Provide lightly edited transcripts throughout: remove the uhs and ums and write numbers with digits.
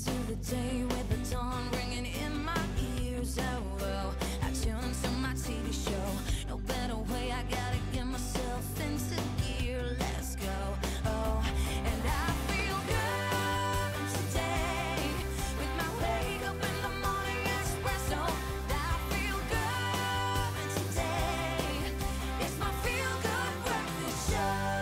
to the day with the dawn ringing in my ears. Oh, well, I tune into my TV show. No better way, I gotta get myself into gear. Let's go. Oh, and I feel good today with my wake up in the morning espresso. I feel good today. It's my feel good breakfast show.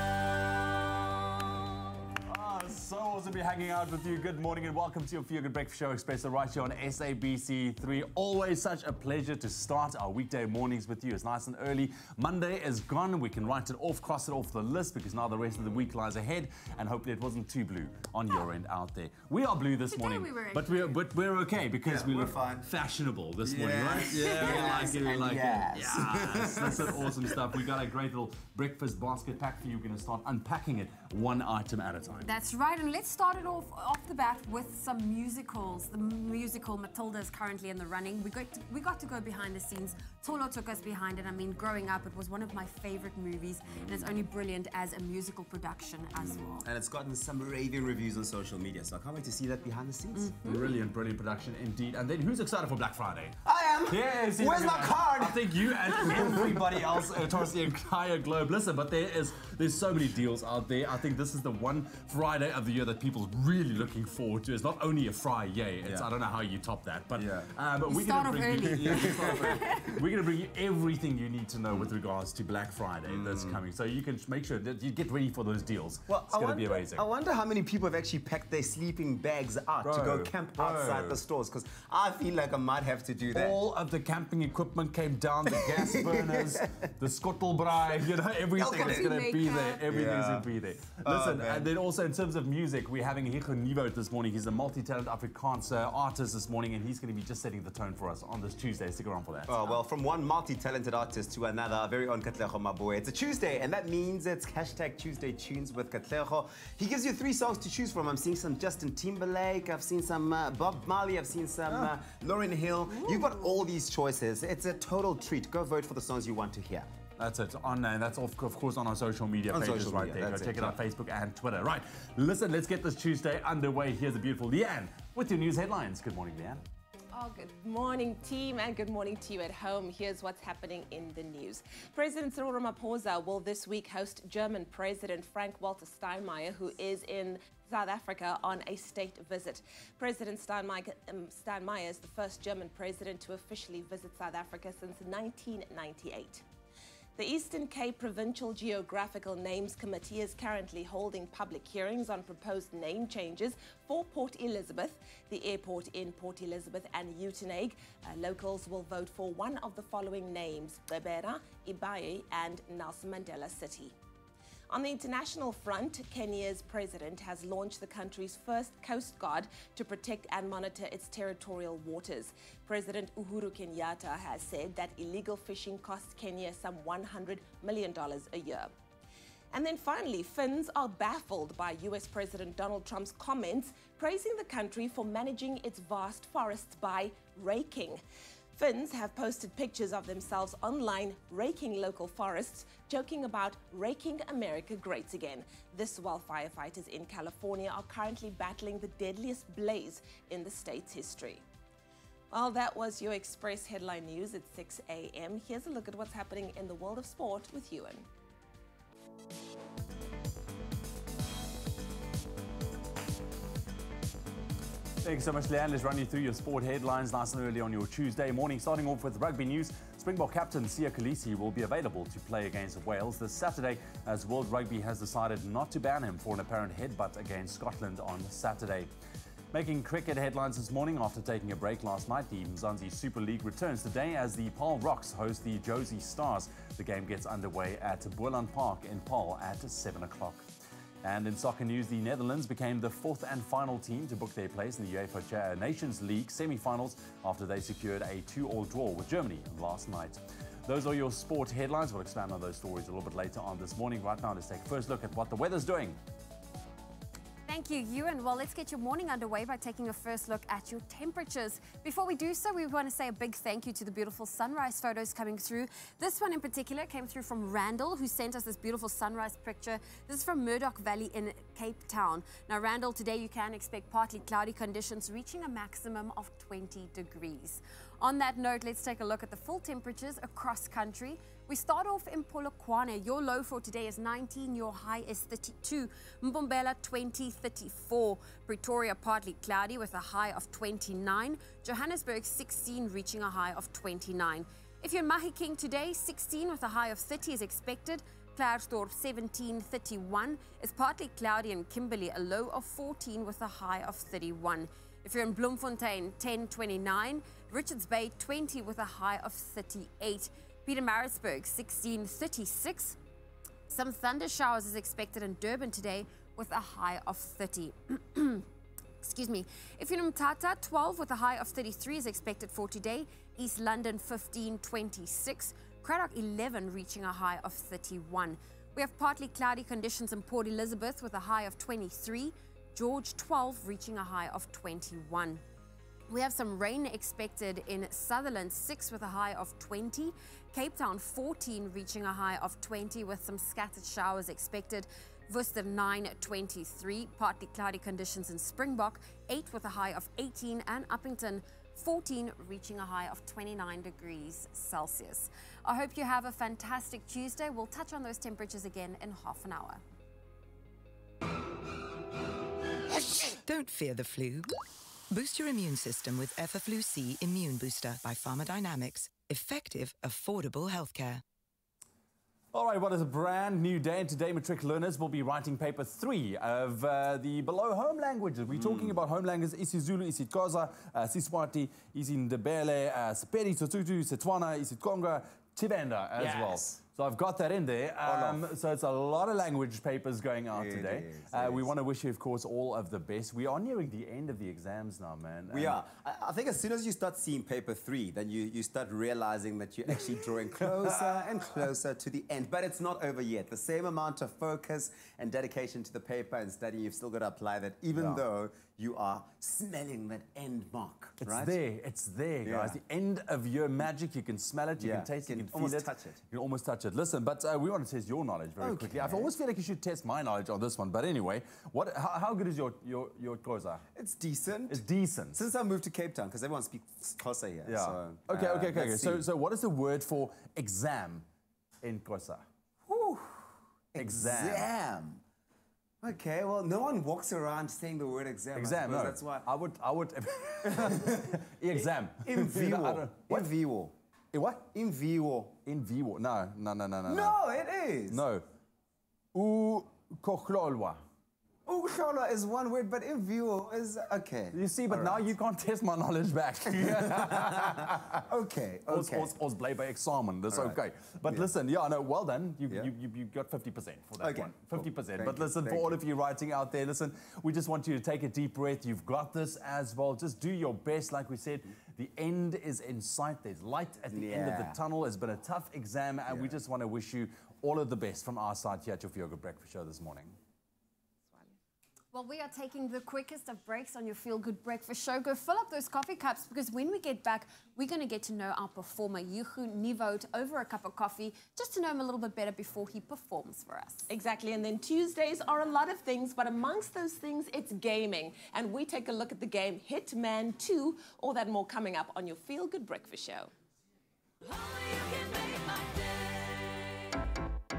So awesome to be hanging out with you. Good morning and welcome to your Feel Good Breakfast Show, Expresso, right here on SABC3. Always such a pleasure to start our weekday mornings with you. It's nice and early. Monday is gone. We can write it off, cross it off the list because now the rest of the week lies ahead, and hopefully it wasn't too blue on your end out there. We are blue this morning, but we're okay because we look fine. Fashionable this morning, right? Yeah, we like it. Yes, that's some awesome stuff. We got a great little breakfast basket pack for you. We're going to start unpacking it one item at a time. That's right, and let's start it off the bat with some musicals. The musical Matilda is currently in the running. We got to go behind the scenes. Tolo took us behind it. I mean, growing up, it was one of my favorite movies, and it's only brilliant as a musical production as well. And it's gotten some raving reviews on social media, so I can't wait to see that behind the scenes. Brilliant production indeed. And then who's excited for Black Friday? I am! Yes, Where's my card? I think you and everybody else across the entire globe. Listen, but there's so many deals out there. I think this is the one Friday of the year that people are really looking forward to. It's not only a Friday, it's I don't know how you top that, but we're going to bring you everything you need to know with regards to Black Friday that's coming. So you can make sure that you get ready for those deals. Well, it's going to be amazing. I wonder how many people have actually packed their sleeping bags out to go camp outside the stores, because I feel like I might have to do that. All of the camping equipment came down, the gas burners, the skottelbraai, you know, everything is going to be there. Everything's going to be there. Listen, and then also in terms of music, we're having Hicho Nivo this morning. He's a multi-talented Afrikaans artist this morning, and he's going to be just setting the tone for us on this Tuesday. Stick around for that. Oh, well, from one multi-talented artist to another, our very own Katlego, my boy. It's a Tuesday, and that means it's hashtag Tuesday Tunes with Katlego. He gives you 3 songs to choose from. I'm seeing some Justin Timberlake, I've seen some Bob Marley, I've seen some Lauryn Hill. You've got all these choices. It's a total treat. Go vote for the songs you want to hear. That's it. That's of course on our social media pages right there. Go check it out, Facebook and Twitter. Right. Listen, let's get this Tuesday underway. Here's the beautiful Leanne with your news headlines. Good morning, Leanne. Oh, good morning, team, and good morning to you at home. Here's what's happening in the news. President Cyril Ramaphosa will this week host German President Frank-Walter Steinmeier, who is in South Africa on a state visit. President Steinmeier is the first German president to officially visit South Africa since 1998. The Eastern Cape Provincial Geographical Names Committee is currently holding public hearings on proposed name changes for Port Elizabeth, the airport in Port Elizabeth and Uitenhage. Locals will vote for one of the following names: Berbera, Ibaye and Nelson Mandela City. On the international front, Kenya's president has launched the country's first coast guard to protect and monitor its territorial waters. President Uhuru Kenyatta has said that illegal fishing costs Kenya some $100 million a year. And then finally, Finns are baffled by US President Donald Trump's comments praising the country for managing its vast forests by raking. Finns have posted pictures of themselves online raking local forests, joking about raking America great again. This while firefighters in California are currently battling the deadliest blaze in the state's history. Well, that was your Express headline news at 6 a.m. Here's a look at what's happening in the world of sport with Ewan. Thanks so much, Leanne. Let's run you through your sport headlines nice and early on your Tuesday morning. Starting off with rugby news. Springbok captain Siya Kolisi will be available to play against Wales this Saturday, as World Rugby has decided not to ban him for an apparent headbutt against Scotland on Saturday. Making cricket headlines this morning after taking a break last night, the Mzansi Super League returns today as the Paarl Rocks host the Josie Stars. The game gets underway at Boland Park in Paarl at 7 o'clock. And in soccer news, the Netherlands became the 4th and final team to book their place in the UEFA Nations League semi-finals after they secured a 2-2 draw with Germany last night. Those are your sport headlines. We'll expand on those stories a little bit later on this morning. Right now, let's take a first look at what the weather's doing. Thank you, Ewan. Well, let's get your morning underway by taking a first look at your temperatures. Before we do so, we want to say a big thank you to the beautiful sunrise photos coming through. This one in particular came through from Randall, who sent us this beautiful sunrise picture. This is from Murdoch Valley in Cape Town. Now, Randall, today you can expect partly cloudy conditions reaching a maximum of 20 degrees. On that note, let's take a look at the full temperatures across country. We start off in Polokwane. Your low for today is 19, your high is 32. Mbombela 20, 34. Pretoria partly cloudy with a high of 29. Johannesburg 16, reaching a high of 29. If you're in Mahikeng today, 16 with a high of 30 is expected. Klerksdorp 17, 31. Is partly cloudy in Kimberley, a low of 14 with a high of 31. If you're in Bloemfontein, 10, 29. Richards Bay 20 with a high of 38. Pietermaritzburg 16, 36. Some thunder showers is expected in Durban today with a high of 30. Excuse me. If you're in Mthatha, 12 with a high of 33 is expected for today. East London 15, 26. Cradock 11 reaching a high of 31. We have partly cloudy conditions in Port Elizabeth with a high of 23. George 12 reaching a high of 21. We have some rain expected in Sutherland, 6 with a high of 20. Cape Town 14 reaching a high of 20 with some scattered showers expected. Worcester 9, 23. Partly cloudy conditions in Springbok, 8 with a high of 18. And Uppington 14 reaching a high of 29 degrees Celsius. I hope you have a fantastic Tuesday. We'll touch on those temperatures again in half an hour. Don't fear the flu. Boost your immune system with Effaflu-C Immune Booster by Pharmadynamics. Effective, affordable healthcare. All right, well, it's a brand new day, and today matric learners will be writing paper 3 of the below home languages. We're talking about home languages: isiZulu, isiXhosa, Siswati, isiNdebele, Sepedi, Sotho, Setswana, isiXhosa, Tshivenda as well. So I've got that in there. So it's a lot of language papers going out today. We want to wish you, of course, all of the best. We are nearing the end of the exams now, man. We are. I think as soon as you start seeing paper 3, then you start realizing that you're actually drawing closer and closer to the end. But it's not over yet. The same amount of focus and dedication to the paper and study, you've still got to apply that, even though you are smelling that end mark. It's there, guys. The end of year magic. You can smell it, you can taste it, you can feel it. Touch it. You can almost touch it. Listen, but we want to test your knowledge very quickly. I almost feel like you should test my knowledge on this one. But anyway, how good is your Xhosa? It's decent. It's decent. Since I moved to Cape Town, because everyone speaks Xhosa here. Yeah. So, okay. So what is the word for exam in Xhosa? Exam. Okay, well, no one walks around saying the word exam. Exam, no. That's why. I would. Exam. In vivo. What? In vivo. What? In vivo. In vivo. No. No, it is. No. Ukhohlolwa. Ukhohlolwa is one word, but in vivo is okay. You see, but now you can't test my knowledge back. Okay. Ons bly by examen. That's okay. But listen, well done. You got 50% for that one. 50%. But listen, for all of you writing out there, listen, we just want you to take a deep breath. You've got this as well. Just do your best. Like we said, the end is in sight. There's light at the end of the tunnel. It's been a tough exam, and we just want to wish you all of the best from our side here at your Feel Good Breakfast Show this morning. Well, we are taking the quickest of breaks on your Feel Good Breakfast Show. Go fill up those coffee cups, because when we get back, we're going to get to know our performer, Yuhu Nivote, over a cup of coffee, just to know him a little bit better before he performs for us. Exactly, and then Tuesdays are a lot of things, but amongst those things, it's gaming. And we take a look at the game Hitman 2, all that more coming up on your Feel Good Breakfast Show.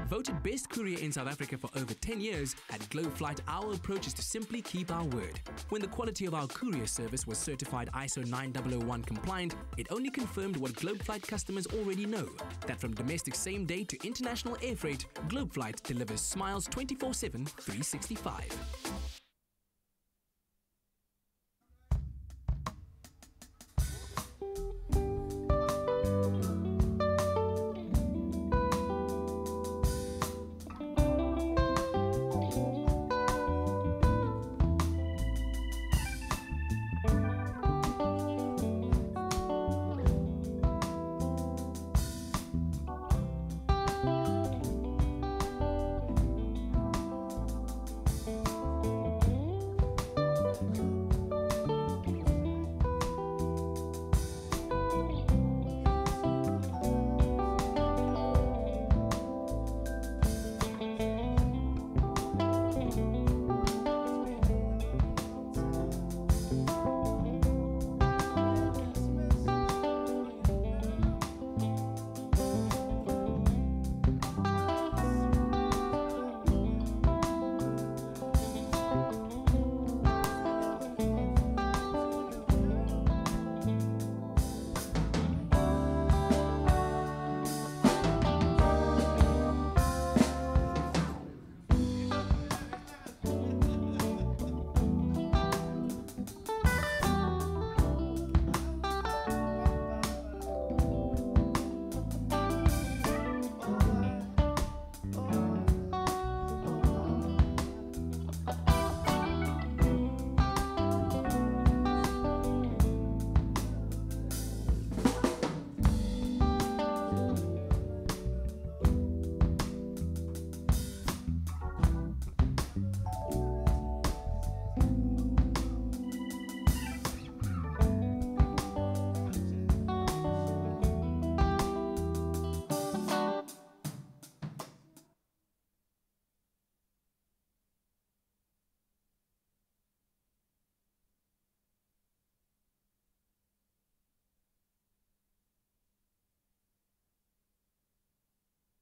Voted best courier in South Africa for over 10 years, at Globe Flight, our approach is to simply keep our word. When the quality of our courier service was certified ISO 9001 compliant, it only confirmed what Globe Flight customers already know, that from domestic same day to international air freight, Globe Flight delivers smiles 24/7, 365.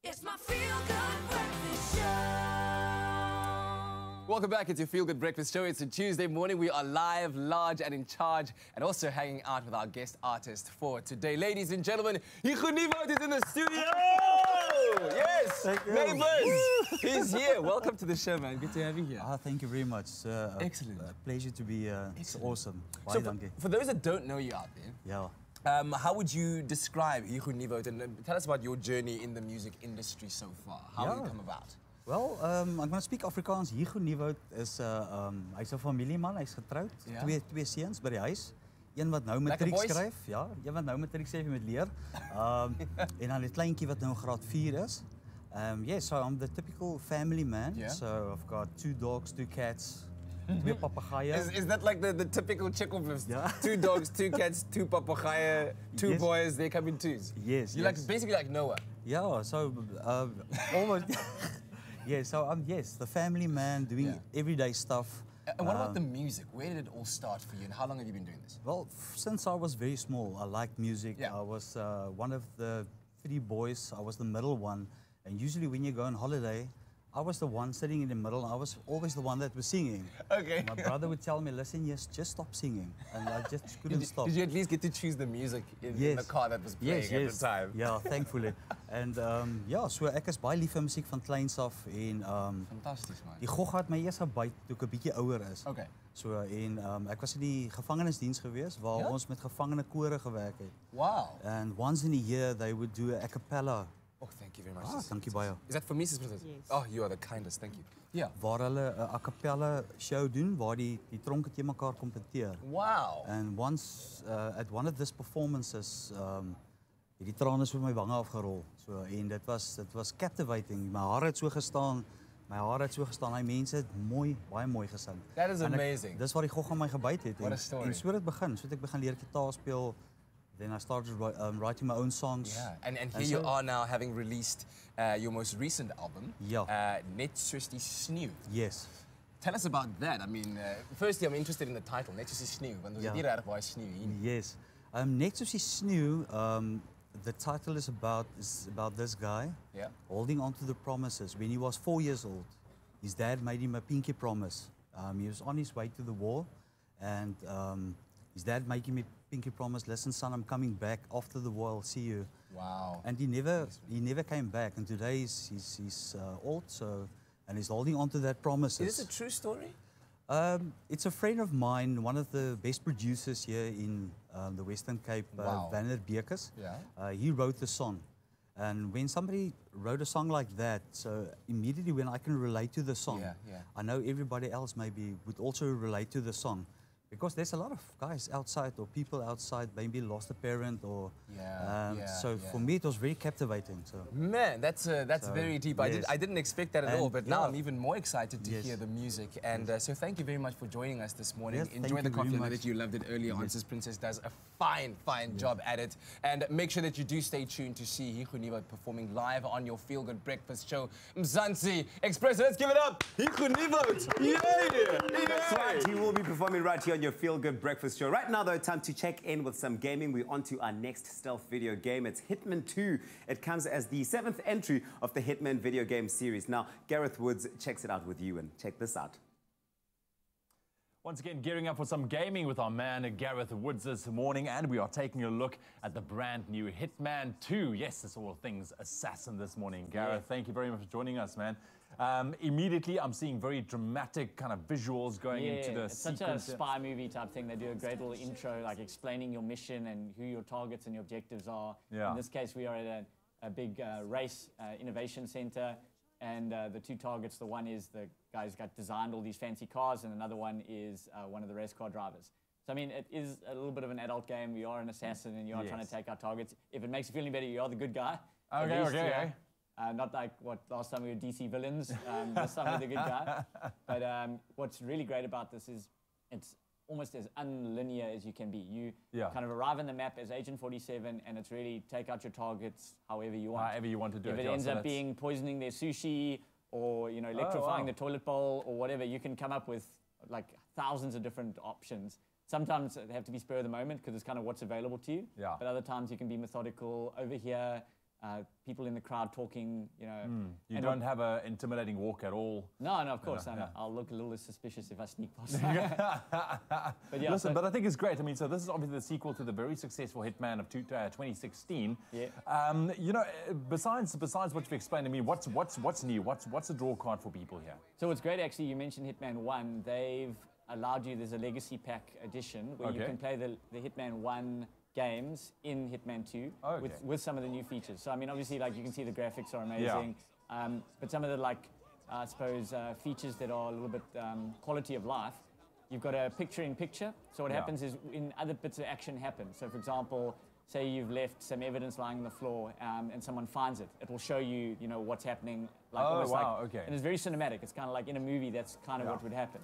It's my feel-good breakfast show. Welcome back. It's your Feel Good Breakfast Show. It's a Tuesday morning. We are live, large, and in charge, and also hanging out with our guest artist for today. Ladies and gentlemen, Hugo Nieuwoud is in the studio! Yes! Neighbors! He's here. Welcome to the show, man. Good to have you here. Thank you very much. Excellent. Pleasure to be here. It's awesome. So for those that don't know you out there, yeah. How would you describe Hugo Nieuwoud, and tell us about your journey in the music industry so far? How did it come about? Well, I'm going to speak Afrikaans. Hugo Nieuwoud is hy's 'n familieman. Hy's getroud. Ja. Twee seuns by die huis. Een wat nou matriek skryf, ja, een wat nou matriek skryf met leer. En dan 'n kleintjie wat nou graad 4 is. Yes, so I'm the typical family man. Yeah. So I've got 2 dogs, 2 cats, 2 papegaaien. Is that like the typical Chekhov? Yeah. 2 dogs, 2 cats, 2 papegaaien, 2 Yes. boys, they come in twos? Yes, You're like basically like Noah. Yeah, so almost. Yeah, so yes, the family man doing everyday stuff. And what about the music? Where did it all start for you, and how long have you been doing this? Well, since I was very small, I liked music. Yeah. I was one of the 3 boys. I was the middle one. And usually when you go on holiday, I was the one sitting in the middle. I was always the one that was singing. Okay. My brother would tell me, listen, yes, just stop singing. And I just couldn't stop. Did you at least get to choose the music in the car that was playing at the time? Yeah, thankfully. And ja, so ek is baie lief vir musiek van kleins af en Fantasties, man. die gogga het my eers gebyt toe ek 'n bietjie ouer is. Okay. So en ek was in die gevangenisdiens gewees waar ons met gevangene kore gewerk het. Wow. And once in a year they would do a cappella. Oh, thank you very much. Dankie baie. Is that for me, Sis Princess? Yes. Oh, you are the kindest. Thank you. Yeah. Waar hulle 'n a cappella show doen waar die tronke te mekaar kompeteer. Wow. And once at one of these performances het die trane so my wange afgerol. So en dit was captivating. My hare het so gestaan. Hy mense het baie mooi gesing. That is amazing. Dis waar die gogga my gebyt het. What a story. En so het begin. So het ek begin leer gitaar speel. Then I started writing my own songs. Yeah, and here you are now having released your most recent album, Net Soos die Sneeu. Yes. Tell us about that. I mean, firstly, I'm interested in the title, Net Soos die Sneeu, want ons het nie regtig baie sneeu hier nie. Yes. Net Soos die Sneeu, the title is about this guy holding on to the promises. When he was 4 years old, his dad made him a pinky promise. He was on his way to the war, and his dad made him a pinky promise, listen son, I'm coming back after the war, I'll see you. Wow. And he never came back, and today he's old, so, and he's holding on to that promise. Is this a true story? It's a friend of mine, one of the best producers here in the Western Cape, Wanneer Bekes. Yeah. He wrote the song. And when somebody wrote a song like that, so immediately when I can relate to the song, I know everybody else maybe would also relate to the song. Because there's a lot of guys outside or people outside maybe lost a parent or so for me it was very captivating. So man, that's very deep. Yes. I didn't expect that at all, but now I'm even more excited to hear the music. And so thank you very much for joining us this morning. Yes, enjoy the thank you coffee. very I know much. that you loved it earlier on. Sis Princess does a fine job at it. And make sure that you do stay tuned to see Hugo Nieuwoud performing live on your Feel Good Breakfast Show. Mzansi Expresso, let's give it up. Hugo Nieuwoud. That's right. He will be performing right here on your Feel Good Breakfast Show. Right now, though, time to check in with some gaming. We're on to our next stealth video game. It's Hitman 2. It comes as the 7th entry of the Hitman video game series. Now, Gareth Woods checks it out with you, and check this out. Once again, gearing up for some gaming with our man Gareth Woods this morning, and we are taking a look at the brand new Hitman 2. Yes, it's all things assassin this morning. Gareth, thank you very much for joining us, man. Immediately, I'm seeing very dramatic kind of visuals going into the it's such a spy movie type thing. They do a great little intro, like explaining your mission and who your targets and your objectives are. Yeah. In this case, we are at a big race innovation center. And the 2 targets, the one is the guy who's got designed all these fancy cars, and another one is one of the race car drivers. So, I mean, it is a little bit of an adult game. We are an assassin, and you are trying to take our targets. If it makes you feel any better, you are the good guy. Okay. Not like what last time we were DC villains. This time we're the good guy. But what's really great about this is it's almost as unlinear as you can be. You kind of arrive on the map as Agent 47, and it's really take out your targets however you want. However you want to do it. If it ends up being poisoning their sushi, or electrifying the toilet bowl, or whatever, you can come up with like thousands of different options. Sometimes they have to be spur of the moment because it's kind of what's available to you. Yeah. But other times you can be methodical. Over here, people in the crowd talking, you know. You don't have an intimidating walk at all. No, of course. I'll look a little suspicious if I sneak past. But yeah, listen, but I think it's great. I mean, so this is obviously the sequel to the very successful Hitman of 2016. Yeah. You know, besides what you've explained, I mean, what's new? What's the draw card for people here? So what's great, actually, you mentioned Hitman 1. They've allowed you, there's a legacy pack edition where you can play the Hitman 1 games in Hitman 2 with some of the new features. So I mean, obviously, like, you can see the graphics are amazing, but some of the, like, I suppose features that are a little bit quality of life. You've got a picture-in-picture. So what happens is, in other bits of action happen. So for example, say you've left some evidence lying on the floor and someone finds it. It will show you, you know, what's happening. Like, and it's very cinematic. It's kind of like in a movie. That's kind of what would happen.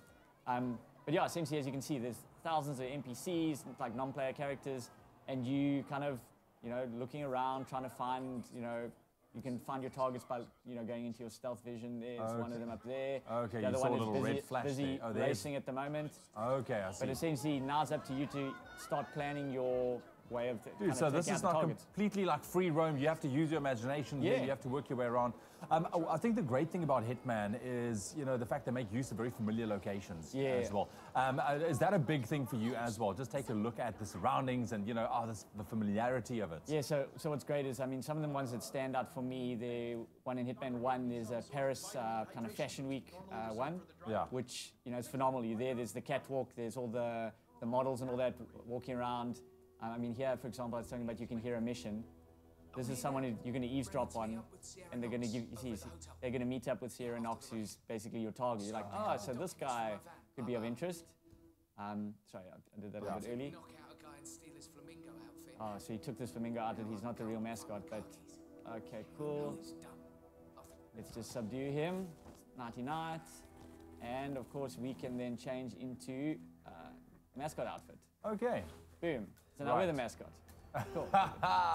But yeah, essentially, as you can see, there's thousands of NPCs, like non-player characters. And you kind of, you know, looking around, trying to find, you know, you can find your targets by, you know, going into your stealth vision. There's one of them up there. Okay, the other you saw one a little is red flash busy there. racing at the moment. Okay, I see. But essentially, now it's up to you to start planning your way of Dude, so this is not completely like free roam. You have to use your imagination. You have to work your way around. I think the great thing about Hitman is, you know, the fact they make use of very familiar locations as well. Is that a big thing for you as well? Just take a look at the surroundings and, you know, the familiarity of it. Yeah, so what's great is, I mean, some of the ones that stand out for me, the one in Hitman 1 is a Paris kind of Fashion Week one, which, you know, is phenomenal. You're there, there's the catwalk, there's all the models and all that walking around. I mean, here, for example, I was talking about you can hear a mission. This is someone who you're going to eavesdrop on, and they're going to give, they're going to meet up with Sierra Knox, who's basically your target. You're like, oh, so this guy could be of interest. Sorry, I did that a little bit early. Oh, so he took this flamingo out, and he's not the real mascot, but okay, cool. Let's just subdue him. Nighty night. And of course, we can then change into mascot outfit. Okay. Boom. So now we're the mascot. Cool. Let's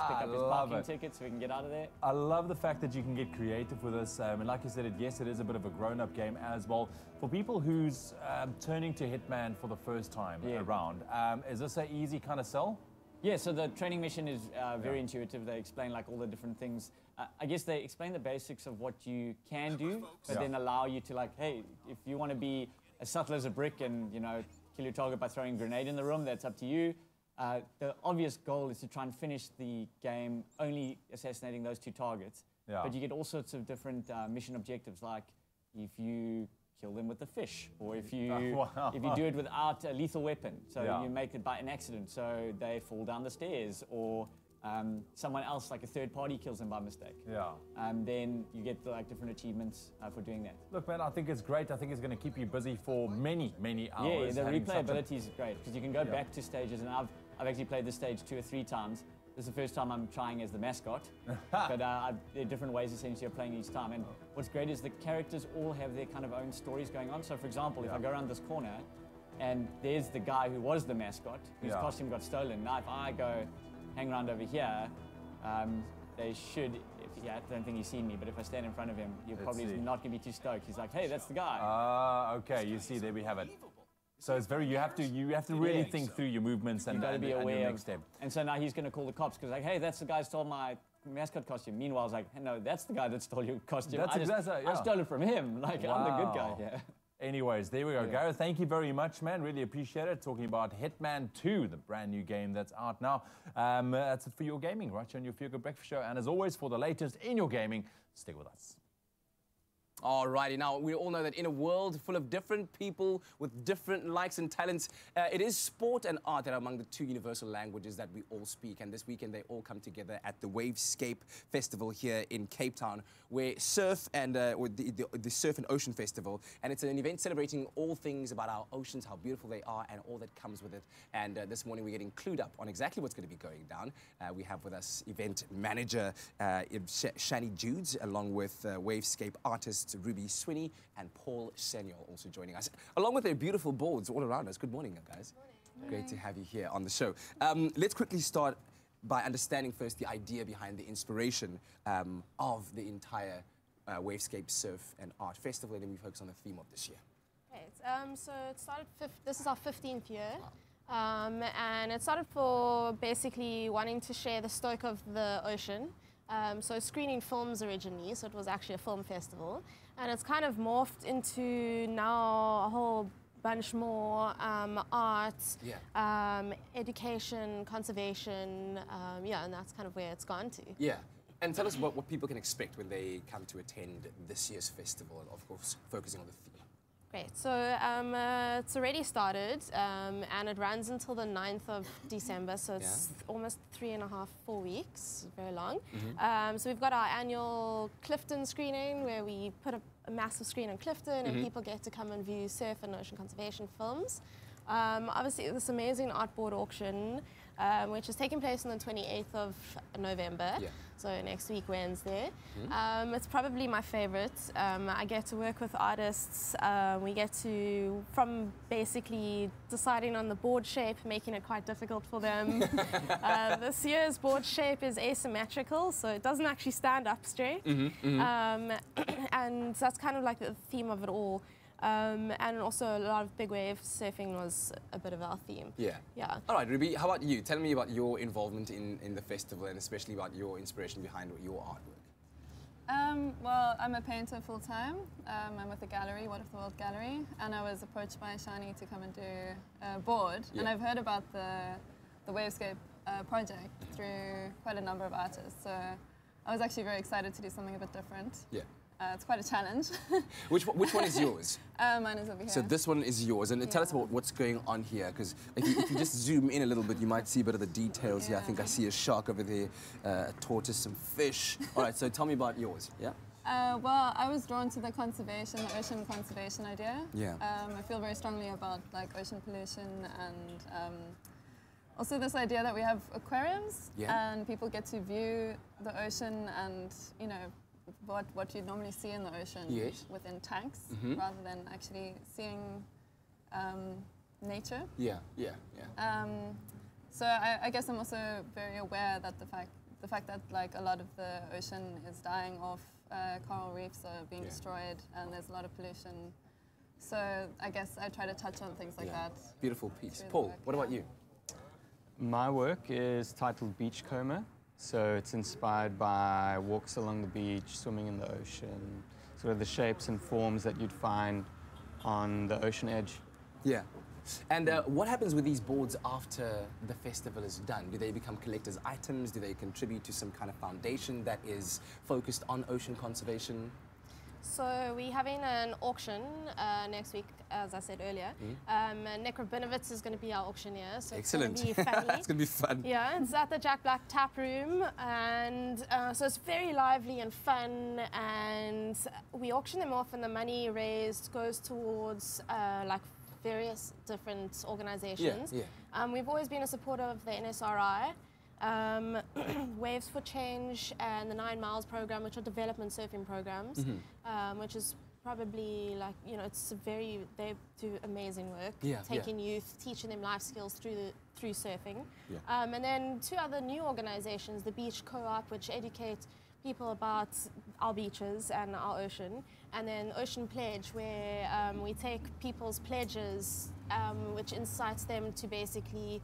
pick up his parking ticket so we can get out of there. I love the fact that you can get creative with this. And like you said, yes, it is a bit of a grown-up game as well. For people who's turning to Hitman for the first time around, is this an easy kind of sell? Yeah, so the training mission is very intuitive. They explain like all the different things. I guess they explain the basics of what you can do, but then allow you to, like, hey, if you want to be as subtle as a brick and, you know, kill your target by throwing a grenade in the room, that's up to you. The obvious goal is to try and finish the game only assassinating those two targets. But you get all sorts of different mission objectives, like if you kill them with the fish, or if you if you do it without a lethal weapon, so you make it by an accident, so they fall down the stairs, or someone else, like a third party, kills them by mistake. Then you get like different achievements for doing that. Look, man, I think it's great. I think it's going to keep you busy for many, many hours. Yeah, the replayability is great because you can go back to stages, and I've actually played this stage 2 or 3 times. This is the first time I'm trying as the mascot, but there are different ways essentially of playing each time. And what's great is the characters all have their kind of own stories going on. So for example, if I go around this corner and there's the guy who was the mascot, whose costume got stolen. Now if I go hang around over here, they should, I don't think he's seen me, but if I stand in front of him, he'll probably not going to be too stoked. He's like, hey, that's the guy. Okay, you see, there we have it. So it's very, you have to really think through your movements and, be aware your next step. And so now he's going to call the cops because like, hey, that's the guy who stole my mascot costume. Meanwhile, I was like, hey, no, that's the guy that stole your costume. I stole it from him. Like, I'm the good guy here. Anyways, there we go. Gareth, thank you very much, man. Really appreciate it. Talking about Hitman 2, the brand new game that's out now. That's it for your gaming, right here on your Feel Good Breakfast Show. And as always, for the latest in your gaming, stick with us. Alrighty, now we all know that in a world full of different people with different likes and talents, it is sport and art that are among the 2 universal languages that we all speak. And this weekend they all come together at the Wavescape Festival here in Cape Town, where surf and the Surf and Ocean Festival, and it's an event celebrating all things about our oceans, how beautiful they are, and all that comes with it. And this morning we're getting clued up on exactly what's going to be going down. We have with us event manager Shani Judes, along with Wavescape artist Ruby Swinney and Paul Samuel also joining us, along with their beautiful boards all around us. Good morning, guys. Great to have you here on the show. Let's quickly start by understanding first the idea behind the inspiration of the entire Wavescape Surf and Art Festival, and then we focus on the theme of this year. Right, so it started, this is our 15th year, and it started for basically wanting to share the stoke of the ocean. So screening films originally, so it was actually a film festival. And it's kind of morphed into now a whole bunch more art, education, conservation, and that's kind of where it's gone to. Yeah. And tell us what people can expect when they come to attend this year's festival, of course, focusing on the theme. Great. So it's already started, and it runs until the 9th of December, so it's almost 3.5, 4 weeks, very long. So we've got our annual Clifton screening, where we put a massive screen in Clifton, and people get to come and view surf and ocean conservation films. Obviously, this amazing artboard auction, which is taking place on the 28th of November, so next week, Wednesday. It's probably my favorite. I get to work with artists. We get to, from basically deciding on the board shape, making it quite difficult for them. This year's board shape is asymmetrical, so it doesn't actually stand up straight. And that's kind of like the theme of it all. And also a lot of big wave surfing was a bit of our theme. Yeah. All right, Ruby, how about you? Tell me about your involvement in the festival, and especially about your inspiration behind your artwork. Well, I'm a painter full-time. I'm with the gallery, What of the World Gallery, and I was approached by Shani to come and do a board. And I've heard about the Wavescape project through quite a number of artists, so I was actually very excited to do something a bit different. It's quite a challenge. Which one is yours? Mine is over here. So this one is yours. And tell us about what's going on here, because if you just zoom in a little bit, you might see a bit of the details here. I think I see a shark over there, a tortoise, some fish. All right, so tell me about yours. Well, I was drawn to the conservation, the ocean conservation idea. I feel very strongly about like ocean pollution and also this idea that we have aquariums and people get to view the ocean and, you know, what you normally see in the ocean within tanks, rather than actually seeing nature. So I guess I'm also very aware that the fact that like a lot of the ocean is dying off, coral reefs are being destroyed, and there's a lot of pollution. So I guess I try to touch on things like that. Beautiful piece. Paul, what about you? My work is titled Beachcomber. So it's inspired by walks along the beach, swimming in the ocean, sort of the shapes and forms that you'd find on the ocean edge. And what happens with these boards after the festival is done? Do they become collector's items? Do they contribute to some kind of foundation that is focused on ocean conservation? So we're having an auction next week, as I said earlier. Nick Rabinovitz is going to be our auctioneer. So excellent. It's going to be funny. It's going to be fun. Yeah, it's at the Jack Black Tap Room, and so it's very lively and fun. And we auction them off, and the money raised goes towards like various different organizations. We've always been a supporter of the NSRI. Waves for Change and the 9 Miles program, which are development surfing programs, which is probably like, you know, they do amazing work, taking youth, teaching them life skills through surfing. And then 2 other new organizations, the Beach Co-op, which educate people about our beaches and our ocean, and then Ocean Pledge, where we take people's pledges, which incites them to basically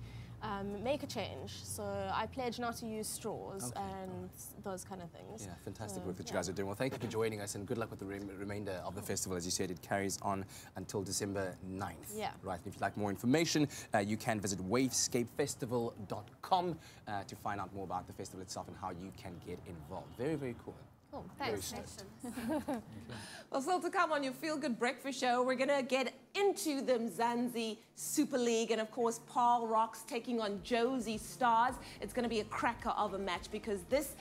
make a change. So I pledge not to use straws and those kind of things. Fantastic work that you guys are doing. Well, thank you for joining us, and good luck with the remainder of the festival. As you said, it carries on until December 9th. Right, and if you'd like more information, you can visit wavescapefestival.com to find out more about the festival itself and how you can get involved. Very, very cool. Cool, thanks. Well, still to come on your Feel Good Breakfast Show, we're going to get into the Mzansi Super League, and of course, Paul Rocks taking on Josie Stars. It's going to be a cracker of a match because this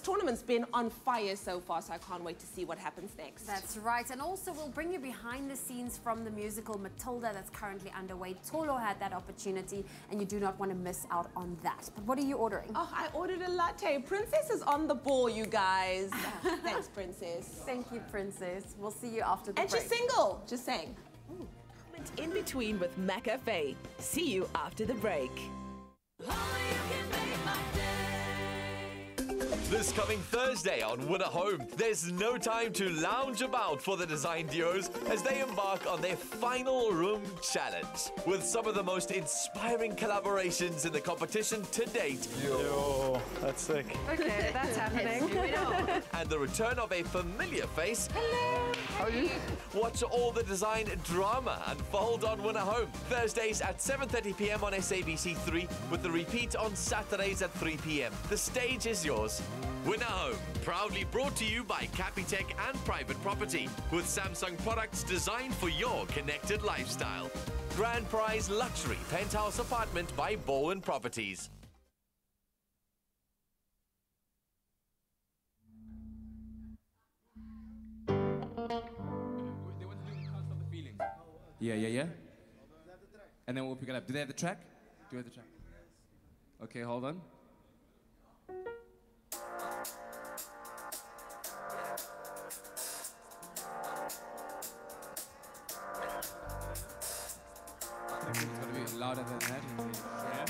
tournament's been on fire so far, so I can't wait to see what happens next. That's right, and also we'll bring you behind the scenes from the musical Matilda that's currently underway. Tolo had that opportunity, and you do not want to miss out on that. But what are you ordering? Oh, I ordered a latte. Princess is on the ball, you guys. Thanks, Princess. Thank you, Princess. We'll see you after the break. And she's single, just saying. In between with McAfee. See you after the break. Only you can make my day. This coming Thursday on Winner Home, there's no time to lounge about for the design duos as they embark on their final room challenge with some of the most inspiring collaborations in the competition to date. Yo, that's sick. Okay, that's happening. And the return of a familiar face. Hello. How are you? Watch all the design drama unfold on Winner Home. Thursdays at 7:30 p.m. on SABC3 with the repeat on Saturdays at 3 p.m. The stage is yours. Winner Home, proudly brought to you by Capitec and Private Property, with Samsung products designed for your connected lifestyle. Grand Prize Luxury Penthouse Apartment by Bowen Properties. Yeah. And then we'll pick it up. Do they have the track? Do we have the track? Okay, hold on. It's gonna be louder than that. Yeah.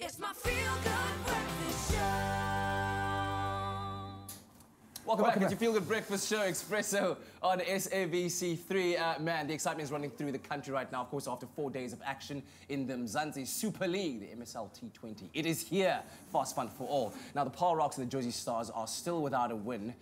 It's my feel-good breakfast show. Welcome back to your Feel Good Breakfast Show, Expresso on SABC3. Man, the excitement is running through the country right now, of course, after 4 days of action in the Mzansi Super League, the MSL T20. It is here, fast fun for all. Now, the Paarl Rocks and the Jozi Stars are still without a win,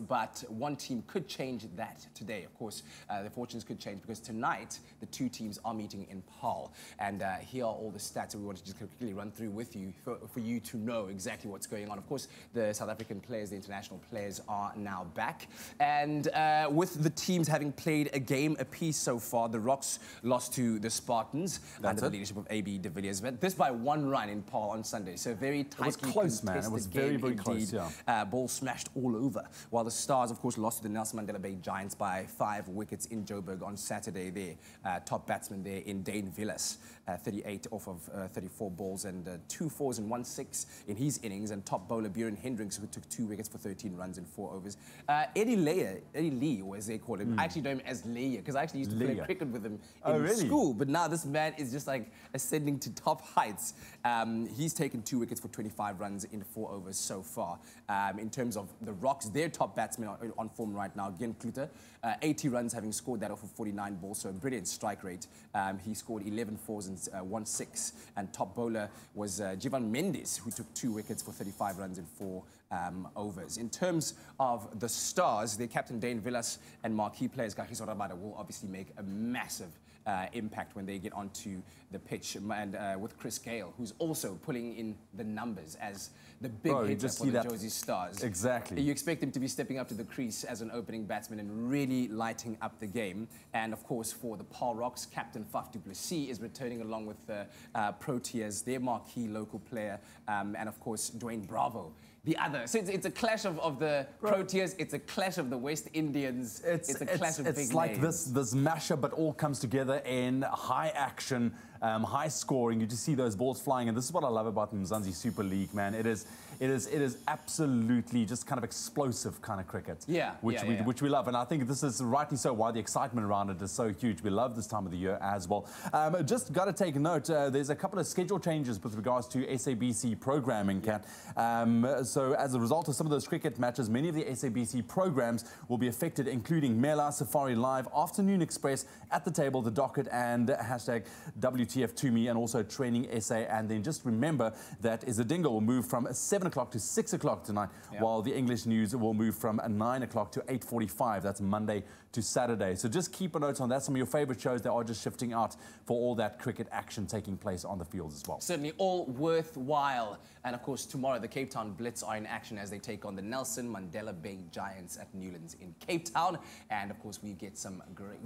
but one team could change that today. Of course, their fortunes could change because tonight, the two teams are meeting in Paarl. And here are all the stats that we want to just quickly run through with you for you to know exactly what's going on. Of course, the South African players, the international players, are now back. And with the teams having played a game apiece so far, the Rocks lost to the Spartans under the leadership of AB de Villiers. But this by 1 run in Paarl on Sunday. So very tightly It was close, man. It was very close, yeah. Ball smashed all over. While the Stars, of course, lost to the Nelson Mandela Bay Giants by 5 wickets in Joburg on Saturday there. Top batsman there in Dane Villas, 38 off of 34 balls and 2 fours and 1 6 in his innings. And top bowler Buren Hendricks, who took 2 wickets for 13 runs in 4 overs. Eddie Lee, or as they call him. I actually know him as Leia, because I actually used to play cricket with him in school. But now this man is just like ascending to top heights. He's taken 2 wickets for 25 runs in 4 overs so far. In terms of the Rocks, their top batsman on form right now, Gen Kluter, 80 runs having scored that off of 49 balls, so a brilliant strike rate. He scored 11 fours and 1 6. And top bowler was Jivan Mendes, who took 2 wickets for 35 runs in 4 overs. In terms of the Stars, their captain Dane Villas and marquee players Kagiso Rabada will obviously make a massive impact when they get onto the pitch. And with Chris Gale, who's also pulling in the numbers as the big hitter for the Jozi Stars. Exactly. You expect him to be stepping up to the crease as an opening batsman and really lighting up the game. And of course, for the Paarl Rocks, captain Faf du Plessis is returning along with Proteas, their marquee local player, and of course, Dwayne Bravo, the other. So it's a clash of the Proteas, it's a clash of the West Indians, it's a clash of big names. It's like this mashup, but all comes together in high action, high scoring. You just see those balls flying, and this is what I love about the Mzansi Super League, man. It is absolutely just kind of explosive kind of cricket. Which we love, and I think this is rightly so why the excitement around it is so huge. We love this time of the year as well. Just got to take a note. There's a couple of schedule changes with regards to SABC programming, Kat. So as a result of some of those cricket matches, many of the SABC programs will be affected, including Mela, Safari Live, Afternoon Express, At the Table, The Docket, and hashtag W WTF to me and also Training SA. And then just remember that Izadingo will move from 7 o'clock to 6 o'clock tonight, while the English news will move from 9 o'clock to 8:45. That's Monday to Saturday. So just keep a note on that. Some of your favorite shows, they are just shifting out for all that cricket action taking place on the fields as well. Certainly all worthwhile. And of course, tomorrow the Cape Town Blitz are in action as they take on the Nelson Mandela Bay Giants at Newlands in Cape Town. And of course, we've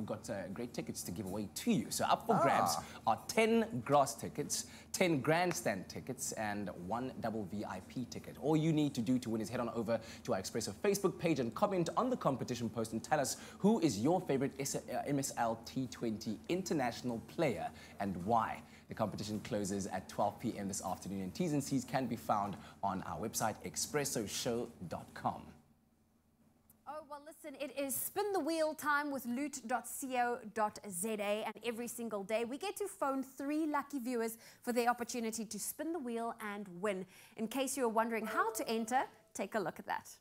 got great tickets to give away to you. So up for grabs are 10 grass tickets, 10 grandstand tickets, and 1 double VIP ticket. All you need to do to win is head on over to our Expresso Facebook page and comment on the competition post and tell us who is your favorite MSL T20 international player and why. The competition closes at 12 p.m. this afternoon, and T's and C's can be found on our website, expressoshow.com. Oh, well, listen, it is spin the wheel time with loot.co.za, and every single day we get to phone 3 lucky viewers for their opportunity to spin the wheel and win. In case you're wondering how to enter, take a look at that.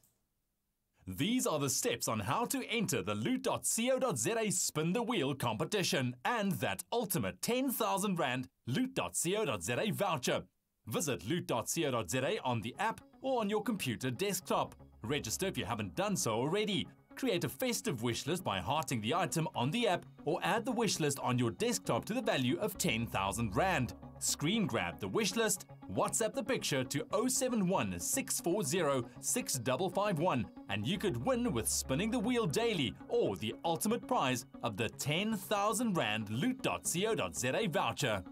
These are the steps on how to enter the loot.co.za Spin the Wheel competition and that ultimate 10,000 Rand loot.co.za voucher. Visit loot.co.za on the app or on your computer desktop. Register if you haven't done so already. Create a festive wish list by hearting the item on the app or add the wish list on your desktop to the value of 10,000 Rand. Screen grab the wish list, WhatsApp the picture to 071 640 6551 and you could win with spinning the wheel daily or the ultimate prize of the 10,000 Rand loot.co.za voucher.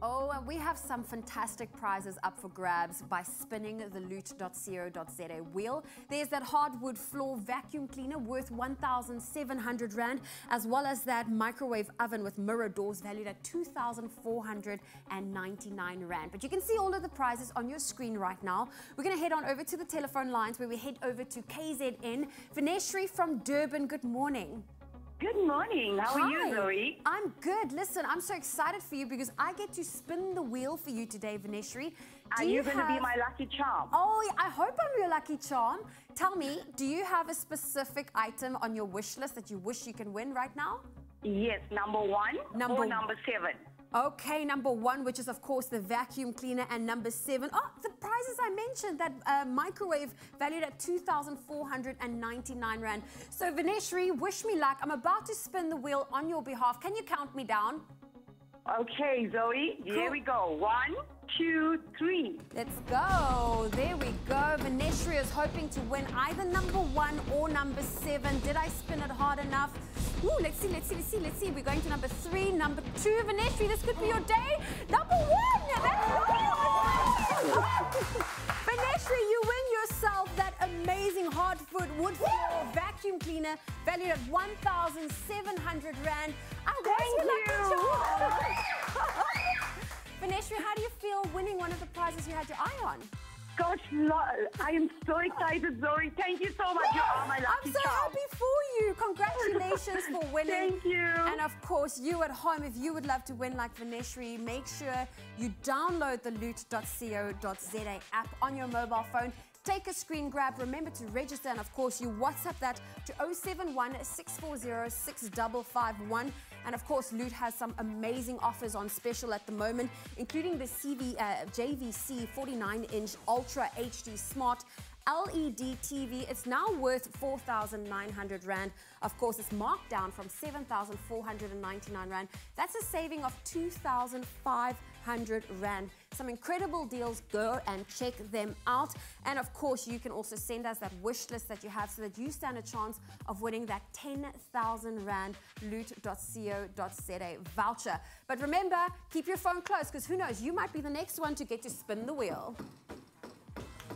Oh, and we have some fantastic prizes up for grabs by spinning the loot.co.za wheel. There's that hardwood floor vacuum cleaner worth 1,700 Rand, as well as that microwave oven with mirror doors valued at 2,499 Rand. But you can see all of the prizes on your screen right now. We're going to head on over to the telephone lines where we head over to KZN. Vaneshri from Durban, good morning. Good morning. How are you, Zoe? I'm good. Listen, I'm so excited for you because I get to spin the wheel for you today, Vaneshri. Are you going to be my lucky charm? Oh, I hope I'm your lucky charm. Tell me, do you have a specific item on your wish list that you wish you can win right now? Yes, number 1 or number 7. Okay, number 1, which is, of course, the vacuum cleaner, and number 7. Oh, the prizes I mentioned, that microwave valued at 2,499 Rand. So, Vaneshri, wish me luck. I'm about to spin the wheel on your behalf. Can you count me down? Okay, Zoe, here we go. 1, 2, 3. Let's go. There we go. Vaneshri is hoping to win either number 1 or number 7. Did I spin it hard enough? Ooh, let's see. We're going to number 3, number 2. Vaneshri, this could be your day. Number 1. Vaneshri, you win yourself that amazing hardwood wood floor vacuum cleaner valued at 1,700 Rand. Thank you. Vaneshri, how do you feel winning one of the prizes you had your eye on? Gosh, I am so excited, Zoe. Thank you so much. You are my lucky I'm so happy for you. Congratulations for winning. Thank you. And of course, you at home, if you would love to win like Vaneshri, make sure you download the loot.co.za app on your mobile phone. Take a screen grab, remember to register, and of course you WhatsApp that to 071 640 6551. And of course, Loot has some amazing offers on special at the moment, including the JVC 49-inch Ultra HD Smart LED TV. It's now worth 4,900 Rand. Of course, it's marked down from 7,499 Rand. That's a saving of 2,500 Rand. Some incredible deals. Go and check them out. And of course, you can also send us that wish list that you have so that you stand a chance of winning that 10,000 Rand loot.co.za voucher. But remember, keep your phone close because who knows, you might be the next one to get to spin the wheel.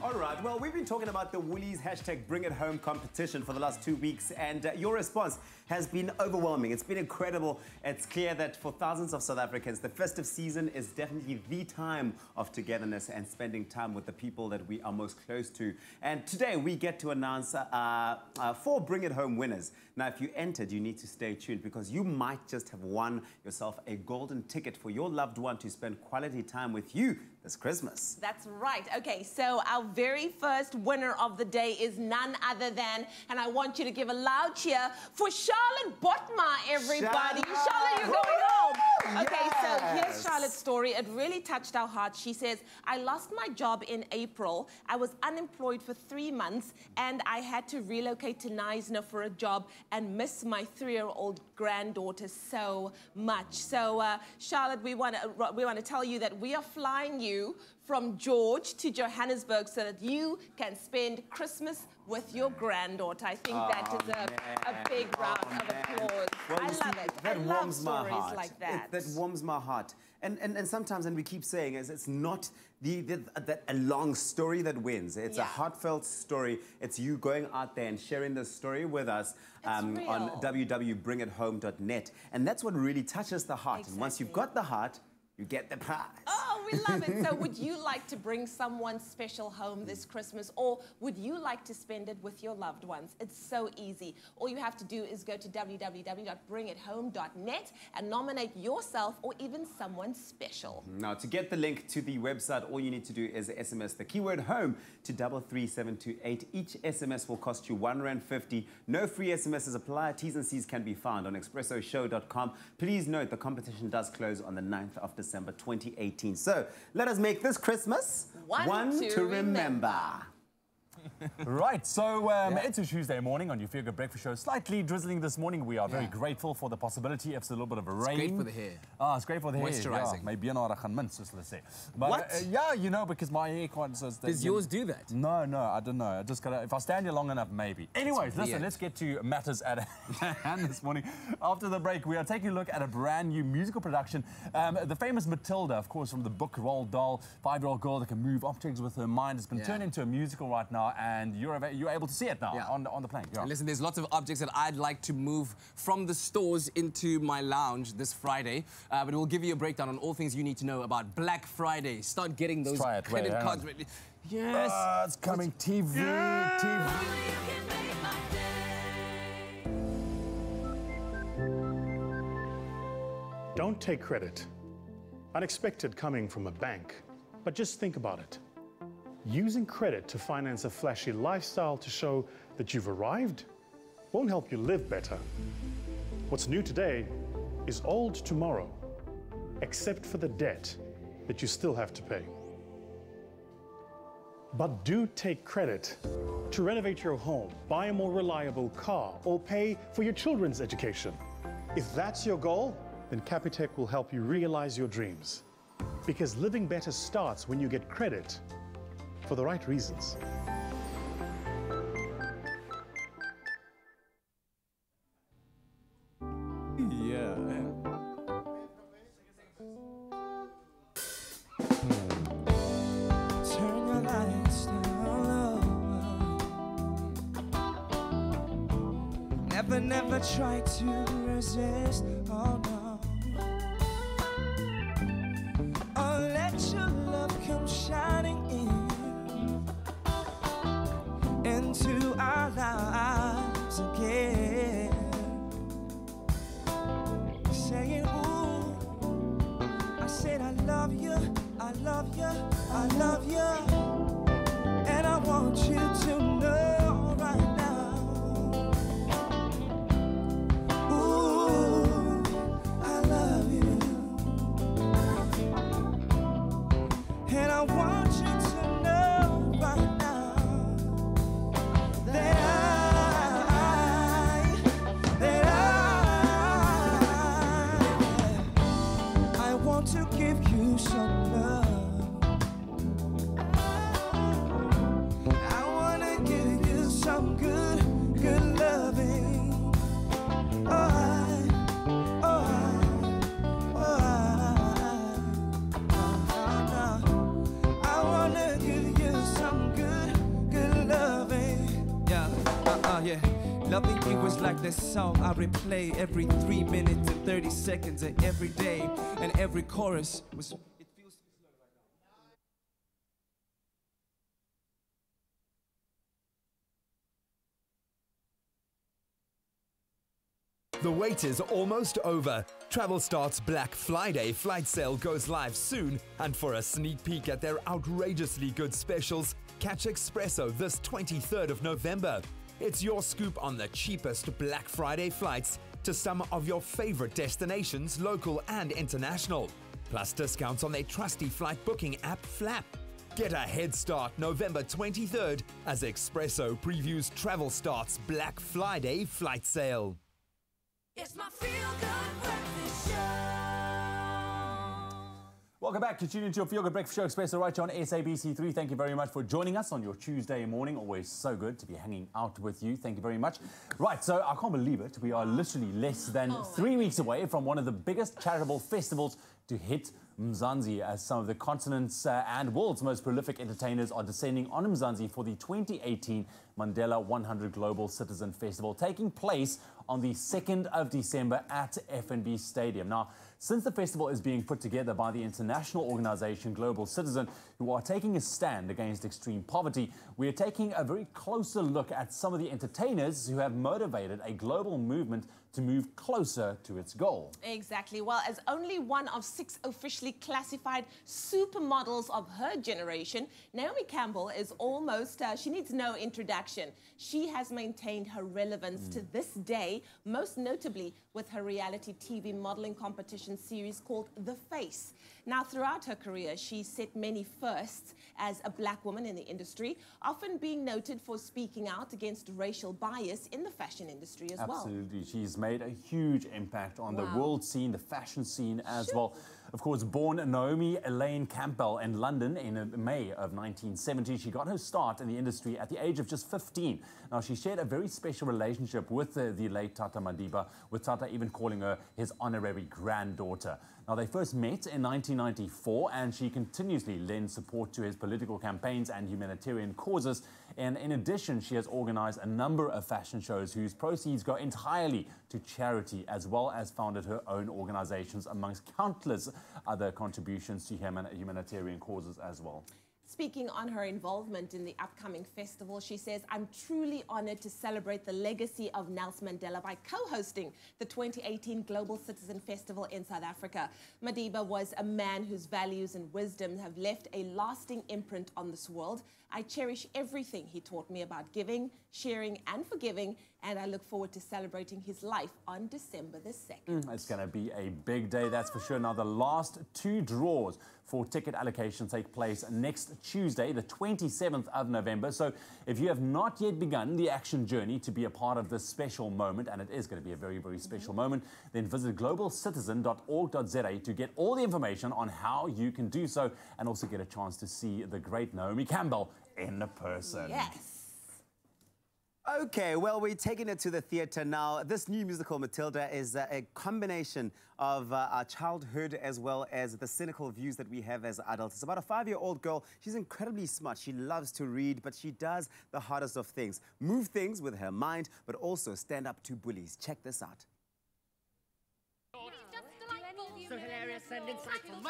All right, well, we've been talking about the Woolies hashtag Bring It Home competition for the last 2 weeks, and your response has been overwhelming. It's been incredible. It's clear that for thousands of South Africans, the festive season is definitely the time of togetherness and spending time with the people that we are most close to. And today we get to announce 4 Bring It Home winners. Now, if you entered, you need to stay tuned because you might just have won yourself a golden ticket for your loved one to spend quality time with you this Christmas. That's right. Okay, so our very first winner of the day is none other than, and I want you to give a loud cheer for Charlotte Botma, everybody. Charlotte, you're going home Okay, so here's Charlotte's story. It really touched our hearts. She says, I lost my job in April. I was unemployed for 3 months, and I had to relocate to Knysna for a job and miss my 3-year-old granddaughter so much. So, Charlotte, we want to tell you that we are flying you from George to Johannesburg so that you can spend Christmas with your granddaughter. I think that deserves a big round of applause. Well, I love it. That I love warms my stories heart. like that. That warms my heart. And sometimes, and we keep saying, it's not a long story that wins. It's a heartfelt story. It's you going out there and sharing this story with us on www.bringithome.net. And that's what really touches the heart. Exactly. And once you've got the heart, you get the prize. Oh, we love it. So would you like to bring someone special home this Christmas, or would you like to spend it with your loved ones? It's so easy. All you have to do is go to www.bringithome.net and nominate yourself or even someone special. Now, to get the link to the website, all you need to do is SMS the keyword home to 33728. Each SMS will cost you R1.50. No free SMSs apply. T's and C's can be found on expressoshow.com. Please note the competition does close on the 9th of December 2018. So let us make this Christmas one to remember. Right, so it's a Tuesday morning on your Feel Good Breakfast Show. Slightly drizzling this morning. We are very grateful for the possibility of a little bit of a rain. It's great for the hair. Ah, it's great for the hair. Moisturizing. Maybe not a mints, let's say. But, What? yeah, you know, because my hair quite says that. Does yours do that? No, I don't know. I just gotta, if I stand here long enough, maybe. Anyways, listen, let's get to matters at hand this morning. After the break, we are taking a look at a brand new musical production. The famous Matilda, of course, from the book Roald Dahl, 5-year-old girl that can move objects with her mind. It's been turned into a musical right now, and you're able to see it now on the plane. Yeah. And listen, there's lots of objects that I'd like to move from the stores into my lounge this Friday. But we'll give you a breakdown on all things you need to know about Black Friday. Start getting those credit cards ready. Yes. It's coming. TV. Don't take credit. Unexpected coming from a bank. But just think about it. Using credit to finance a flashy lifestyle to show that you've arrived won't help you live better. What's new today is old tomorrow, except for the debt that you still have to pay. But do take credit to renovate your home, buy a more reliable car, or pay for your children's education. If that's your goal, then Capitec will help you realize your dreams. Because living better starts when you get credit for the right reasons. Yeah. Turn your lights down low. Never try to resist, oh no. Oh, let your love come shining into our lives again. Saying, ooh, I said I love you, I love you, I love you. And I want you to know right now. Ooh, I love you. And I want you to know right now that I want to give you some love. I want to give you some good loving. I want to give you some good loving. Yeah. Loving you was like this song I replay every 3 minutes and 30 seconds of every day, and every chorus was. The wait is almost over. Travel Start's Black Friday flight sale goes live soon, and for a sneak peek at their outrageously good specials, catch Expresso this 23rd of November. It's your scoop on the cheapest Black Friday flights to some of your favorite destinations, local and international. Plus discounts on their trusty flight booking app, Flap. Get a head start November 23rd as Expresso previews Travel Start's Black Friday flight sale. It's my feel-good breakfast show. Welcome back. You're tuning into your Feel Good Breakfast Show, Expresso, right here on SABC3. Thank you very much for joining us on your Tuesday morning. Always so good to be hanging out with you. Thank you very much. Right, so I can't believe it. We are literally less than 3 weeks away from one of the biggest charitable festivals to hit Mzansi, as some of the continent's and world's most prolific entertainers are descending on Mzansi for the 2018 Mandela 100 Global Citizen Festival, taking place on the 2nd of December at FNB Stadium. Now, since the festival is being put together by the international organization Global Citizen, who are taking a stand against extreme poverty, we are taking a very closer look at some of the entertainers who have motivated a global movement to move closer to its goal. Exactly. Well, as only one of 6 officially classified supermodels of her generation, Naomi Campbell is almost, she needs no introduction. She has maintained her relevance to this day, most notably with her reality TV modeling competition series called The Face. Now, throughout her career, she set many firsts as a black woman in the industry, often being noted for speaking out against racial bias in the fashion industry as well. Absolutely. She's made a huge impact on the world scene, the fashion scene as well. Of course, born Naomi Elaine Campbell in London in May of 1970, she got her start in the industry at the age of just 15. Now, she shared a very special relationship with the late Tata Madiba, with Tata even calling her his honorary granddaughter. Now, they first met in 1994, and she continuously lends support to his political campaigns and humanitarian causes. And in addition, she has organized a number of fashion shows whose proceeds go entirely to charity, as well as founded her own organizations, amongst countless other contributions to humanitarian causes as well. Speaking on her involvement in the upcoming festival, she says, "I'm truly honored to celebrate the legacy of Nelson Mandela by co-hosting the 2018 Global Citizen Festival in South Africa. Madiba was a man whose values and wisdom have left a lasting imprint on this world. I cherish everything he taught me about giving, sharing and forgiving, and I look forward to celebrating his life on December the 2nd. It's going to be a big day, that's for sure. Now, the last 2 draws for ticket allocation take place next Tuesday, the 27th of November. So if you have not yet begun the action journey to be a part of this special moment, and it is going to be a very, very special moment, then visit globalcitizen.org.za to get all the information on how you can do so, and also get a chance to see the great Naomi Campbell in person. Yes. Okay, well, we're taking it to the theatre now. This new musical, Matilda, is a combination of our childhood as well as the cynical views that we have as adults. It's about a 5-year-old girl. She's incredibly smart. She loves to read, but she does the hardest of things. Move things with her mind, but also stand up to bullies. Check this out. So hilarious and insightful.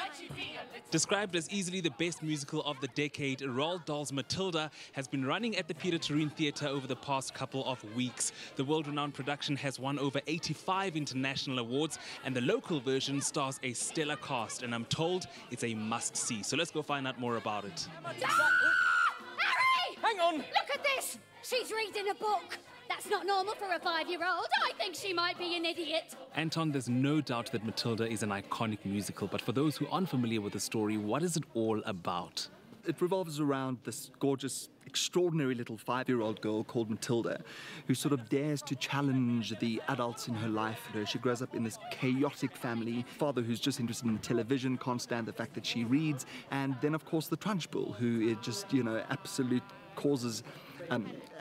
Described as easily the best musical of the decade, Roald Dahl's Matilda has been running at the Peter Turine Theatre over the past couple of weeks. The world-renowned production has won over 85 international awards, and the local version stars a stellar cast, and I'm told it's a must-see. So let's go find out more about it. Harry! Hang on! Look at this! She's reading a book. That's not normal for a 5-year-old. I think she might be an idiot. Anton, there's no doubt that Matilda is an iconic musical, but for those who aren't familiar with the story, what is it all about? It revolves around this gorgeous, extraordinary little 5-year-old girl called Matilda, who sort of dares to challenge the adults in her life. You know, she grows up in this chaotic family, father who's just interested in television, can't stand the fact that she reads, and then, of course, the Trunchbull, who is just, you know, absolute causes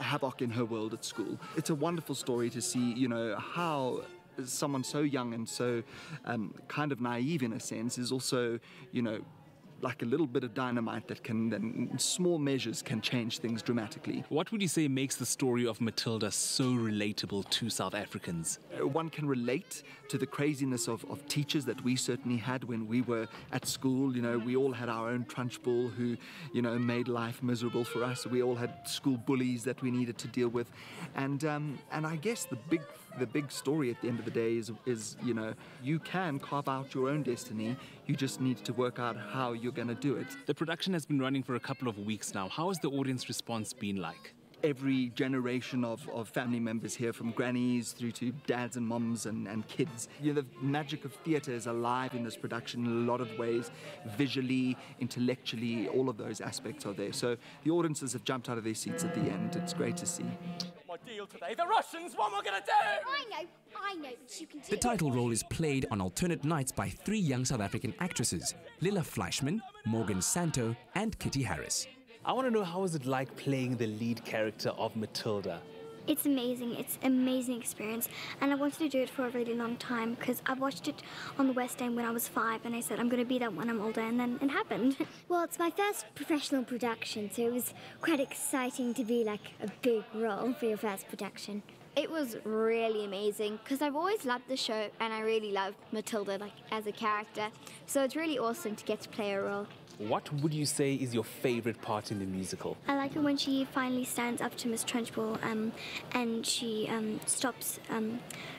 havoc in her world at school. It's a wonderful story to see, you know, how someone so young and so kind of naive in a sense is also, you know, like a little bit of dynamite that can, in small measures, can change things dramatically. What would you say makes the story of Matilda so relatable to South Africans? One can relate to the craziness of teachers that we certainly had when we were at school. You know, we all had our own Trunchbull who, you know, made life miserable for us. We all had school bullies that we needed to deal with. And I guess the big story at the end of the day is, you know, you can carve out your own destiny. You just need to work out how you're going to do it. The production has been running for a couple of weeks now. How has the audience response been like? every generation of family members here, from grannies through to dads and moms and kids. You know, the magic of theatre is alive in this production in a lot of ways, visually, intellectually, all of those aspects are there. So the audiences have jumped out of their seats at the end. It's great to see. My deal today, the Russians, what am I going to do? I know, but you can do The title role is played on alternate nights by 3 young South African actresses, Lila Fleischman, Morgan Santo, and Kitty Harris. I want to know, how is it like playing the lead character of Matilda? It's amazing. It's an amazing experience, and I wanted to do it for a really long time because I watched it on the West End when I was 5, and I said I'm going to be that when I'm older, and then it happened. Well, it's my first professional production, so it was quite exciting to be like a big role for your first production. It was really amazing because I've always loved the show, and I really loved Matilda as a character, so it's really awesome to get to play a role. What would you say is your favorite part in the musical? I like it when she finally stands up to Miss Trunchbull and she stops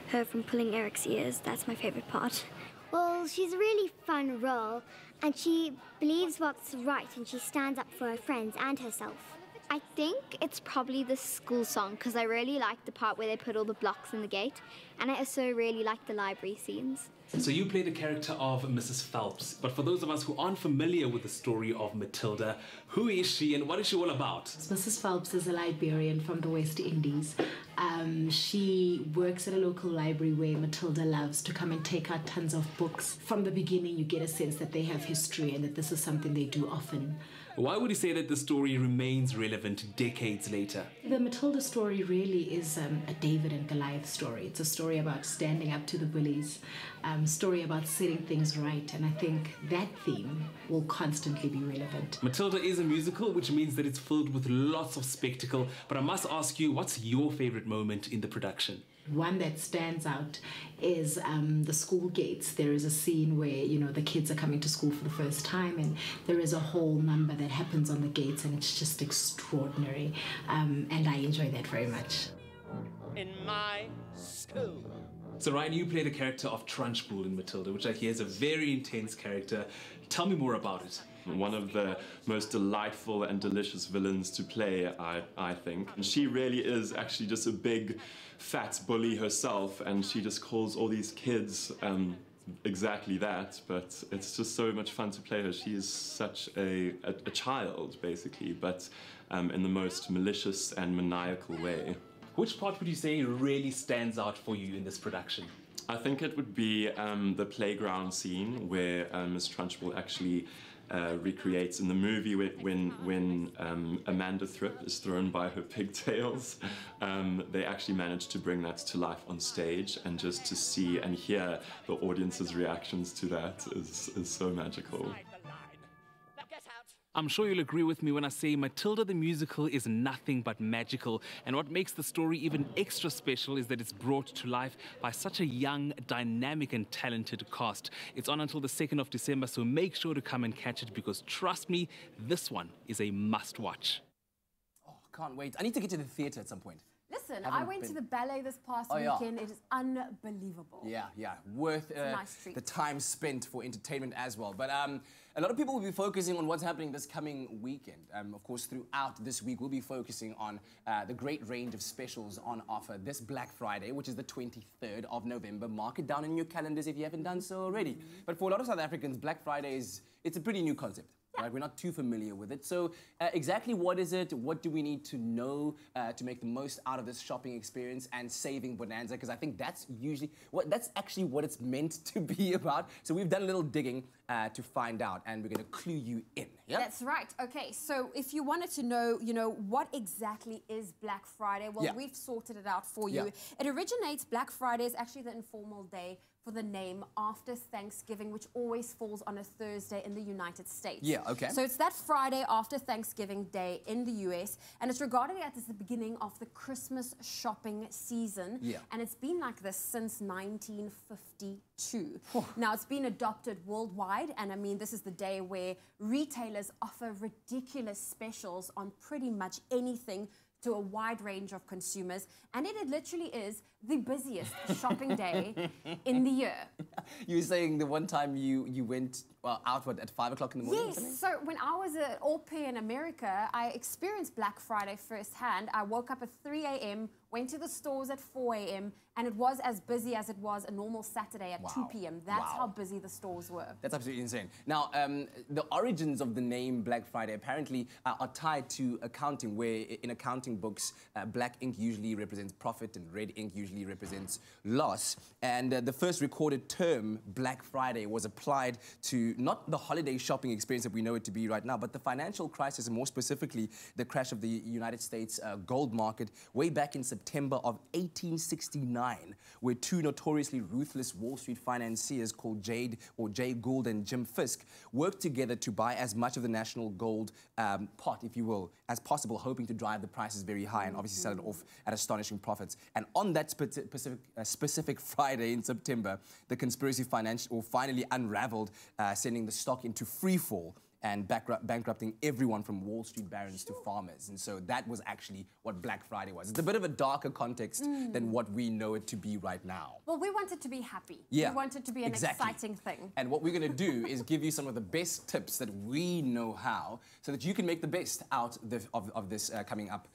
her from pulling Eric's ears. That's my favorite part. Well, she's a really fun role, and she believes what's right, and she stands up for her friends and herself. I think it's probably the school song because I really like the part where they put all the blocks in the gate, and I also really like the library scenes. So you play the character of Mrs. Phelps, but for those of us who aren't familiar with the story of Matilda, who is she and what is she all about? Mrs. Phelps is a librarian from the West Indies. She works at a local library where Matilda loves to come and take out tons of books. From the beginning, you get a sense that they have history and that this is something they do often. Why would you say that the story remains relevant decades later? The Matilda story really is a David and Goliath story. It's a story about standing up to the bullies, story about setting things right, and I think that theme will constantly be relevant. Matilda is a musical, which means that it's filled with lots of spectacle, but I must ask you, what's your favorite moment in the production? One that stands out is the school gates. There is a scene where, you know, the kids are coming to school for the first time, and there is a whole number that happens on the gates, and it's just extraordinary. And I enjoy that very much. In my school. So Ryan, you play the character of Trunchbull in Matilda, which I hear is a very intense character. Tell me more about it. One of the most delightful and delicious villains to play, I think. And she really is actually just a big, fat bully herself, and she just calls all these kids exactly that, but it's just so much fun to play her. She is such a child, basically, but in the most malicious and maniacal way. Which part would you say really stands out for you in this production? I think it would be the playground scene where Miss Trunchbull actually recreates in the movie when Amanda Thripp is thrown by her pigtails. They actually managed to bring that to life on stage, and just to see and hear the audience's reactions to that is so magical. I'm sure you'll agree with me when I say Matilda the musical is nothing but magical, and what makes the story even extra special is that it's brought to life by such a young, dynamic and talented cast. It's on until the 2nd of December, so make sure to come and catch it, because trust me, this one is a must-watch. Oh, can't wait. I need to get to the theatre at some point. Listen, I went to the ballet this past weekend. It is unbelievable. Yeah, worth nice treat. the time spent for entertainment as well. But a lot of people will be focusing on what's happening this coming weekend. Of course, throughout this week, we'll be focusing on the great range of specials on offer this Black Friday, which is the 23rd of November. Mark it down in your calendars if you haven't done so already. But for a lot of South Africans, Black Friday it's a pretty new concept. Right? We're not too familiar with it. So exactly what is it? What do we need to know to make the most out of this shopping experience and saving bonanza? Because I think that's actually what it's meant to be about. So we've done a little digging to find out, and we're going to clue you in. Yep? That's right. Okay, so if you wanted to know, what exactly is Black Friday, well, we've sorted it out for you. It originates, Black Friday is actually the informal day for the name after Thanksgiving, which always falls on a Thursday in the United States. Yeah, okay. So it's that Friday after Thanksgiving Day in the US, and it's regarded as the beginning of the Christmas shopping season. Yeah. And it's been like this since 1952. Now, it's been adopted worldwide, and I mean, this is the day where retailers offer ridiculous specials on pretty much anything to a wide range of consumers, and it literally is the busiest shopping day in the year. You were saying the one time you went out at 5 o'clock in the morning? Yes, so when I was an au pair in America, I experienced Black Friday firsthand. I woke up at 3 a.m., went to the stores at 4 a.m., and it was as busy as it was a normal Saturday at 2 p.m. That's how busy the stores were. That's absolutely insane. Now, the origins of the name Black Friday apparently are tied to accounting, where in accounting books, black ink usually represents profit and red ink usually represents loss. And the first recorded term, Black Friday, was applied to not the holiday shopping experience that we know it to be right now, but the financial crisis, and more specifically, the crash of the United States gold market way back in September of 1869. Where two notoriously ruthless Wall Street financiers called Jay Gould and Jim Fisk worked together to buy as much of the national gold pot, if you will, as possible, hoping to drive the prices very high and obviously sell it off at astonishing profits. And on that specific Friday in September, the conspiracy finally unraveled, sending the stock into free fall and bankrupting everyone from Wall Street barons to farmers. And so that was actually what Black Friday was. It's a bit of a darker context than what we know it to be right now. Well, we want it to be happy. Yeah, we want it to be an exciting thing. And what we're going to do is give you some of the best tips that we know how, so that you can make the best out of this coming up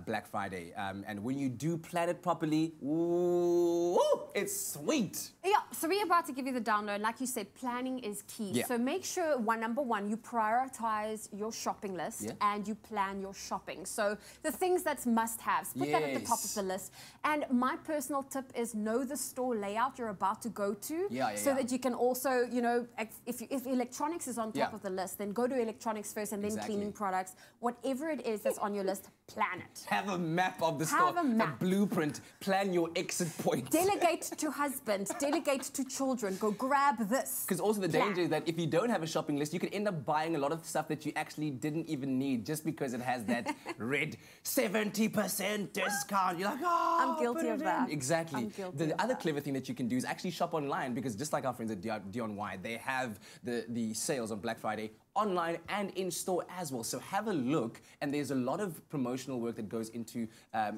Black Friday. And when you do plan it properly, ooh, it's sweet. Yeah, so we're about to give you the download. Like you said, planning is key. Yeah. So make sure, number one, you prioritize your shopping list and you plan your shopping. So the things that's must-haves, put that at the top of the list. And my personal tip is know the store layout you're about to go to, so that you can also, you know, if electronics is on top of the list, then go to electronics first and then cleaning products. Whatever it is that's on your list, plan it. Have a map of the store, a blueprint, plan your exit point. Delegate to husband, delegate to children, go grab this. Because also the danger is that if you don't have a shopping list, you could end up buying a lot of stuff that you actually didn't even need just because it has that red 70% discount. You're like, oh, I'm guilty of that. Exactly. I'm guilty The other clever thing that you can do is actually shop online, because just like our friends at DIY, they have the sales on Black Friday online and in store as well. So have a look, and there's a lot of promotional work that goes into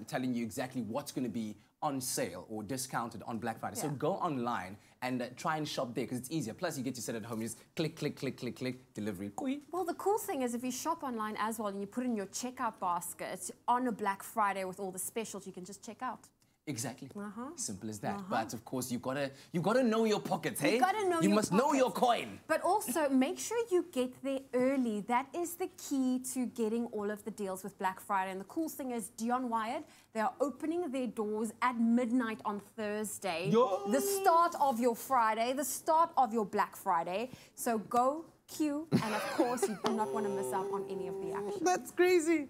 telling you exactly what's going to be on sale or discounted on Black Friday. So go online and try and shop there, because it's easier. Plus, you get to sit at home, you just click, click, click, click, click, delivery. Well, the cool thing is if you shop online as well and you put in your checkout basket on a Black Friday with all the specials, you can just check out. Exactly. Simple as that. But of course, you gotta know your pockets, hey? You gotta know you must know your coin. But also make sure you get there early. That is the key to getting all of the deals with Black Friday. And the cool thing is, Dion Wired, they are opening their doors at midnight on Thursday. The start of your Friday, the start of your Black Friday. So go queue, and of course, you do not want to miss out on any of the action. That's crazy.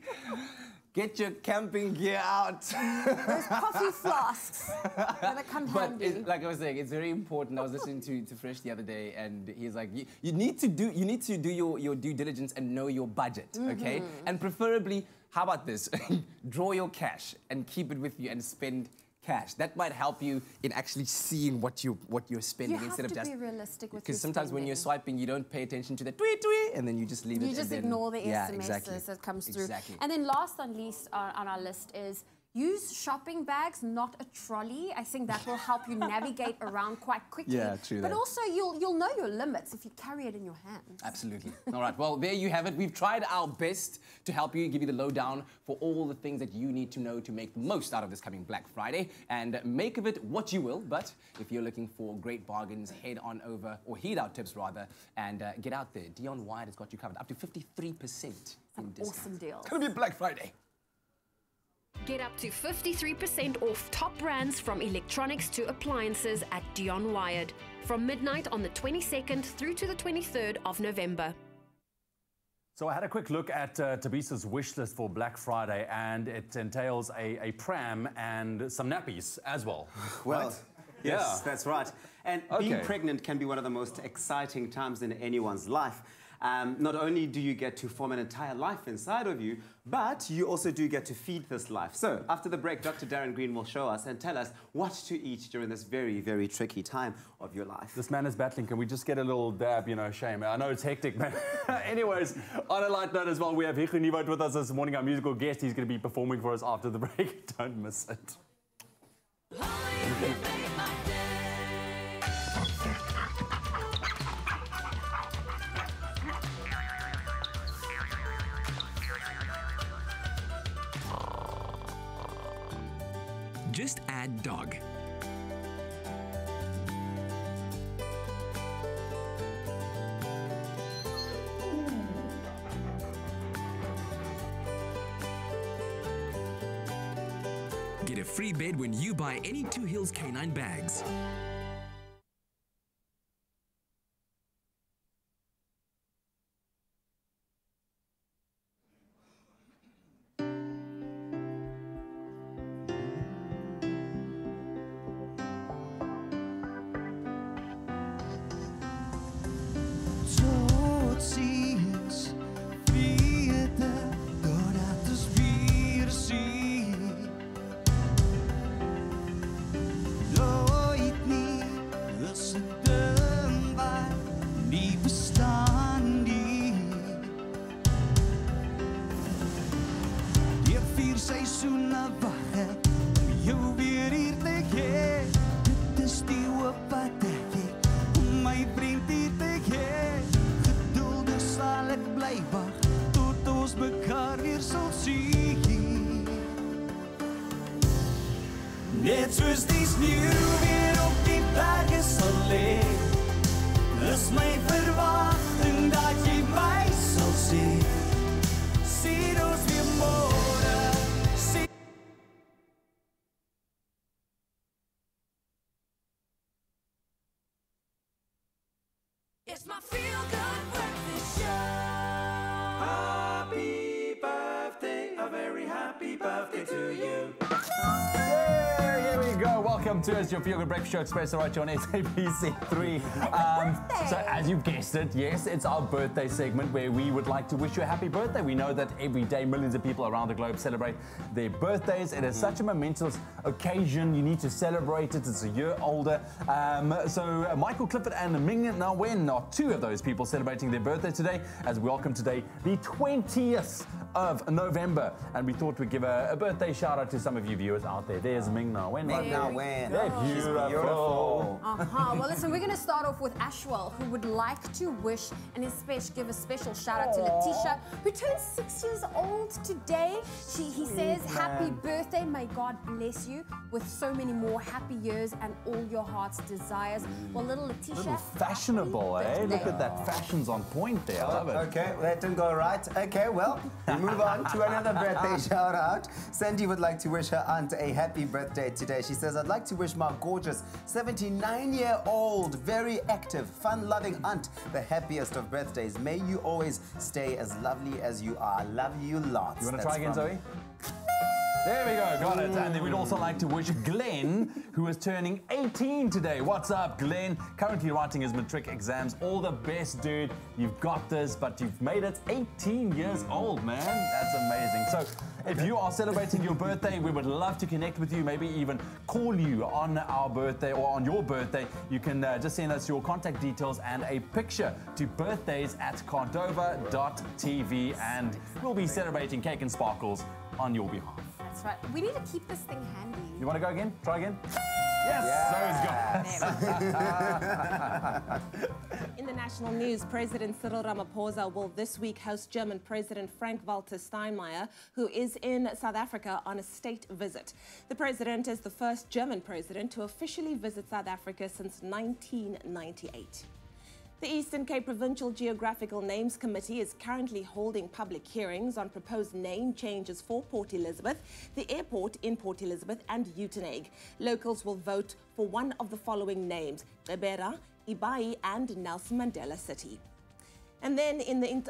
Get your camping gear out. Those coffee flasks gonna come handy. But like I was saying, it's very important. I was listening to Fresh the other day, and he's like, you need to do your due diligence and know your budget, okay? And preferably, how about this? Draw your cash and keep it with you and spend cash. That might help you in actually seeing what you're spending instead of just. You have to be realistic with your Because sometimes when you're swiping, you don't pay attention to the tweet, and then you just leave it. You just ignore the SMSs that comes through. And then last but not least on our list is use shopping bags, not a trolley. I think that will help you navigate around quite quickly. Yeah, true. But also, you'll know your limits if you carry it in your hands. Absolutely. All right, well, there you have it. We've tried our best to help you, give you the lowdown for all the things that you need to know to make the most out of this coming Black Friday. And make of it what you will, but if you're looking for great bargains, head on over, or heed our tips rather, and get out there. Dion Wired has got you covered, up to 53% in discount. Awesome deal. It's gonna be Black Friday. Get up to 53% off top brands from electronics to appliances at Dion Wired from midnight on the 22nd through to the 23rd of November. So I had a quick look at Tabisa's wish list for Black Friday, and it entails a pram and some nappies as well. Well, yes, yeah, that's right. And being pregnant can be one of the most exciting times in anyone's life. Not only do you get to form an entire life inside of you, but you also do get to feed this life. So after the break, Dr. Darren Green will show us and tell us what to eat during this very, very tricky time of your life. This man is battling. Can we just get a little dab, you know, shame? I know it's hectic, man. Anyways, on a light note as well, we have Hiku Nivot with us this morning, our musical guest. He's going to be performing for us after the break. Don't miss it. Just add dog. Get a free bed when you buy any Two Hills Canine bags. Net soos die sneeuw weer op die berge sal lê, is my verwagting dat jy my sal sien. Sien ons weer môre, sien. It's my feel-good breakfast show. Happy birthday, a very happy birthday to you. Here we go. Welcome to us, your Feel Good Breakfast Show, Expresso right here on SABC3. So as you've guessed it, yes, it's our birthday segment where we would like to wish you a happy birthday. We know that every day millions of people around the globe celebrate their birthdays. It is such a momentous occasion. You need to celebrate it. It's a year older. So Michael Clifford and Ming Nguyen are two of those people celebrating their birthday today, as we welcome today the 20th of November. And we thought we'd give a birthday shout out to some of you viewers out there. There's Ming Nguyen. Ming Nguyen. They're beautiful. Well, listen, we're going to start off with Ashwell, who would like to wish and give a special shout out to Letitia, who turns 6 years old today. He says, happy birthday. May God bless you with so many more happy years and all your heart's desires. Well, little Letitia. Little fashionable, eh? Look at that. Fashion's on point there. I love it. Okay, that didn't go right. Okay, well, we move on to another birthday shout out. Sandy would like to wish her aunt a happy birthday today. She says, I'd like to wish my gorgeous 79-year-old, very active, fun-loving aunt the happiest of birthdays. May you always stay as lovely as you are. Love you lots. You want to try again, Zoe? There we go, got it. And then we'd also like to wish Glenn, who is turning 18 today. What's up, Glenn? Currently writing his matric exams. All the best, dude. You've got this, but you've made it 18 years old, man. That's amazing. So if you are celebrating your birthday, we would love to connect with you, maybe even call you on our birthday or on your birthday. You can just send us your contact details and a picture to birthdays@cordova.tv, and we'll be celebrating cake and sparkles on your behalf. That's right. We need to keep this thing handy. You want to go again? Try again? Yes! In the national news, President Cyril Ramaphosa will this week host German President Frank-Walter Steinmeier, who is in South Africa on a state visit. The president is the first German president to officially visit South Africa since 1998. The Eastern Cape Provincial Geographical Names Committee is currently holding public hearings on proposed name changes for Port Elizabeth, the airport in Port Elizabeth and Uitenhage. Locals will vote for one of the following names: Gqeberha, Ibai and Nelson Mandela City. And then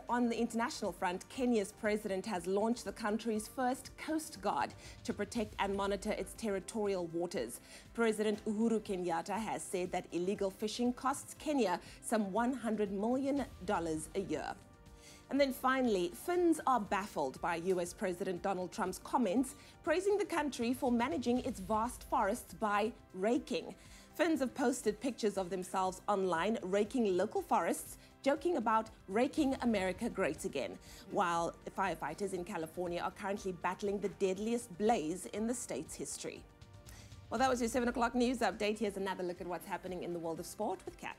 on the international front, Kenya's president has launched the country's first Coast Guard to protect and monitor its territorial waters. President Uhuru Kenyatta has said that illegal fishing costs Kenya some $100 million a year. And then finally, Finns are baffled by US President Donald Trump's comments praising the country for managing its vast forests by raking. Finns have posted pictures of themselves online raking local forests, joking about raking America great again, while firefighters in California are currently battling the deadliest blaze in the state's history. Well, that was your 7 o'clock news update. Here's another look at what's happening in the world of sport with Kat.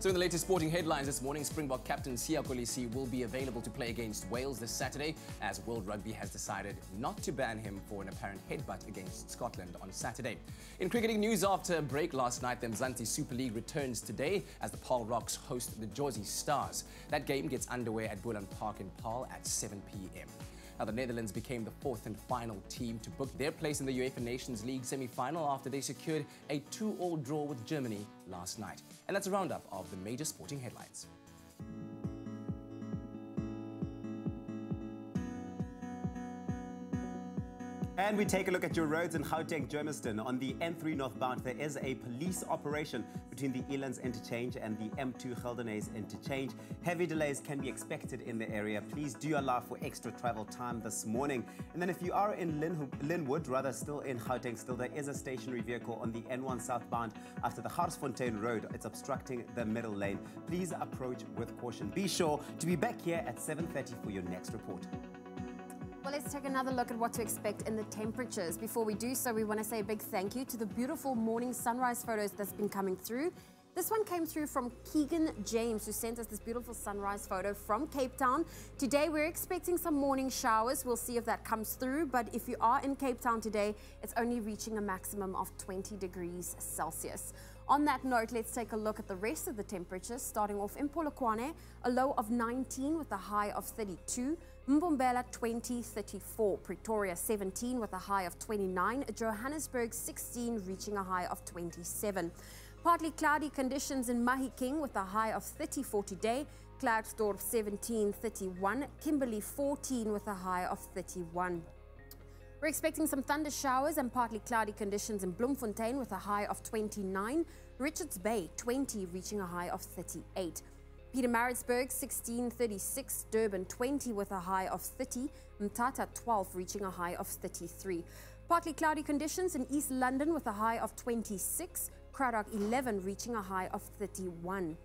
So in the latest sporting headlines this morning, Springbok captain Siya Kolisi will be available to play against Wales this Saturday, as World Rugby has decided not to ban him for an apparent headbutt against Scotland on Saturday. In cricketing news, after a break last night, the Mzansi Super League returns today as the Paarl Rocks host the Jersey Stars. That game gets underway at Boland Park in Paarl at 7 p.m. Now, the Netherlands became the fourth and final team to book their place in the UEFA Nations League semi-final after they secured a 2-all draw with Germany last night. And that's a roundup of the major sporting headlines. And we take a look at your roads in Gauteng, Germiston. On the N3 northbound, there is a police operation between the Elands interchange and the M2 Geldenhuys interchange. Heavy delays can be expected in the area. Please do allow for extra travel time this morning. And then if you are in Linwood, rather still in Gauteng, still there is a stationary vehicle on the N1 southbound after the Garsfontein Road. It's obstructing the middle lane. Please approach with caution. Be sure to be back here at 7:30 for your next report. Well, let's take another look at what to expect in the temperatures. Before we do so, we want to say a big thank you to the beautiful morning sunrise photos that's been coming through. This one came through from Keegan James, who sent us this beautiful sunrise photo from Cape Town. Today, we're expecting some morning showers. We'll see if that comes through. But if you are in Cape Town today, it's only reaching a maximum of 20 degrees Celsius. On that note, let's take a look at the rest of the temperatures, starting off in Polokwane, a low of 19 with a high of 32. Mbombela 20, 34. Pretoria 17 with a high of 29. Johannesburg 16, reaching a high of 27. Partly cloudy conditions in Mahikeng with a high of 34 today. Klerksdorp 17, 31. Kimberley 14 with a high of 31. We're expecting some thunder showers and partly cloudy conditions in Bloemfontein with a high of 29. Richards Bay 20, reaching a high of 38. Pietermaritzburg 16, 36. Durban 20 with a high of 30. Mthatha 12, reaching a high of 33. Partly cloudy conditions in East London with a high of 26. Cradock 11, reaching a high of 31.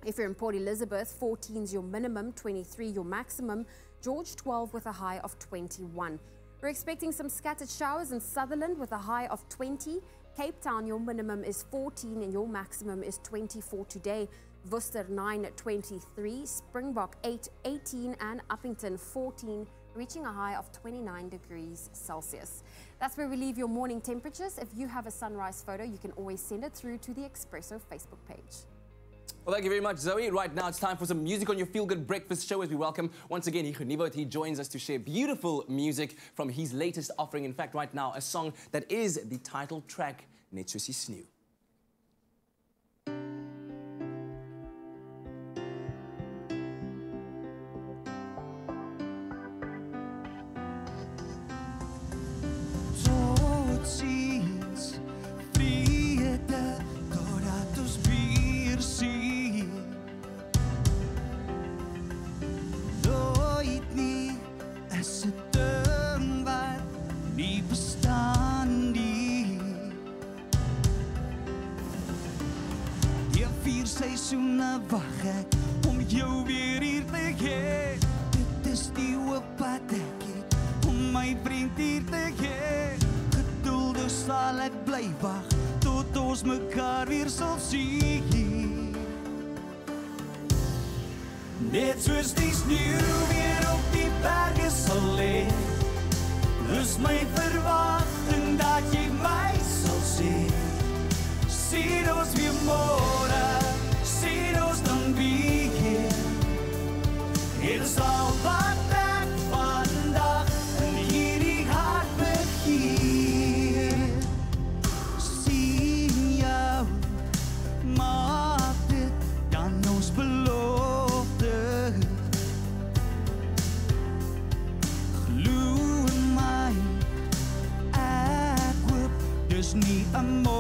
If you're in Port Elizabeth, 14 is your minimum, 23 your maximum. George 12 with a high of 21. We're expecting some scattered showers in Sutherland with a high of 20. Cape Town, your minimum is 14 and your maximum is 24 today. Worcester 9 at 23. Springbok 8, 18 and Uppington 14, reaching a high of 29 degrees Celsius. That's where we leave your morning temperatures. If you have a sunrise photo, you can always send it through to the Expresso Facebook page. Well, thank you very much, Zoe. Right now, it's time for some music on your Feel Good Breakfast show as we welcome once again Ichunivo. He joins us to share beautiful music from his latest offering. In fact, right now, a song that is the title track, Netsusi Snew. Seisoene wag ek om jou weer hier te hê. Dit is die hoop wat ek het om my vriend hier te hê. Geduldig sal ek bly wag tot ons mekaar weer sal sien. Net soos die sneeu weer op die berge sal lê. Is my verwagting dat jy my sal sien. Sien ons weer môre. Sien ons dan weer. Dit is al wat ek vandag in hierdie hart begeer. Sien jou, maak dit dan ons belofte. Glo in my, ek hoop dis nie 'n monde.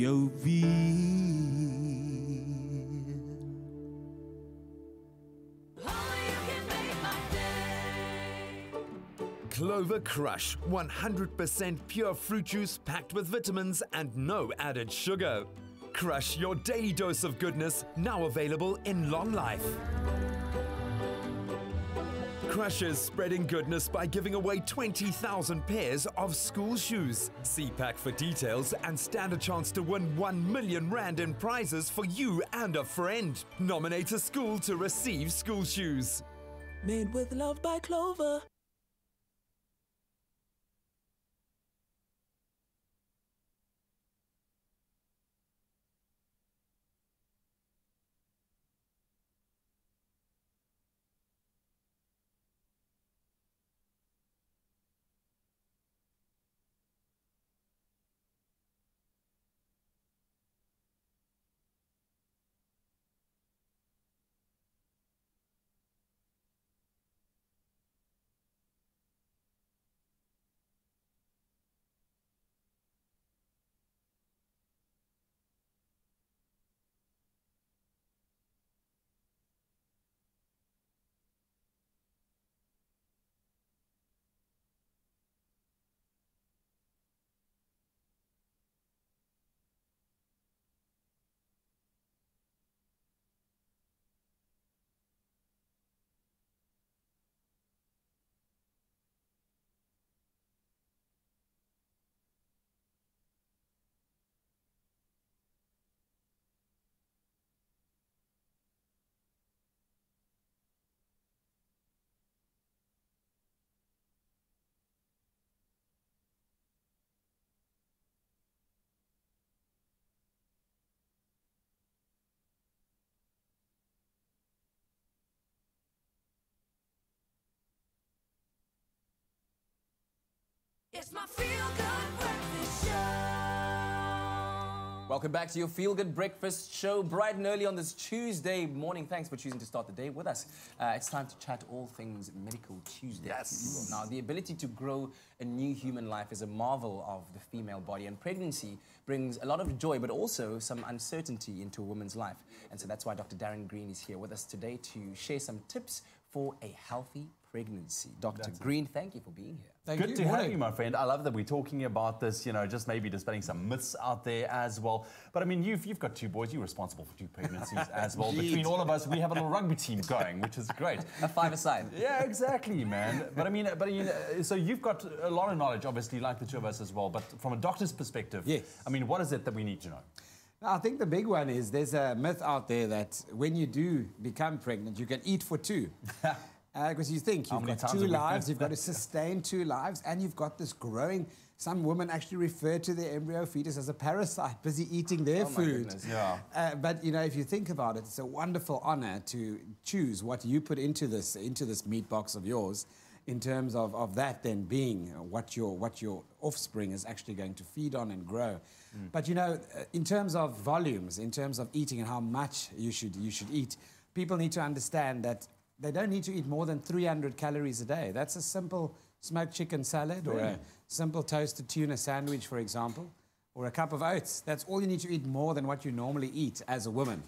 your veal. Clover Crush, 100% pure fruit juice packed with vitamins and no added sugar. Crush your daily dose of goodness, now available in long life. Crush is spreading goodness by giving away 20,000 pairs of school shoes. See pack for details and stand a chance to win 1 million rand in prizes for you and a friend. Nominate a school to receive school shoes. Made with love by Clover. It's my feel-good breakfast show. Welcome back to your Feel Good Breakfast Show, bright and early on this Tuesday morning. Thanks for choosing to start the day with us. It's time to chat all things Medical Tuesday. Yes. Now, the ability to grow a new human life is a marvel of the female body, and pregnancy brings a lot of joy, but also some uncertainty into a woman's life. And so that's why Dr. Darren Green is here with us today to share some tips for a healthy pregnancy. Dr. Green, thank you for being here. Good to have you, my friend. I love that we're talking about this, you know, just maybe dispelling some myths out there as well. But I mean, you've got two boys. You're responsible for two pregnancies as well. Between all of us, we have a little rugby team going, which is great. A five-a-side. Yeah, exactly, man. But I mean, so you've got a lot of knowledge, obviously, like the two of us as well. But from a doctor's perspective, yes. I mean, what is it that we need to know? I think the big one is there's a myth out there that when you do become pregnant, you can eat for two. Because you think you've got 2 lives, you've got to sustain 2 lives, and you've got this growing. Some women actually refer to their embryo fetus as a parasite, busy eating their food. Yeah. But you know, if you think about it, it's a wonderful honor to choose what you put into this meat box of yours, in terms of that then being what your offspring is actually going to feed on and grow. But you know, in terms of volumes, in terms of eating and how much you should eat, people need to understand that they don't need to eat more than 300 calories a day. That's a simple smoked chicken salad or a simple toasted tuna sandwich, for example, or a cup of oats. That's all you need to eat, more than what you normally eat as a woman.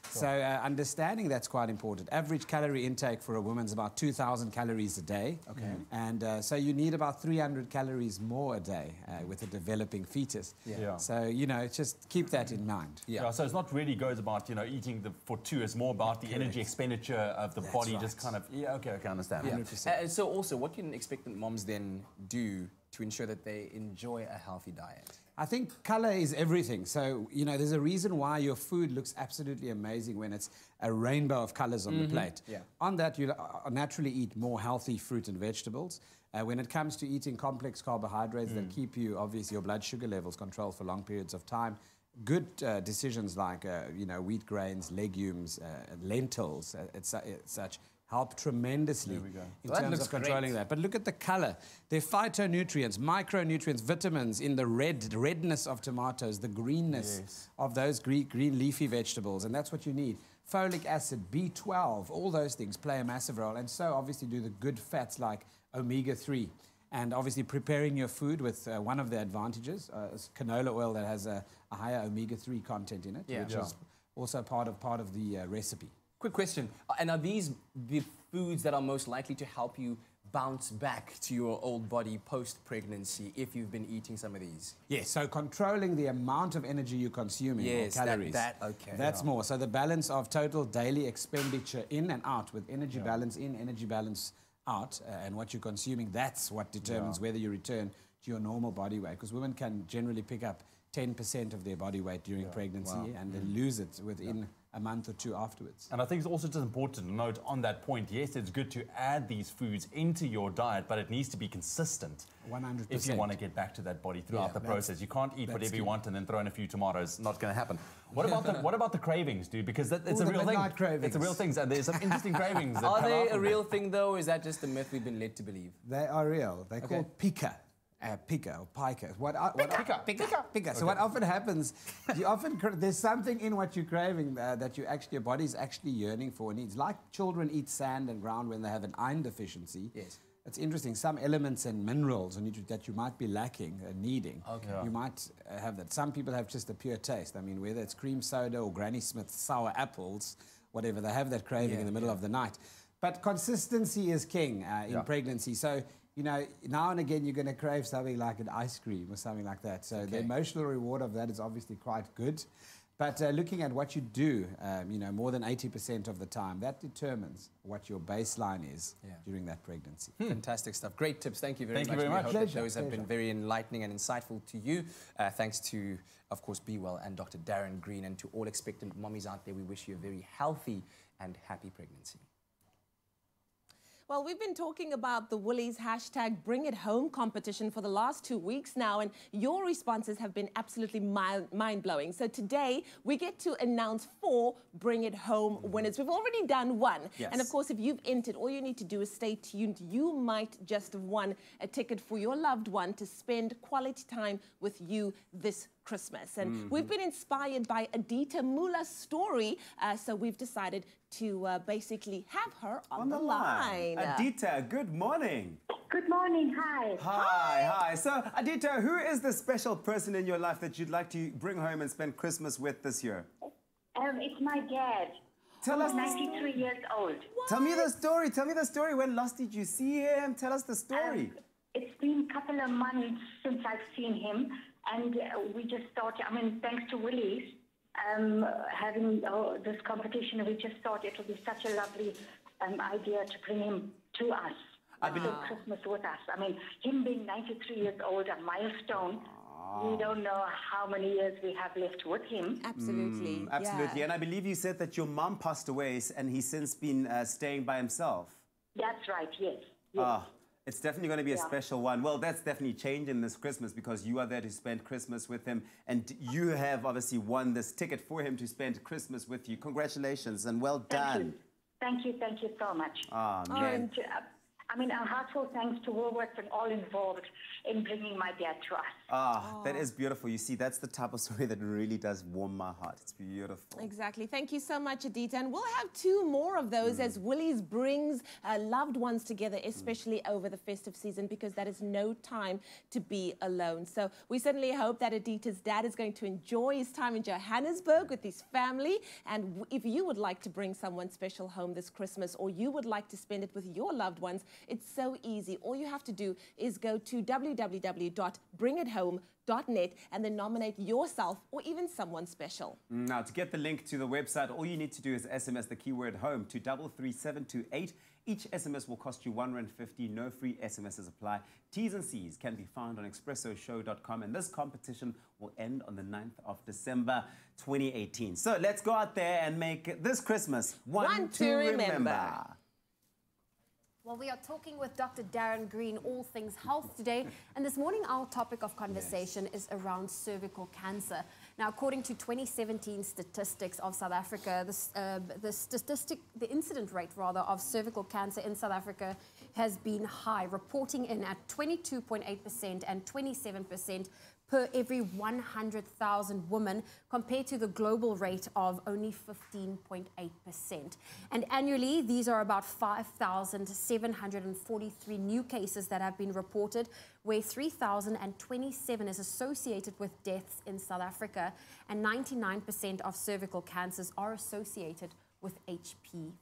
So understanding that's quite important. Average calorie intake for a woman is about 2,000 calories a day. Okay. And so you need about 300 calories more a day with a developing fetus. Yeah. So, you know, just keep that in mind. Yeah. So it's not really goes about, you know, eating for two. It's more about the energy expenditure of the body. Right. Just kind of, okay, I understand. Yeah. So also, what can expectant moms then do to ensure that they enjoy a healthy diet? I think color is everything. So, you know, there's a reason why your food looks absolutely amazing when it's a rainbow of colors on the plate. Yeah. On that, you naturally eat more healthy fruit and vegetables. When it comes to eating complex carbohydrates that keep you, obviously, your blood sugar levels controlled for long periods of time, good decisions like, you know, wheat grains, legumes, lentils, such, help tremendously in terms of controlling that. But look at the color. They're phytonutrients, micronutrients, vitamins in the redness of tomatoes, the greenness of those green leafy vegetables, and that's what you need. Folic acid, B12, all those things play a massive role, and so obviously do the good fats like omega-3. And obviously preparing your food with one of the advantages is canola oil that has a higher omega-3 content in it, which is also part of the recipe. Quick question, and are these the foods that are most likely to help you bounce back to your old body post-pregnancy if you've been eating some of these? Yes, so controlling the amount of energy you're consuming, or calories. Okay. That's more. So the balance of total daily expenditure in and out, with energy balance in, energy balance out, and what you're consuming, that's what determines whether you return to your normal body weight. Because women can generally pick up 10% of their body weight during pregnancy and then lose it within a month or two afterwards. And I think it's also just important to note on that point, yes, it's good to add these foods into your diet, but it needs to be consistent. 100%. If you want to get back to that body throughout the process. You can't eat whatever you want and then throw in a few tomatoes. Not going to happen. What about the cravings, dude? Because it's a real thing. Cravings. It's a real thing. And there's some interesting cravings. Are they a real thing, though, or is that just a myth we've been led to believe? They are real. They're called pica. Pica or pica. Pica. So what often happens, there's something in what you're craving that your body's actually yearning for and needs. Like children eat sand and ground when they have an iron deficiency. Yes. It's interesting. Some elements and minerals that you might be lacking and needing, you might have that. Some people have just a pure taste. I mean, whether it's cream soda or Granny Smith's sour apples, whatever, they have that craving in the middle of the night. But consistency is king in pregnancy. So, you know, now and again, you're going to crave something like an ice cream or something like that. So the emotional reward of that is obviously quite good. But looking at what you do, you know, more than 80% of the time, that determines what your baseline is during that pregnancy. Fantastic stuff. Great tips. Thank you very much. Thank you very much. I hope that those have been very enlightening and insightful to you. Thanks to, of course, Be Well and Dr. Darren Green, and to all expectant mommies out there, we wish you a very healthy and happy pregnancy. Well, we've been talking about the Woolies hashtag Bring It Home competition for the last 2 weeks now, and your responses have been absolutely mind-blowing. So today, we get to announce 4 Bring It Home winners. We've already done one. Yes. And of course, if you've entered, all you need to do is stay tuned. You might just have won a ticket for your loved one to spend quality time with you this Christmas. And we've been inspired by Adita Mula's story, so we've decided to basically have her on the line. Adita, good morning. Good morning, hi. Hi. So, Adita, who is the special person in your life that you'd like to bring home and spend Christmas with this year? It's my dad. Tell us. 93 years old. What? Tell me the story. Tell me the story. When last did you see him? Tell us the story. It's been a couple of months since I've seen him, and we just thought, I mean, thanks to Woolies having this competition, we just thought it would be such a lovely idea to bring him to us. Spend Christmas with us. I mean, him being 93 years old, a milestone. We don't know how many years we have left with him. Absolutely. Absolutely. And I believe you said that your mum passed away and he's since been staying by himself. That's right, yes. It's definitely going to be a special one. Well, that's definitely changing this Christmas because you are there to spend Christmas with him, and you have obviously won this ticket for him to spend Christmas with you. Congratulations and well done. Thank you so much. Man. I mean, a heartfelt thanks to Woolworths and all involved in bringing my dad to us. That is beautiful. You see, that's the type of story that really does warm my heart. It's beautiful. Exactly. Thank you so much, Adita. And we'll have 2 more of those as Woolies brings loved ones together, especially over the festive season, because that is no time to be alone. So we certainly hope that Adita's dad is going to enjoy his time in Johannesburg with his family. And if you would like to bring someone special home this Christmas, or you would like to spend it with your loved ones, it's so easy. All you have to do is go to www.bringithome.net and then nominate yourself or even someone special. Now, to get the link to the website, all you need to do is SMS the keyword home to 33728. Each SMS will cost you R1.50. No free SMSs apply. T's and C's can be found on expressoshow.com, and this competition will end on the 9th of December 2018. So let's go out there and make this Christmas one to remember. Well, we are talking with Dr. Darren Green, all things health today. And this morning, our topic of conversation is around cervical cancer. Now, according to 2017 statistics of South Africa, the incident rate, of cervical cancer in South Africa has been high, reporting in at 22.8% and 27% per every 100,000 women, compared to the global rate of only 15.8%. And annually, these are about 5,743 new cases that have been reported, where 3,027 is associated with deaths in South Africa, and 99% of cervical cancers are associated with HPV.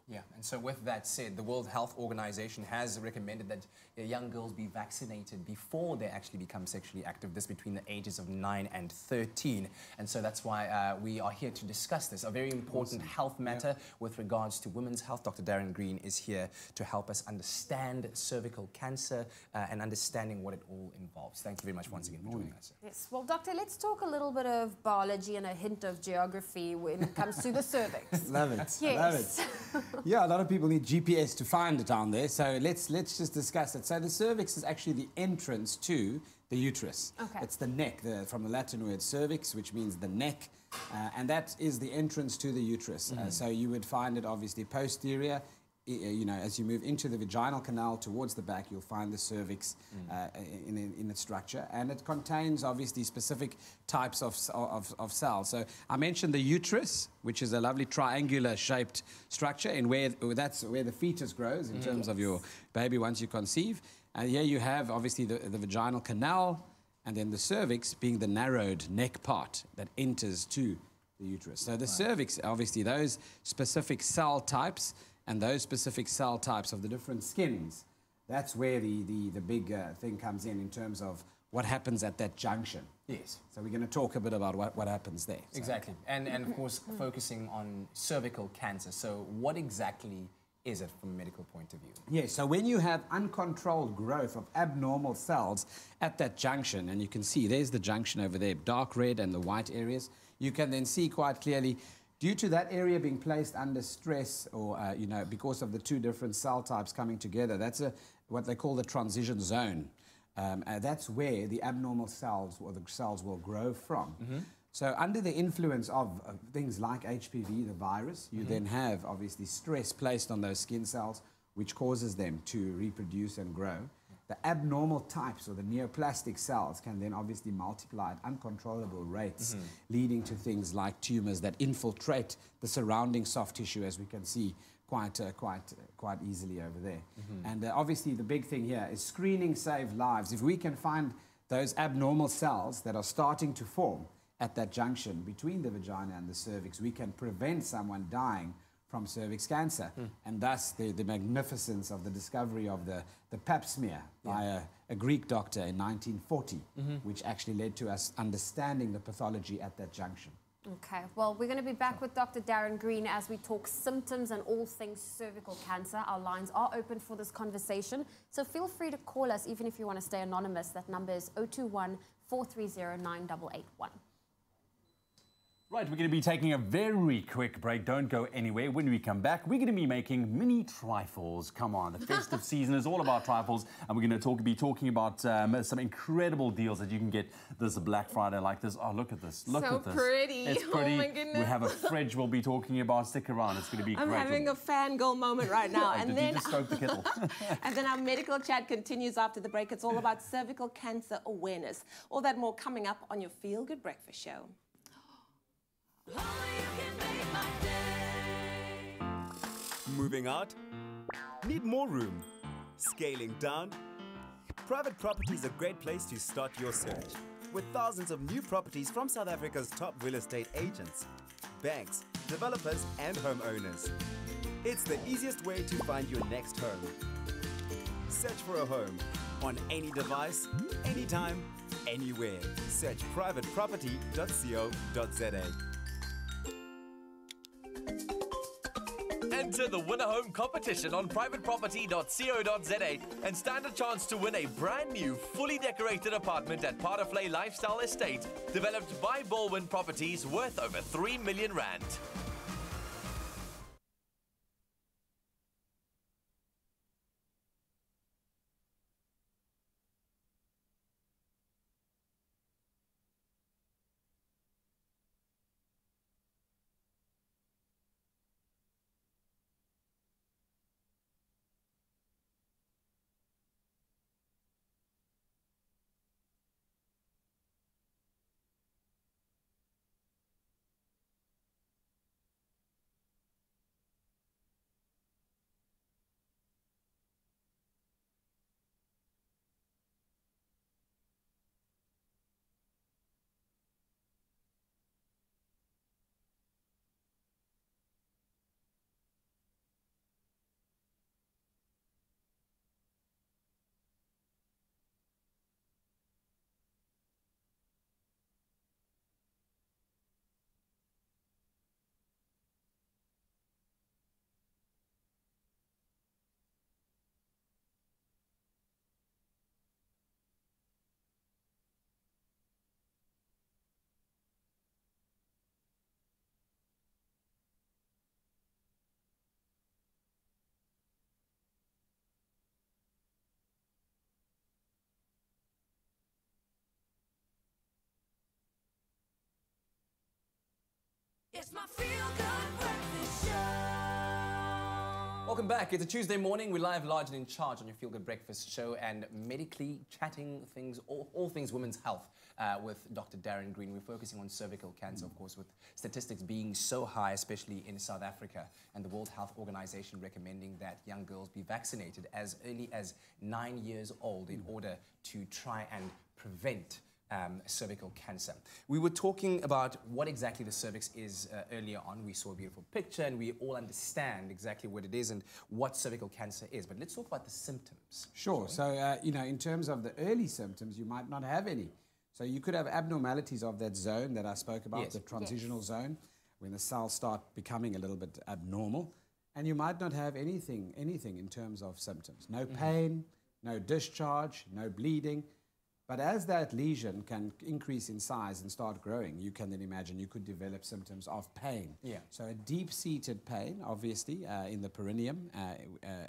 Yeah, and so with that said, the World Health Organization has recommended that young girls be vaccinated before they actually become sexually active, this between the ages of 9 and 13. And so that's why we are here to discuss this, a very important health matter with regards to women's health. Dr. Darren Green is here to help us understand cervical cancer and understanding what it all involves. Thank you very much once again for joining us. Yes, well, Doctor, let's talk a little bit of biology and a hint of geography when it comes to the cervix. Love it. Yes. Love it. Yeah, a lot of people need GPS to find it down there, so let's just discuss it. So the cervix is actually the entrance to the uterus. Okay. It's the neck, from the Latin word cervix, which means the neck, and that is the entrance to the uterus. So you would find it obviously posterior. You know, as you move into the vaginal canal towards the back, you'll find the cervix in its structure, and it contains obviously specific types of cells. So I mentioned the uterus, which is a lovely triangular shaped structure, and that's where the fetus grows in terms of your baby once you conceive. And here you have obviously the vaginal canal, and then the cervix being the narrowed neck part that enters to the uterus. So the cervix, obviously, those specific cell types. And those specific cell types of the different skins, that's where the big thing comes in terms of what happens at that junction. Yes. So we're going to talk a bit about what happens there. So. Exactly. And of course, focusing on cervical cancer. So what exactly is it from a medical point of view? Yes, so when you have uncontrolled growth of abnormal cells at that junction, and you can see there's the junction over there, dark red and the white areas, you can then see quite clearly due to that area being placed under stress or, you know, because of the two different cell types coming together, that's what they call the transition zone. That's where the abnormal cells or the cells will grow from. So under the influence of things like HPV, the virus, you then have obviously stress placed on those skin cells, which causes them to reproduce and grow. The abnormal types or the neoplastic cells can then obviously multiply at uncontrollable rates, leading to things like tumors that infiltrate the surrounding soft tissue, as we can see quite easily over there. And obviously the big thing here is screening save lives. If we can find those abnormal cells that are starting to form at that junction between the vagina and the cervix, we can prevent someone dying from cervix cancer, and thus the magnificence of the discovery of the pap smear by a Greek doctor in 1940, which actually led to us understanding the pathology at that junction. Okay, well, we're going to be back with Dr. Darren Green as we talk symptoms and all things cervical cancer. Our lines are open for this conversation, so feel free to call us even if you want to stay anonymous. That number is 021 430 9881. Right, we're going to be taking a very quick break. Don't go anywhere. When we come back, we're going to be making mini trifles. Come on, the festive season is all about trifles, and we're going to be talking about some incredible deals that you can get this Black Friday like this. Oh, look at this. Look at this. So pretty. It's pretty. Oh, my goodness. We have a fridge we'll be talking about. Stick around. It's going to be I'm great. having a fangirl moment right now. Did you just stroke the kettle? And then our medical chat continues after the break. It's all about cervical cancer awareness. All that more coming up on your Feel Good Breakfast Show. Moving out? Need more room? Scaling down? Private Property is a great place to start your search. With thousands of new properties from South Africa's top real estate agents, banks, developers and homeowners. It's the easiest way to find your next home. Search for a home on any device, anytime, anywhere. Search privateproperty.co.za. Enter the Win a Home competition on privateproperty.co.za and stand a chance to win a brand new, fully decorated apartment at Parterflay Lifestyle Estate, developed by Baldwin Properties, worth over 3 million rand. It's my feel-good breakfast show. Welcome back. It's a Tuesday morning. We're live, large and in charge on your Feel Good Breakfast show and medically chatting things, all things women's health with Dr. Darren Green. We're focusing on cervical cancer, of course, with statistics being so high, especially in South Africa, and the World Health Organization recommending that young girls be vaccinated as early as 9 years old in order to try and prevent cervical cancer. We were talking about what exactly the cervix is earlier on. We saw a beautiful picture and we all understand exactly what it is and what cervical cancer is. But let's talk about the symptoms. Sure. So, you know, in terms of the early symptoms, you might not have any. So you could have abnormalities of that zone that I spoke about, Yes. the transitional zone, when the cells start becoming a little bit abnormal. And you might not have anything in terms of symptoms. No pain, no discharge, no bleeding. But as that lesion can increase in size and start growing, you can then imagine you could develop symptoms of pain. Yeah. So a deep-seated pain, obviously, in the perineum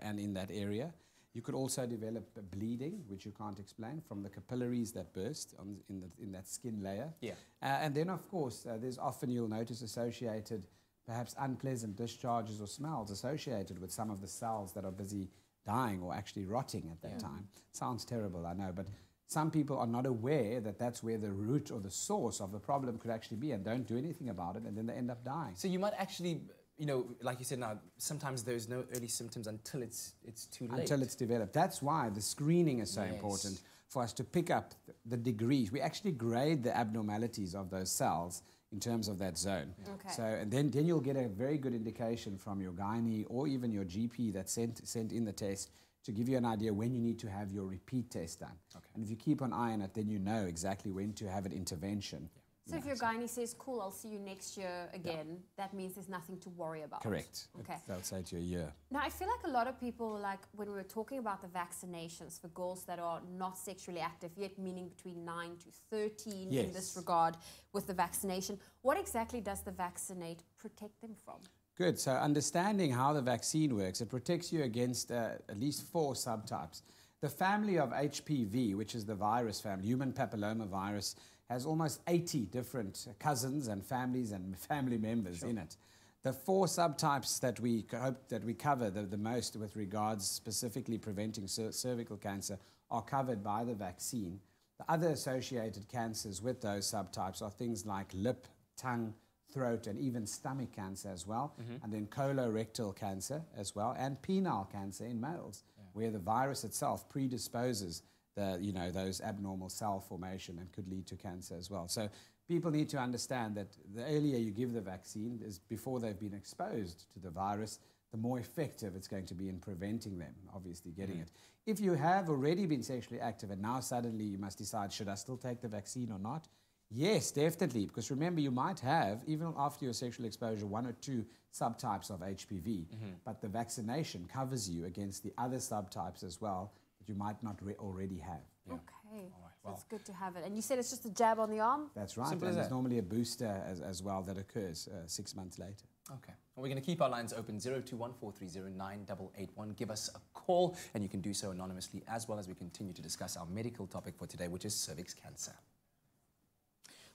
and in that area. You could also develop bleeding, which you can't explain, from the capillaries that burst in that skin layer. Yeah. And then, of course, there's often, you'll notice, associated perhaps unpleasant discharges or smells associated with some of the cells that are busy dying or actually rotting at that time. Sounds terrible, I know, but some people are not aware that that's where the root or the source of the problem could actually be and don't do anything about it, and then they end up dying. So you might actually, you know, like you said now, sometimes there's no early symptoms until it's too late. Until it's developed. That's why the screening is so important for us to pick up the degrees. We actually grade the abnormalities of those cells in terms of that zone. Okay. So, and then you'll get a very good indication from your gynae or even your GP that sent in the test to give you an idea when you need to have your repeat test done. Okay. And if you keep an eye on it, then you know exactly when to have an intervention. So if your gynae says, cool, I'll see you next year again, that means there's nothing to worry about. Correct. Okay. They'll say to you a year. Now, I feel like a lot of people, like when we were talking about the vaccinations for girls that are not sexually active yet, meaning between 9 to 13 in this regard with the vaccination, what exactly does the vaccinate protect them from? Good. So understanding how the vaccine works, it protects you against at least 4 subtypes. The family of HPV, which is the virus family, human papilloma virus, has almost 80 different cousins and families and family members in it. The 4 subtypes that we hope that we cover the most with regards specifically preventing cervical cancer are covered by the vaccine. The other associated cancers with those subtypes are things like lip, tongue, throat, and even stomach cancer as well, and then colorectal cancer as well, and penile cancer in males, where the virus itself predisposes those abnormal cell formation and could lead to cancer as well. So people need to understand that the earlier you give the vaccine is before they've been exposed to the virus, the more effective it's going to be in preventing them, obviously, getting it. If you have already been sexually active and now suddenly you must decide, should I still take the vaccine or not? Yes, definitely, because remember, you might have, even after your sexual exposure, 1 or 2 subtypes of HPV, but the vaccination covers you against the other subtypes as well that you might not already have. Okay, so it's good to have it. And you said it's just a jab on the arm? That's right, Simple and as there's that. normally a booster as well that occurs 6 months later. Okay. Well, we're going to keep our lines open, 0214309881. Give us a call, and you can do so anonymously, as well as we continue to discuss our medical topic for today, which is cervix cancer.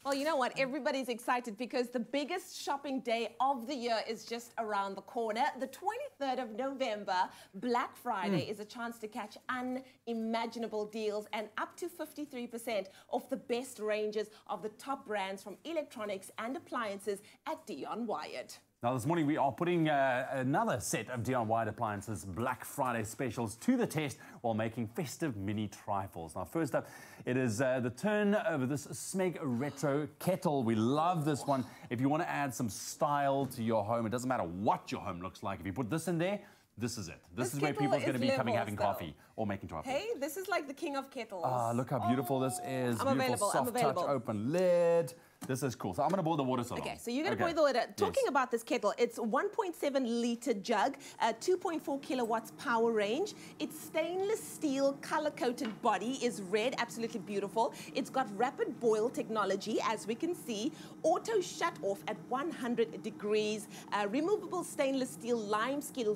Well, you know what? Everybody's excited because the biggest shopping day of the year is just around the corner. The 23rd of November, Black Friday, is a chance to catch unimaginable deals and up to 53% off the best ranges of the top brands from electronics and appliances at Dion Wyatt. Now, this morning we are putting another set of Dion Wyatt Appliances Black Friday specials to the test while making festive mini trifles. Now, first up, it is the turn of this Smeg Retro Kettle. We love this one. If you want to add some style to your home, it doesn't matter what your home looks like. If you put this in there, this is it. This is where people are going to be coming having coffee or making trifles. Hey, this is like the king of kettles. Ah, look how beautiful this is. I'm Beautiful available. soft touch open lid. This is cool. So I'm going to boil the water so long. Okay, so you're going to boil the water. Talking about this kettle, it's 1.7 litre jug, 2.4 kilowatts power range. Its stainless steel color-coated body is red, absolutely beautiful. It's got rapid boil technology, as we can see, auto shut off at 100 degrees, removable stainless steel lime scale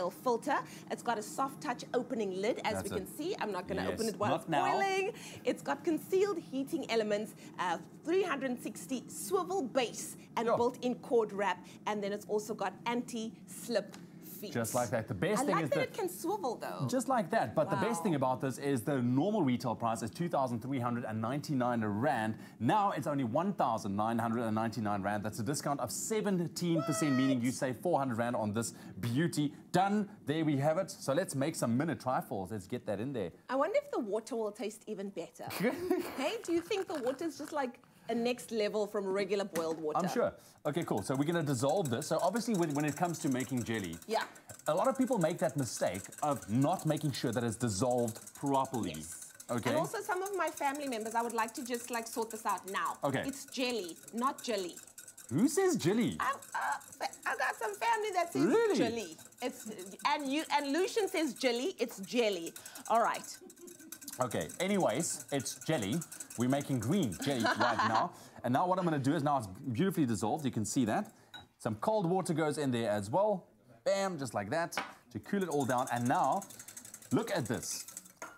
filter. It's got a soft touch opening lid, as we can see. I'm not going to open it while it's boiling. It's got concealed heating elements, 360 swivel base and built-in cord wrap, and then it's also got anti-slip feet. Just like that. The best thing I like is that it can swivel though. Just like that. But the best thing about this is the normal retail price is 2,399 Rand. Now it's only 1,999 Rand. That's a discount of 17%, meaning you save 400 Rand on this beauty. Done. There we have it. So let's make some minute trifles. Let's get that in there. I wonder if the water will taste even better. Hey, do you think the water is just like a next level from regular boiled water? I'm sure. Okay, cool. So we're going to dissolve this. So obviously when it comes to making jelly, a lot of people make that mistake of not making sure that it's dissolved properly. Yes. Okay. And also some of my family members, I would like to just like sort this out now. Okay. It's jelly, not jelly. Who says jelly? I got some family that says Really? jelly. And Lucian says jelly. It's jelly. All right. Okay, anyways, it's jelly. We're making green jelly right now. And now what I'm going to do is now it's beautifully dissolved. You can see that. Some cold water goes in there as well. Bam, just like that, to cool it all down. And now, look at this.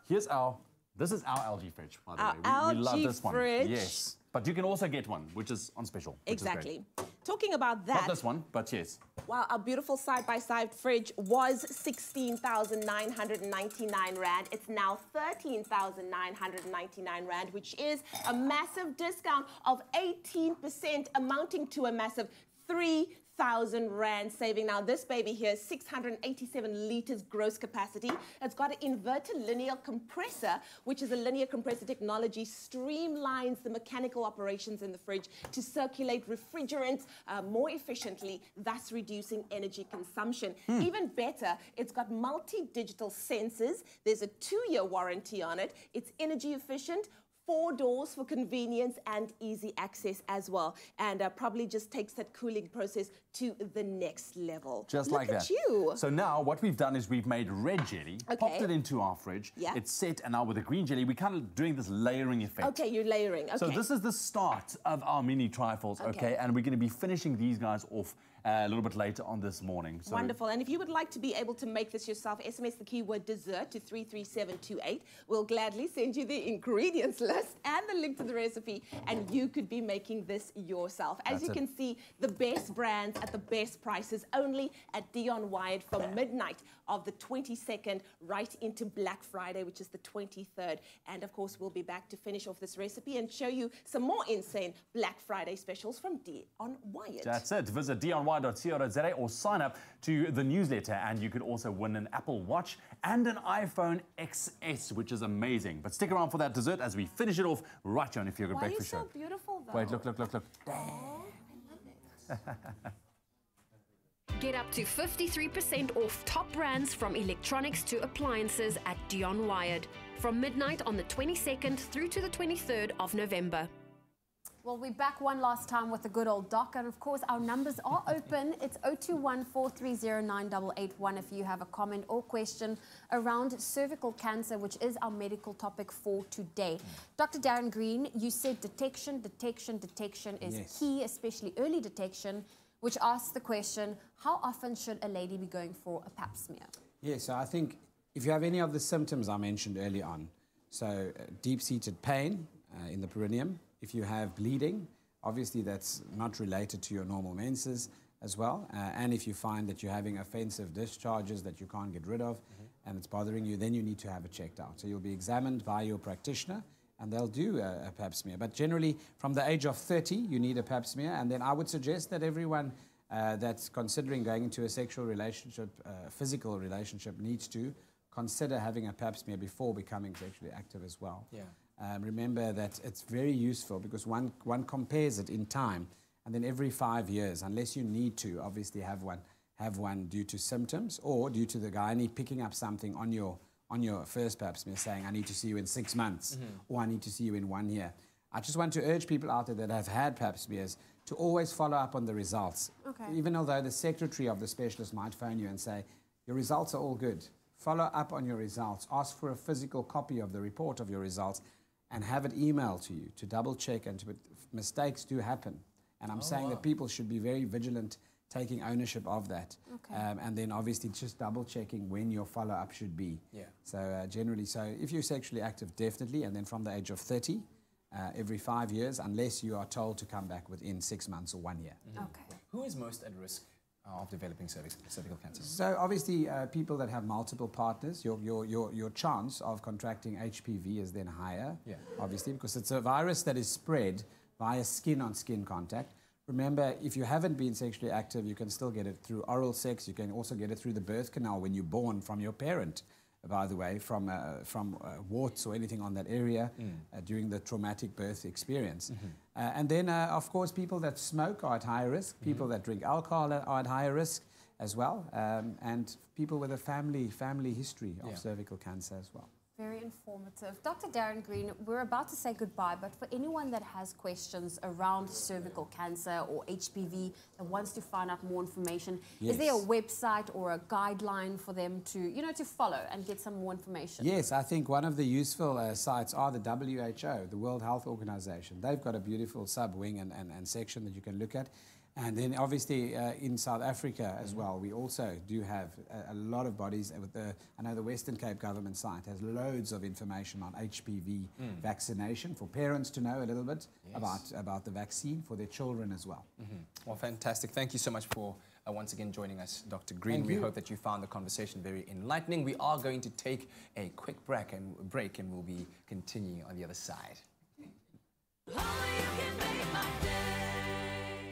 This is our LG fridge, by the way. We love this one. Fridge. Yes. But you can also get one, which is on special. Exactly. Talking about that. Not this one, but yes. Wow, our beautiful side-by-side fridge was 16,999 Rand. It's now 13,999 Rand, which is a massive discount of 18%, amounting to a massive 3,000 Rand saving. Now, this baby here is 687 liters gross capacity. It's got an inverter linear compressor, which is a linear compressor technology, streamlines the mechanical operations in the fridge to circulate refrigerants more efficiently, thus reducing energy consumption. Even better, it's got multi-digital sensors. There's a 2-year warranty on it. It's energy efficient, 4 doors for convenience and easy access as well. And probably just takes that cooling process to the next level. Just Look like at that. You. So now what we've done is we've made red jelly, popped it into our fridge. Yeah. It's set, and now with the green jelly, we're kind of doing this layering effect. Okay, you're layering. Okay. So this is the start of our mini trifles, okay? And we're going to be finishing these guys off a little bit later on this morning. So wonderful. And if you would like to be able to make this yourself, SMS the keyword dessert to 33728. We'll gladly send you the ingredients list and the link to the recipe, and you could be making this yourself. As you can see, the best brands at the best prices only at Dion Wired from midnight of the 22nd right into Black Friday, which is the 23rd. And of course, we'll be back to finish off this recipe and show you some more insane Black Friday specials from Dion Wired. That's it. Visit dionwired.co.za or sign up to the newsletter, and you could also win an Apple Watch and an iPhone XS, which is amazing. But stick around for that dessert as we finish it off right on If You're a Good Breakfast Show. Why are you so beautiful, though? Wait, look. Get up to 53% off top brands from electronics to appliances at Dion Wired from midnight on the 22nd through to the 23rd of November. Well, we're back one last time with the good old doc, and of course our numbers are open. It's 021-430-9881 if you have a comment or question around cervical cancer, which is our medical topic for today. Dr. Darren Green, you said detection is key, especially early detection, which asks the question, how often should a lady be going for a pap smear? Yeah, so I think if you have any of the symptoms I mentioned early on, so deep-seated pain in the perineum, if you have bleeding, obviously that's not related to your normal menses as well. And if you find that you're having offensive discharges that you can't get rid of and it's bothering you, then you need to have it checked out. So you'll be examined by your practitioner and they'll do a pap smear. But generally, from the age of 30, you need a pap smear. And then I would suggest that everyone that's considering going into a sexual relationship, physical relationship, needs to consider having a pap smear before becoming sexually active as well. Yeah. Remember that it's very useful because one compares it in time, and then every 5 years, unless you need to, obviously have one due to symptoms or due to the gynae picking up something on your first pap smear saying, I need to see you in 6 months or I need to see you in 1 year. I just want to urge people out there that have had pap smears to always follow up on the results. Okay. Even although the secretary of the specialist might phone you and say, your results are all good. Follow up on your results. Ask for a physical copy of the report of your results and have it emailed to you to double check, and mistakes do happen. And I'm saying that people should be very vigilant taking ownership of that. Okay. And then obviously just double checking when your follow-up should be. Yeah. So generally, so if you're sexually active, definitely, and then from the age of 30, every 5 years, unless you are told to come back within 6 months or 1 year. Okay. Who is most at risk of developing cervical cancer? So obviously, people that have multiple partners, your chance of contracting HPV is then higher, obviously, because it's a virus that is spread via skin-on-skin contact. Remember, if you haven't been sexually active, you can still get it through oral sex. You can also get it through the birth canal when you're born from your parent, by the way, from warts or anything on that area during the traumatic birth experience. And then, of course, people that smoke are at higher risk. People that drink alcohol are at higher risk as well. And people with a family history of cervical cancer as well. Very informative. Dr. Darren Green, we're about to say goodbye, but for anyone that has questions around cervical cancer or HPV and wants to find out more information, is there a website or a guideline for them to, to follow and get some more information? Yes, I think one of the useful sites are the WHO, the World Health Organization. They've got a beautiful sub-wing and section that you can look at. And then obviously in South Africa as well, we also do have a lot of bodies. I know the Western Cape government site has loads of information on HPV vaccination for parents to know a little bit about the vaccine for their children as well. Well, fantastic. Thank you so much for once again joining us, Dr. Green. We hope that you found the conversation very enlightening. We are going to take a quick break and we'll be continuing on the other side.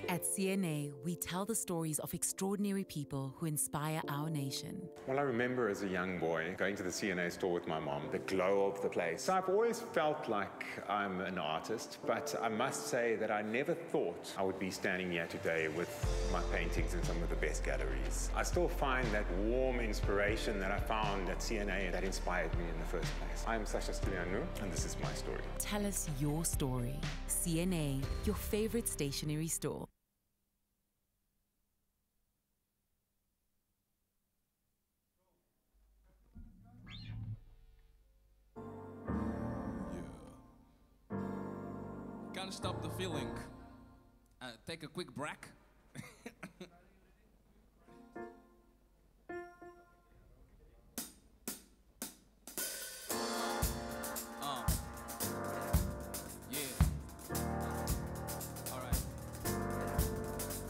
At CNA, we tell the stories of extraordinary people who inspire our nation. Well, I remember as a young boy going to the CNA store with my mom, the glow of the place. So I've always felt like I'm an artist, but I must say that I never thought I would be standing here today with my paintings in some of the best galleries. I still find that warm inspiration that I found at CNA that inspired me in the first place. I'm Sasha Stilianu, and this is my story. Tell us your story. CNA, your favorite stationery store. Can't stop the feeling. Take a quick break.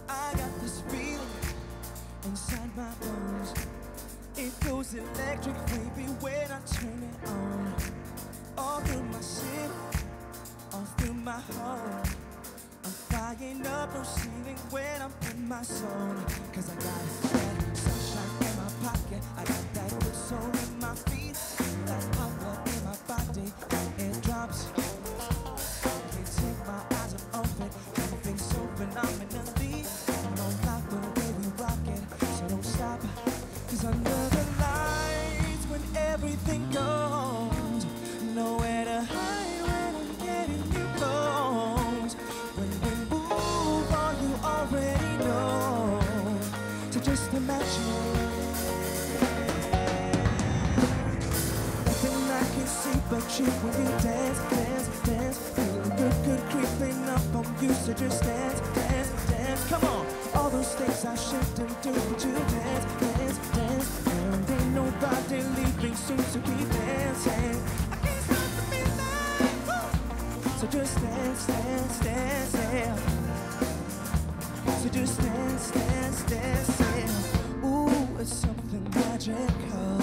I got this feeling inside my bones. It goes electric, baby, when I turn it on. All through my city, all through my home. I'm flying up no ceiling when I'm in my zone. Cause I got that sunshine in my pocket, I got that good soul in my feet, that power in my body, it drops. Can't take my eyes off it, everything so phenomenally. I don't like the way we rock it, so don't stop. Cause under the lights when everything goes, nowhere to hide when I'm getting you close. When we move on, you already know. So just imagine nothing I can see but you when you dance, dance, dance. Feeling good, good creeping up on you. So just dance, dance, dance. Come on, all those things I shouldn't do, but you dance, dance, dance. And ain't nobody leaving soon to be dancing. So just dance, dance, dance, yeah. So just dance, dance, dance, yeah. Ooh, it's something magical.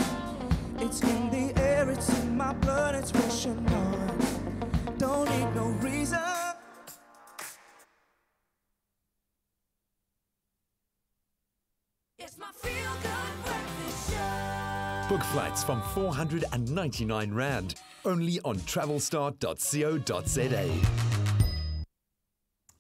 It's in the air, it's in my blood, it's rushing on. Don't need no reason. It's my feel-good breakfast show. Book flights from 499 Rand, only on travelstart.co.za.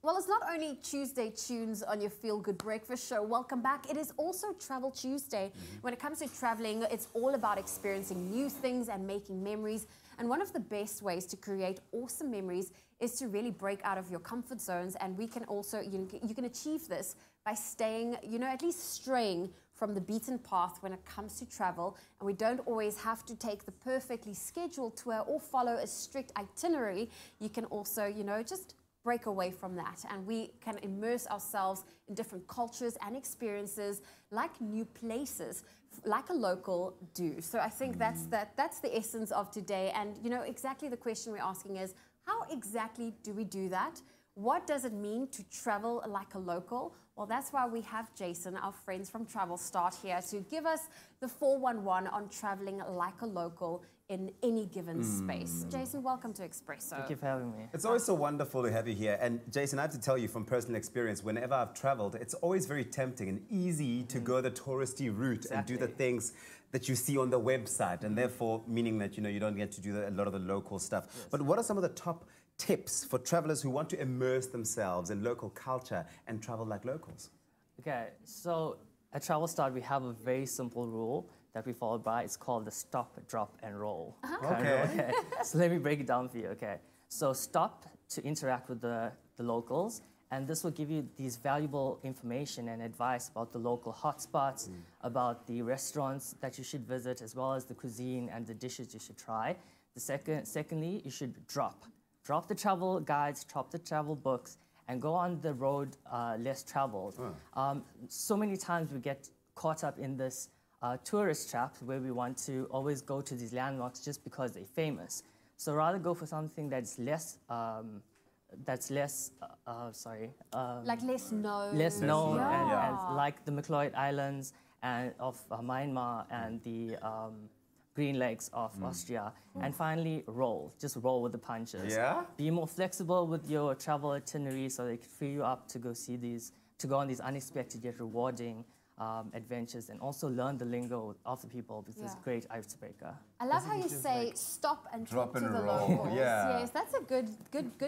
Well, it's not only Tuesday tunes on your Feel Good Breakfast show. Welcome back. It is also Travel Tuesday. When it comes to traveling, it's all about experiencing new things and making memories. And one of the best ways to create awesome memories is to really break out of your comfort zones. And we can also, you can achieve this by staying, at least straying from the beaten path when it comes to travel. And we don't always have to take the perfectly scheduled tour or follow a strict itinerary. You can also, just break away from that, and we can immerse ourselves in different cultures and experiences like new places, like a local do. So I think that's the essence of today. And exactly the question we're asking is, How exactly do we do that? What does it mean to travel like a local? Well, that's why we have Jason, our friends from Travel Start, here to give us the 411 on traveling like a local in any given space. Jason, welcome to Expresso. Thank you for having me. It's always so wonderful to have you here. And Jason, I have to tell you from personal experience, whenever I've traveled, it's always very tempting and easy to go the touristy route and do the things that you see on the website, and therefore meaning that you don't get to do a lot of the local stuff. Yes. But what are some of the top tips for travelers who want to immerse themselves in local culture and travel like locals? Okay, so at Travel Start, we have a very simple rule that we follow by. It's called the stop, drop, and roll. Okay. So let me break it down for you, okay? So stop to interact with the locals, and this will give you these valuable information and advice about the local hotspots, about the restaurants that you should visit, as well as the cuisine and the dishes you should try. Secondly, you should drop. Drop the travel guides, drop the travel books, and go on the road less traveled. So many times we get caught up in this tourist trap where we want to always go to these landmarks just because they're famous. So rather go for something that's less, like less known. Less known, and like the Macleod Islands and of Myanmar and the Green Lakes of Austria. And finally, roll. Just roll with the punches. Yeah? Be more flexible with your travel itinerary so they can free you up to go see these, to go on these unexpected yet rewarding adventures, and also learn the lingo of the people, because it's a great icebreaker. I love how you say stop and drop to the locals. Yes, that's a good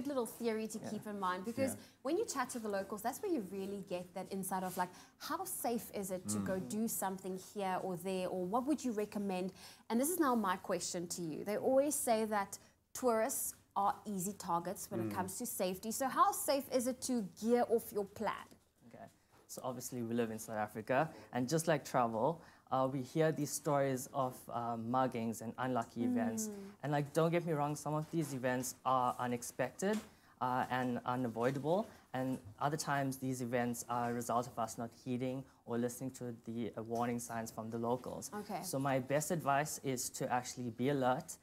little theory to keep in mind, because when you chat to the locals, that's where you really get that insight of like, how safe is it to go do something here or there, or what would you recommend? And this is now my question to you. They always say that tourists are easy targets when it comes to safety. So how safe is it to gear off your plan? So obviously we live in South Africa, and just like travel, we hear these stories of muggings and unlucky events. And like, don't get me wrong, some of these events are unexpected and unavoidable, and other times these events are a result of us not heeding or listening to the warning signs from the locals. So my best advice is to actually be alert,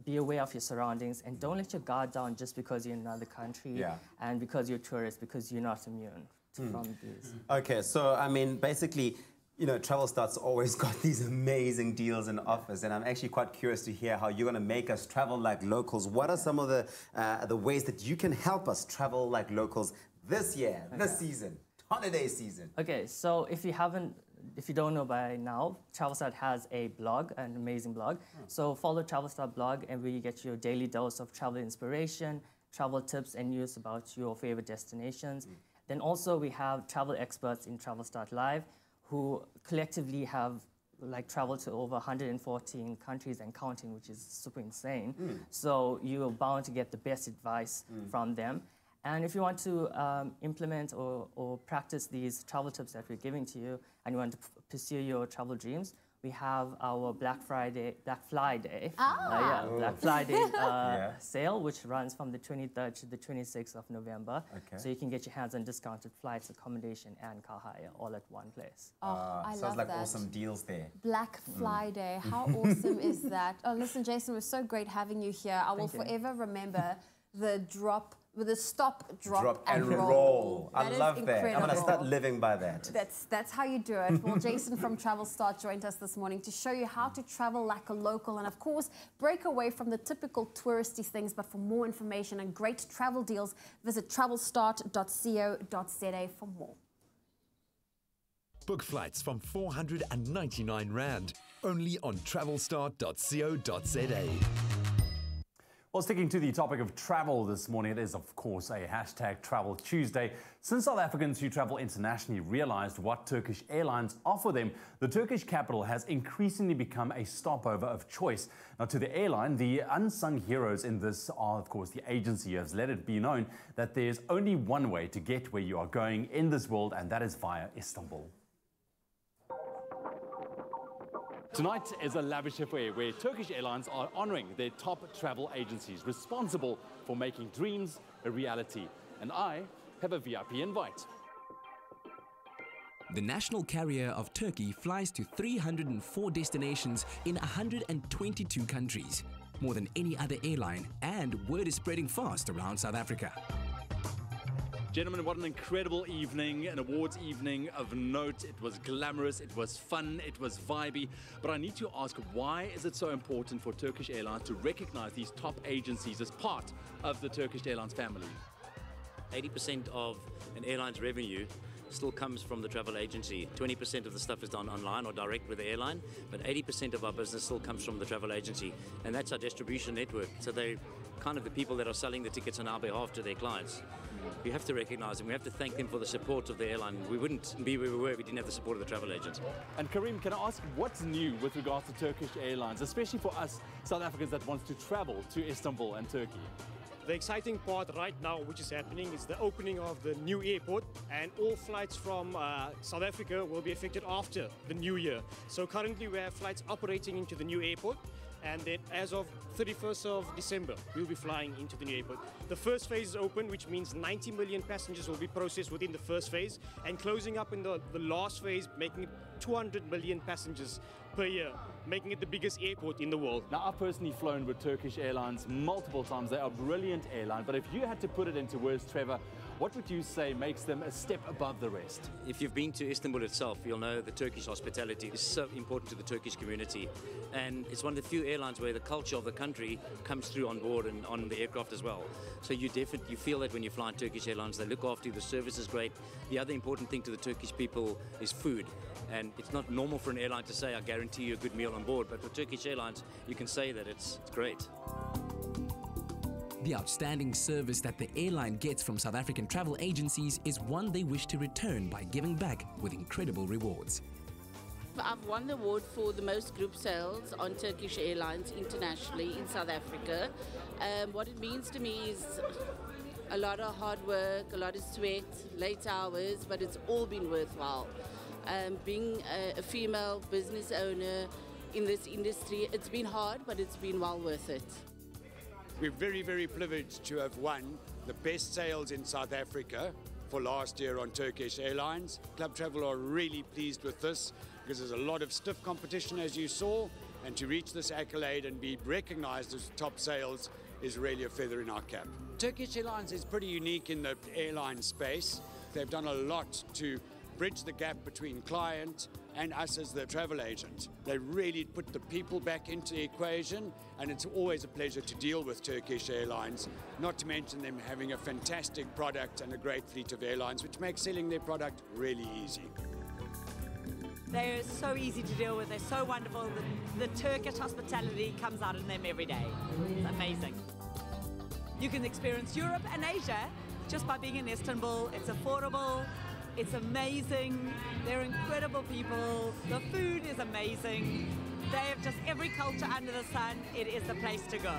be aware of your surroundings, and don't let your guard down just because you're in another country and because you're a tourist, because you're not immune from these. Okay, so I mean, basically, Travel Start's always got these amazing deals and offers, and I'm actually quite curious to hear how you're going to make us travel like locals. What are some of the ways that you can help us travel like locals this year, this season, holiday season? Okay, so if you don't know by now, Travel Start has a blog, an amazing blog. So follow Travel Start blog, and where you get your daily dose of travel inspiration, travel tips, and news about your favorite destinations. Then also we have travel experts in Travel Start Live who collectively have traveled to over 114 countries and counting, which is super insane. So you're bound to get the best advice from them. And if you want to implement or practice these travel tips that we're giving to you, and you want to pursue your travel dreams, we have our Black Fly Day sale, which runs from the 23rd to the 26th of November. So you can get your hands on discounted flights, accommodation, and car hire all at one place. I love sounds like that. awesome deals there. Black Fly Day, how awesome is that? Oh, listen, Jason, it was so great having you here. I will forever remember the stop, drop, and roll. I love that. I'm going to start living by that. That's how you do it. Well, Jason from Travel Start joined us this morning to show you how to travel like a local, and of course, break away from the typical touristy things. But for more information and great travel deals, visit travelstart.co.za for more. Book flights from 499 Rand, only on travelstart.co.za. Well, sticking to the topic of travel this morning, it is, of course, a hashtag Travel Tuesday. Since South Africans who travel internationally realized what Turkish airlines offer them, the Turkish capital has increasingly become a stopover of choice. Now, to the airline, the unsung heroes in this are, of course, the agency who has let it be known that there's only one way to get where you are going in this world, and that is via Istanbul. Tonight is a lavish affair where Turkish Airlines are honouring their top travel agencies responsible for making dreams a reality. And I have a VIP invite. The national carrier of Turkey flies to 304 destinations in 122 countries. more than any other airline, and word is spreading fast around South Africa. Gentlemen, what an incredible evening, an awards evening of note. It was glamorous, it was fun, it was vibey. But I need to ask, why is it so important for Turkish Airlines to recognize these top agencies as part of the Turkish Airlines family? 80% of an airline's revenue still comes from the travel agency. 20% of the stuff is done online or direct with the airline, but 80% of our business still comes from the travel agency, and that's our distribution network. So they're kind of the people that are selling the tickets on our behalf to their clients. We have to recognize them. We have to thank them for the support of the airline. We wouldn't be where we were if we didn't have the support of the travel agents. And Karim, can I ask what's new with regards to Turkish Airlines, especially for us South Africans that want to travel to Istanbul and Turkey? The exciting part right now, which is happening, is the opening of the new airport, and all flights from South Africa will be affected after the new year. So currently we have flights operating into the new airport, and then as of 31st of December, we'll be flying into the new airport. The first phase is open, which means 90 million passengers will be processed within the first phase, and closing up in the last phase, making it 200 million passengers per year, making it the biggest airport in the world. Now, I've personally flown with Turkish Airlines multiple times. They are a brilliant airline, but if you had to put it into words, Trevor, what would you say makes them a step above the rest? If you've been to Istanbul itself, you'll know the Turkish hospitality is so important to the Turkish community. And it's one of the few airlines where the culture of the country comes through on board and on the aircraft as well. So you feel that when you fly in Turkish Airlines. They look after you, the service is great. The other important thing to the Turkish people is food. And it's not normal for an airline to say, I guarantee you a good meal on board. But for Turkish Airlines, you can say that it's great. The outstanding service that the airline gets from South African travel agencies is one they wish to return by giving back with incredible rewards. I've won the award for the most group sales on Turkish Airlines internationally in South Africa. What it means to me is a lot of hard work, a lot of sweat, late hours, but it's all been worthwhile. Being a female business owner in this industry, it's been hard, but it's been well worth it. We're very, very privileged to have won the best sales in South Africa for last year on Turkish Airlines. Club Travel are really pleased with this because there's a lot of stiff competition, as you saw, and to reach this accolade and be recognized as top sales is really a feather in our cap. Turkish Airlines is pretty unique in the airline space. They've done a lot to bridge the gap between client and us as the travel agent. They really put the people back into the equation, and it's always a pleasure to deal with Turkish Airlines, not to mention them having a fantastic product and a great fleet of airlines, which makes selling their product really easy. They're so easy to deal with, they're so wonderful. The Turkish hospitality comes out in them every day. It's amazing. You can experience Europe and Asia just by being in Istanbul. It's affordable. It's amazing. They're incredible people. The food is amazing. They have just every culture under the sun. It is the place to go.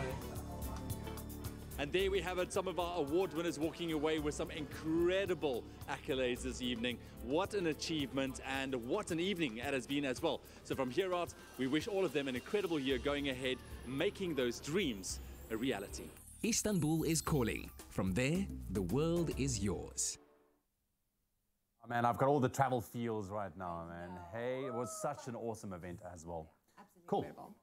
And there we have it, some of our award winners walking away with some incredible accolades this evening. What an achievement, and what an evening it has been as well. So from here out, we wish all of them an incredible year going ahead, making those dreams a reality. Istanbul is calling. From there, the world is yours. Oh, man, I've got all the travel feels right now, man. Hey, it was such an awesome event as well. Absolutely cool. Incredible.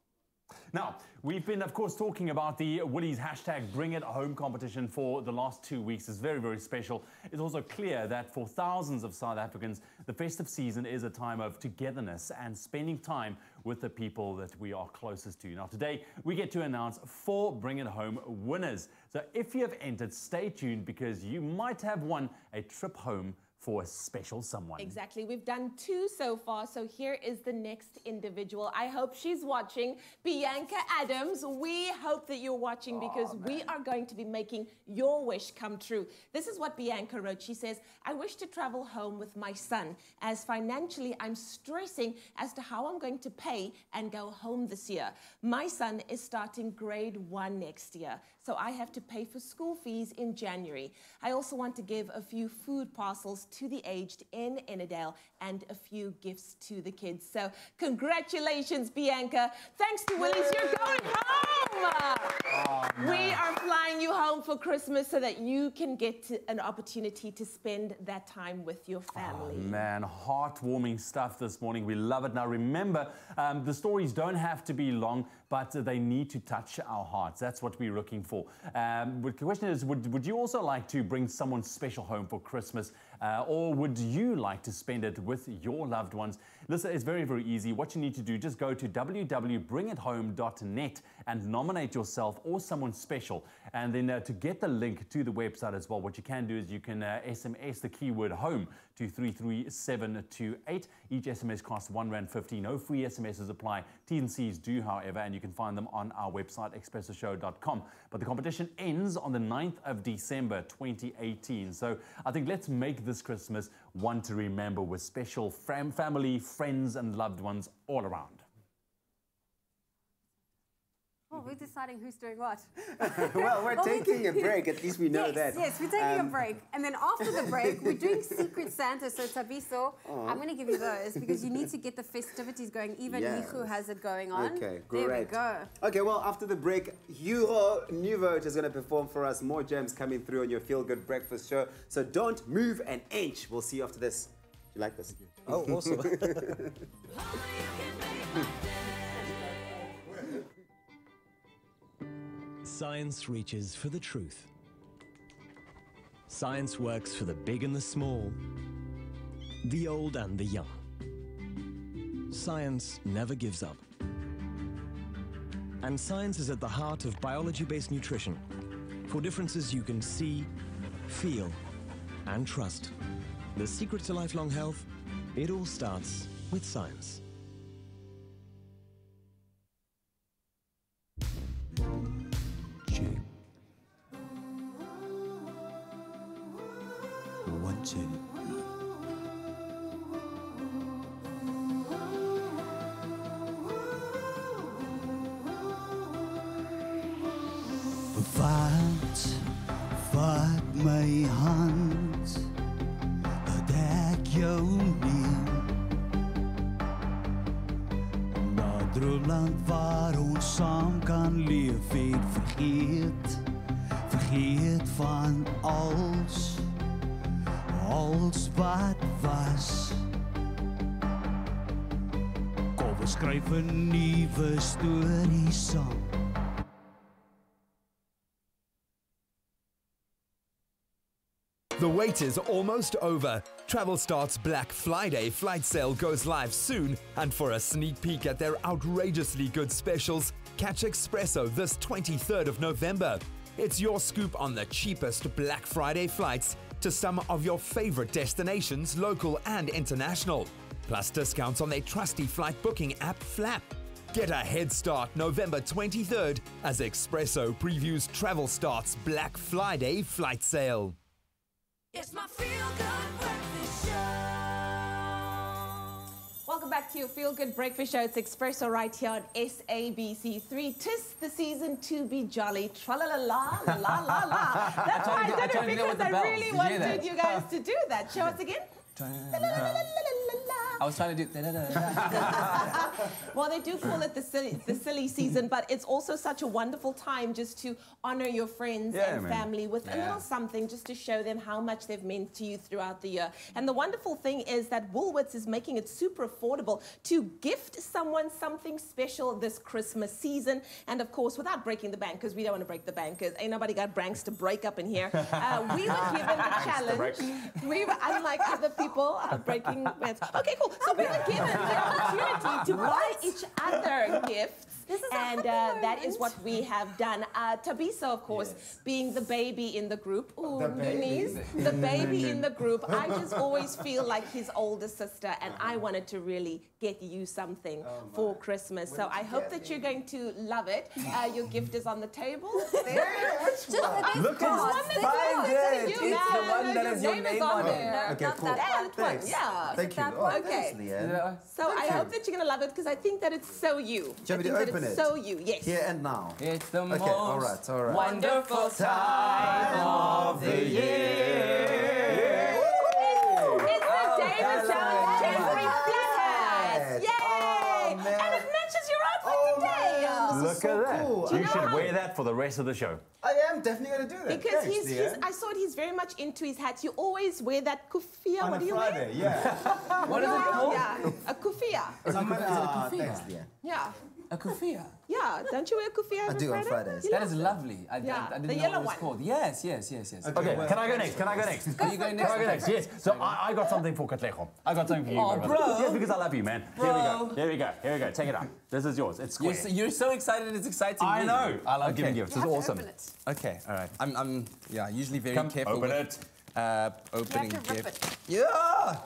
Now, we've been, of course, talking about the Woolies hashtag Bring It Home competition for the last 2 weeks. It's very, very special. It's also clear that for thousands of South Africans, the festive season is a time of togetherness and spending time with the people that we are closest to. Now, today, we get to announce 4 Bring It Home winners. So if you have entered, stay tuned because you might have won a trip home for a special someone. Exactly. We've done 2 so far, so here is the next individual. I hope she's watching. Bianca Adams, we hope that you're watching because we are going to be making your wish come true. This is what Bianca wrote. She says, I wish to travel home with my son, as financially I'm stressing as to how I'm going to pay and go home this year. My son is starting grade 1 next year, so I have to pay for school fees in January. I also want to give a few food parcels to the aged in Innerdale and a few gifts to the kids. So congratulations, Bianca. Thanks to Woolies, you're going home. We are flying you home for Christmas so that you can get an opportunity to spend that time with your family. Oh, man, heartwarming stuff this morning. We love it. Now, remember, the stories don't have to be long, but they need to touch our hearts. That's what we're looking for. The question is, would you also like to bring someone special home for Christmas? Or would you like to spend it with your loved ones? Listen, it's very, very easy. What you need to do, just go to www.bringithome.net and nominate yourself or someone special. And then to get the link to the website as well, what you can do is you can SMS the keyword home to 33728. Each SMS costs R1.50. No free SMSs apply. T&Cs do, however, and you can find them on our website, expressoshow.com. But the competition ends on the 9th of December 2018. So I think let's make this Christmas one to remember with special family, friends, and loved ones all around. Oh, we're deciding who's doing what. Well, we're taking a break. At least we know that. Yes, we're taking a break. And then after the break, we're doing Secret Santa. So, Tabiso, I'm going to give you those because you need to get the festivities going. Even Nico has it going on. Okay, great. There we go. Okay, well, after the break, Hugo Newvote is going to perform for us. More gems coming through on your Feel Good Breakfast show. So don't move an inch. We'll see you after this. You like this? Oh, awesome. Science reaches for the truth. Science works for the big and the small, the old and the young. Science never gives up. And science is at the heart of biology-based nutrition for differences you can see, feel, and trust. The secret to lifelong health, it all starts with science. Vat my hand, dat ek jou neem. Na droomland waar ons saam kan leef, het vergeet van alles wat was. Kom, we skryf 'n nuwe storie saam. The wait is almost over. Travel Start's Black Friday flight sale goes live soon, and for a sneak peek at their outrageously good specials, catch Expresso this 23rd of November. It's your scoop on the cheapest Black Friday flights to some of your favorite destinations, local and international. Plus discounts on their trusty flight booking app, Flap. Get a head start November 23rd as Expresso previews Travel Start's Black Friday flight sale. It's my Feel Good Breakfast Show. Welcome back to your Feel Good Breakfast Show. It's Expresso right here on SABC3. 'Tis the season to be jolly. Tra-la-la-la, la-la-la. That's why I did it, because I really wanted you guys to do that. Show us again. I was trying to do Well, they do call it the silly season, but it's also such a wonderful time just to honor your friends and family with a little something just to show them how much they've meant to you throughout the year. And the wonderful thing is that Woolworths is making it super affordable to gift someone something special this Christmas season. And of course, without breaking the bank, because we don't want to break the bank, because ain't nobody got banks to break up in here. We were given the challenge. We were, unlike other people, breaking banks. Okay, cool. So we were given the opportunity to buy each other gifts. And that is what we have done. Tabiso, of course, being the baby in the group. Ooh, Denise, the baby in the group. I just always feel like his older sister, and I wanted to really get you something for Christmas. So I hope that you're going to love it. Your gift is on the table. Look, it's find it. It's the one that has your name on it. Okay, cool. Thanks. Yeah. Thank you. Okay. So I hope that you're going to love it because I think that it's so you. Do you want me to open it? So you, yes. Here and now. It's the most all right. wonderful time of the year. It's the David Jones Jeffrey Flathead. Yay! And it matches your outfit today. Look Look at that. cool. You should wear that for the rest of the show. I am definitely going to do that. Because Thanks, I saw he's very much into his hats. You always wear that kufiya. On What a do you Friday, wear? yeah. What is it called? Yeah, a kufiya. Is it a kufiya? Thanks, Leah. Yeah. A kufiya? Yeah, don't you wear a kufiya I every do on Friday? Fridays. You That love is it. lovely. I Yeah, didn't the know yellow what it was one. called. Yes. Okay, can I go next? Can I go next? Are you going next? Can I go next? Yes. So I got something for Katlejo. I got something for you, Oh, my brother. bro. Yes, because I love you, man. Bro. Here we go. Take it out. This is yours. It's square. You're so excited. It's exciting. I me. know. I love giving Okay. gifts. This is awesome. Okay, all right. I'm usually very Come, careful open with opening You have to rip gift. Yeah.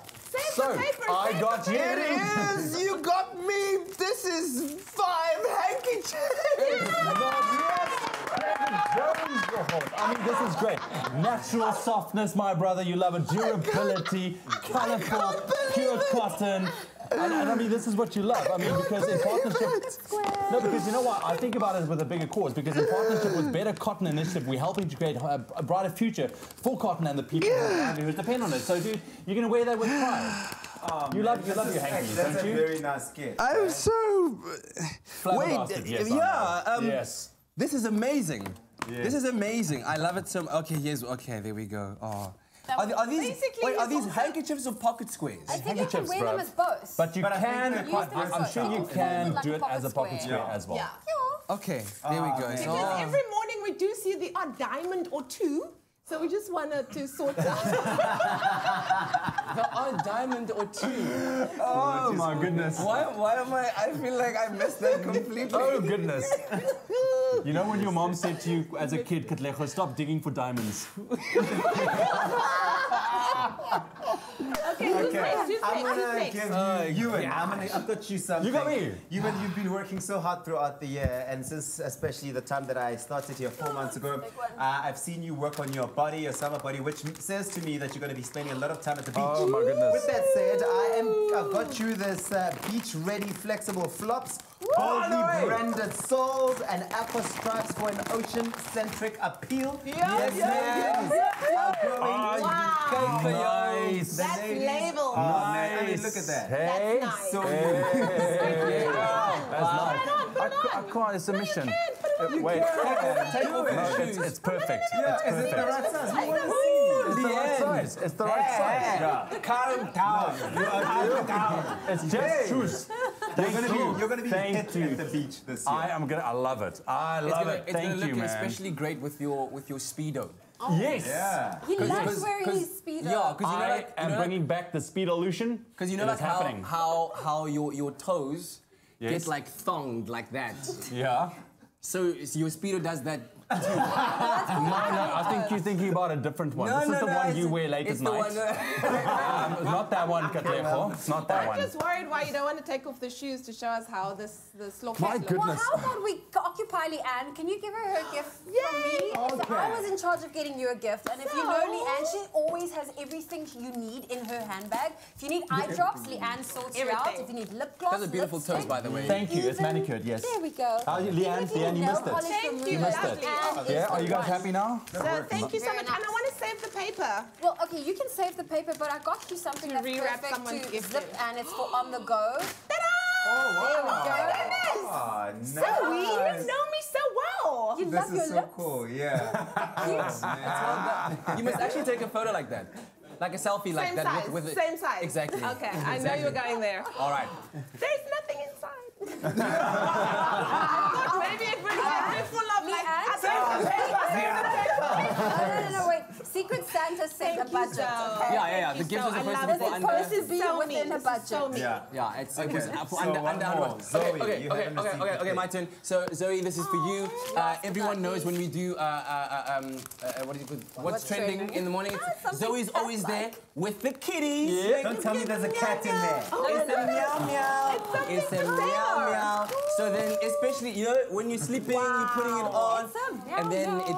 So, I got you. It is! You got me! This is 5 handkerchiefs! I mean, this is great. Natural softness, my brother. You love it. Durability, colorful, pure cotton. And I mean, this is what you love. I mean, because in partnership... No, because you know what? I think about it with a bigger cause. Because in partnership with Better Cotton Initiative, we're helping to create a brighter future for cotton and the people who depend on it. So, dude, you're going to wear that with pride. You love your hankies, don't That's you? a very nice gift. I'm so... Flabbergasted, yes, I know. Yes. This is amazing. Yes. This is amazing. I love it so much. Okay, there we go. Oh. Are these Basically, are these also- handkerchiefs or pocket squares? I think you can wear them as both. But you But I think can, they're quite I'm sure you can do it as a pocket square Yeah. as well. Yeah. Okay, there we go. Because Oh. every morning we do see the odd diamond or two, so we just wanted to sort out. The odd diamond or two. Oh my goodness. Why am I feel like I missed that completely. Oh goodness. You know when your mom said to you as a kid, Katlejo, stop digging for diamonds. Okay, who's next? Who's I'm next? gonna Who's give next? you Ewan. I've got you something. You got me. Ewan, you've been working so hard throughout the year, and since especially the time that I started here 4 months ago, I've seen you work on your body, your summer body, which says to me that you're going to be spending a lot of time at the beach. Oh my goodness. With that said, I've got you this beach-ready flexible flops, boldly branded soles, and aqua stripes for an ocean-centric appeal. Yes, ladies. Nice. That's label. I mean, look at that. Hey. That's nice. So That's nice. I can't. It's a mission. Wait. Take off No, your shoes. it's perfect. yeah, It's is it the perfect. right size? We want to see. It's the right size. It's the right size. Yeah. Calm down. Calm down. It's just shoes. You're gonna be Thank hit you. at the beach this year. I love it. I love it. It's gonna Thank look you, man. especially great with your Speedo. Yes. Yeah. He loves 'cause- wearing 'cause- his speedo. Yeah, because you know, I like, am bringing back the Speedolution. because you know, It like is happening. how your toes Yes. get like thonged like that. Yeah. So your Speedo does that. No, I think you're thinking about a different one. This is the one you wear late it's at the night. one Not that one, Katlejo. It's not that I'm one. just worried why you don't want to take off the shoes to show us how this look. My goodness. Well, how about we occupy Leanne? Can you give her her gift from me? So I was in charge of getting you a gift, and if you know Leanne, she always has everything you need in her handbag. If you need eye drops, Leanne sorts you out. If you need lip gloss, Those are beautiful toes, lipstick, by the way. Thank you. It's even- manicured, yes. There we go. Leanne, Even you nail missed it. polish Thank remover you, missed it. lovely. and Yeah, it's are you guys one. happy now? So thank you so Very much, nice. and I want to save the paper. Well, okay, you can save the paper, but I got you something To that's rewrap perfect someone's to gift zip, in. and it's for on the go. Oh, There we wow. go. Oh, nice. Zoe, you know me so well. You This love your is so lips. cool, yeah. You must actually take a photo like that. Like a selfie like Same that size, with it. same size. Exactly. Okay, I know you were going there. All right. There's nothing inside. I thought maybe it would be full of like. No, wait. Secret Santa set a budget, okay? Yeah. The gift is supposed to be for under. This is supposed to be within a budget. Yeah, it's Okay, for so under one under more. 100. Zoe, you haven't received the Okay, my turn. So Zoe, this is for you. Everyone knows when we do what do you put? What's trending in the morning? Zoe's always there with the kitties. Yeah. Don't tell me there's a cat in there. It's a meow meow. It's a meow meow. So then, especially when you're sleeping, you're putting it on, and then it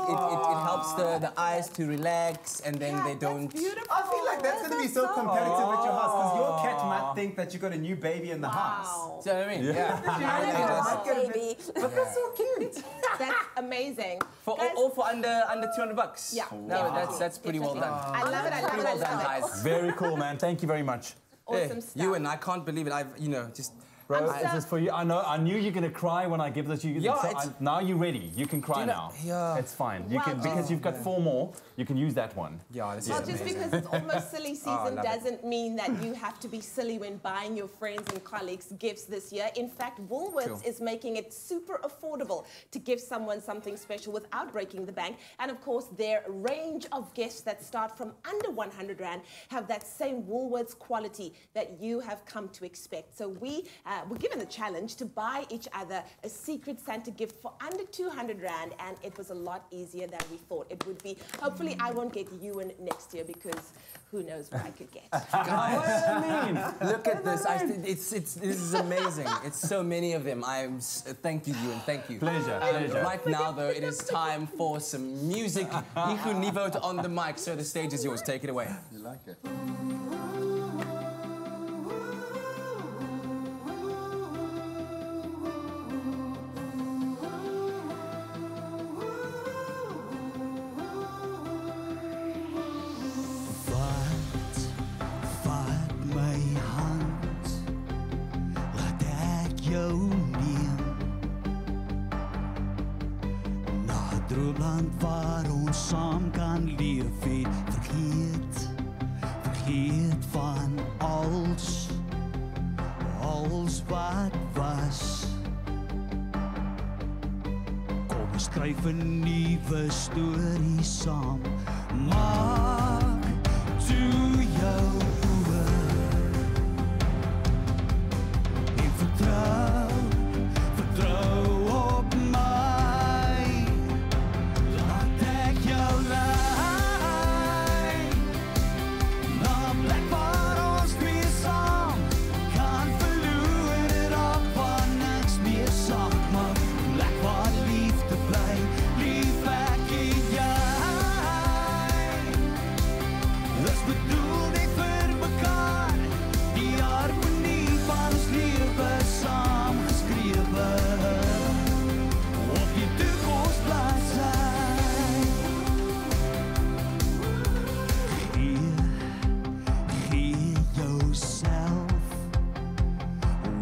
helps the eyes to relax, and then they don't. I feel like that's going to be so competitive at your house because your cat might think that you got a new baby in the house. Do you know what I mean? Yeah. Baby. But that's so cute. That's amazing. All for under $200. Yeah. No, that's pretty well done. I love it. I love Pretty it. well done, guys. Very cool, man. Thank you very much. Awesome stuff. You and I can't believe it. I've just Bro, is this for you? I knew you're gonna cry when I give this to you. Yeah, now you're ready. You can cry now. Yeah. It's fine. You can because you've got 4 more. You can use that one. Yeah, this Well, is just amazing. because it's almost silly season doesn't mean that you have to be silly when buying your friends and colleagues gifts this year. In fact, Woolworths is making it super affordable to give someone something special without breaking the bank. And of course, their range of gifts that start from under 100 Rand have that same Woolworths quality that you have come to expect. So we were given the challenge to buy each other a Secret Santa gift for under 200 Rand, and it was a lot easier than we thought it would be. Hopefully, I won't get you in next year because who knows what I could get. Look at this. This is amazing. It's so many of them. Thank you, Ewan. Thank you. Pleasure. Right now, though, it is time for some music. Ihu Nivot on the mic. So the stage is yours. Take it away. You like it? Vat my hand, laat ek jou neem na 'n droomland waar ons saam kan leef en vergeet van alles wat was. Kom ons skryf 'n nuwe storie saam, maak toe jou oë en vertrou op my. Laat ek jou lei na 'n plek waar ons twee saam kan verloor raak van niks meer saak, maar plek waar liefde bly, lief ek en jy. Dis bedoel nie vir mekaar, die harmonie van ons lewe saam geskrewe op die toekomsbladsy. Gee jouself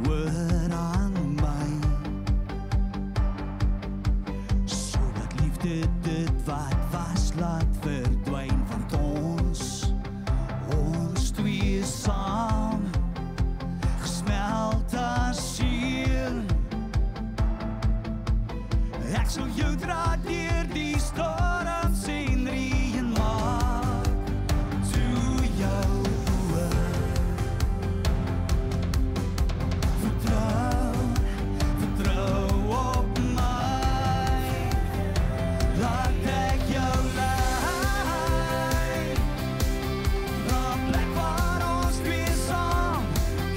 oor aan my, sodat liefde dit wat was laat verdwyn, want ons twee saam gesmelt as een. Ek sal jou dra deur die storms en reën, maak toe jou oë. Vertrou op my. Laat ek jou lei na 'n plek waar ons twee saam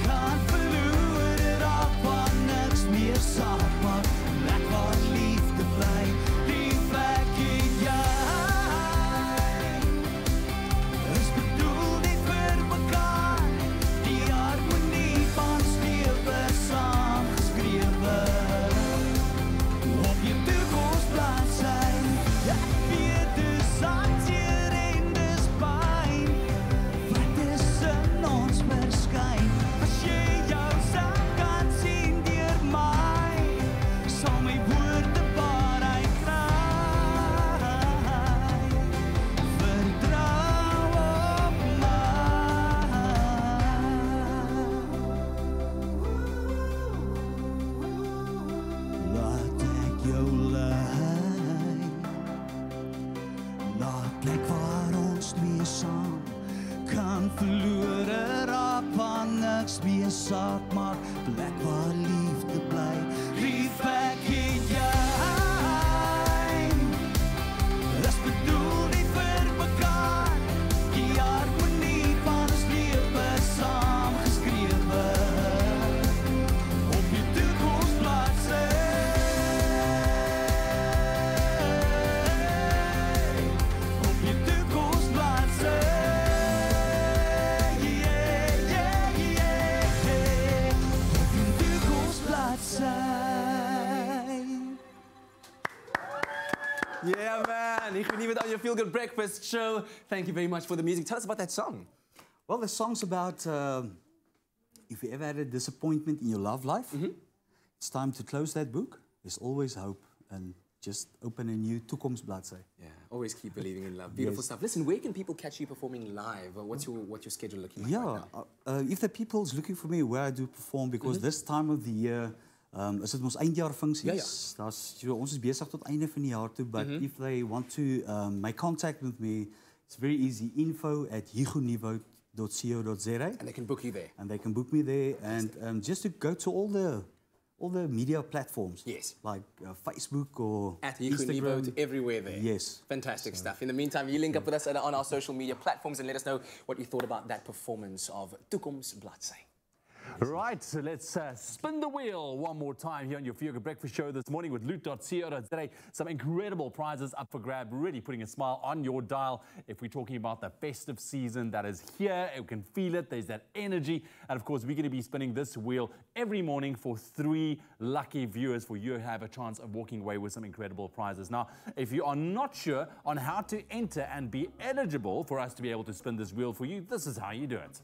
kan verloor raak van niks meer saak, maar plek waar liefde bly, lief ek en jy. Is bedoel nie vir mekaar, die harmonie van ons lewe saam geskrewe op die toekomsbladsy. Ek weet dis hartseer en dis pyn wat tussen ons verskyn. As jy jouself kan sien deur my, sal my woorde waarheid kry. Vertrou op my. Laat ek jou lei na 'n plek waar ons twee saam kan verloor raak van niks meer saak, maar plek waar liefde bly, lief ek en jy. Dis bedoel nie vir mekaar, die harmonie van ons lewe saam geskrewe op die toekomsbladsy. Op die toekomsbladsy. Op die toekomsbladsy. Yeah, man. Ihu Nivot on your Feel Good Breakfast show. Thank you very much for the music. Tell us about that song. Well, the song's about if you ever had a disappointment in your love life, it's time to close that book. There's always hope, and just open a new toekomstbladsy. Yeah, always keep believing in love. Beautiful stuff. Listen, where can people catch you performing live? What's your schedule looking like right now? If the people's looking for me where I do perform, because this time of the year, is dit ons eindjaarfunksies. Ons is besig tot einde van die jaar toe, but if they want to make contact with me, it's very easy. info@hugonivo.co.za. And they can book you there. And they can book me there, and just to go to all the media platforms. Yes. Like Facebook or at Instagram. Everywhere there. Yes. Fantastic stuff. In the meantime, you link up with us on our social media platforms and let us know what you thought about that performance of Toekomsbladsy. Right, so let's spin the wheel one more time here on your Fiyoga Breakfast Show this morning with loot.co.za. Some incredible prizes up for grab, really putting a smile on your dial. If we're talking about the festive season that is here, you can feel it, there's that energy. And of course, we're going to be spinning this wheel every morning for 3 lucky viewers for you to have a chance of walking away with some incredible prizes. Now, if you are not sure on how to enter and be eligible for us to be able to spin this wheel for you, this is how you do it.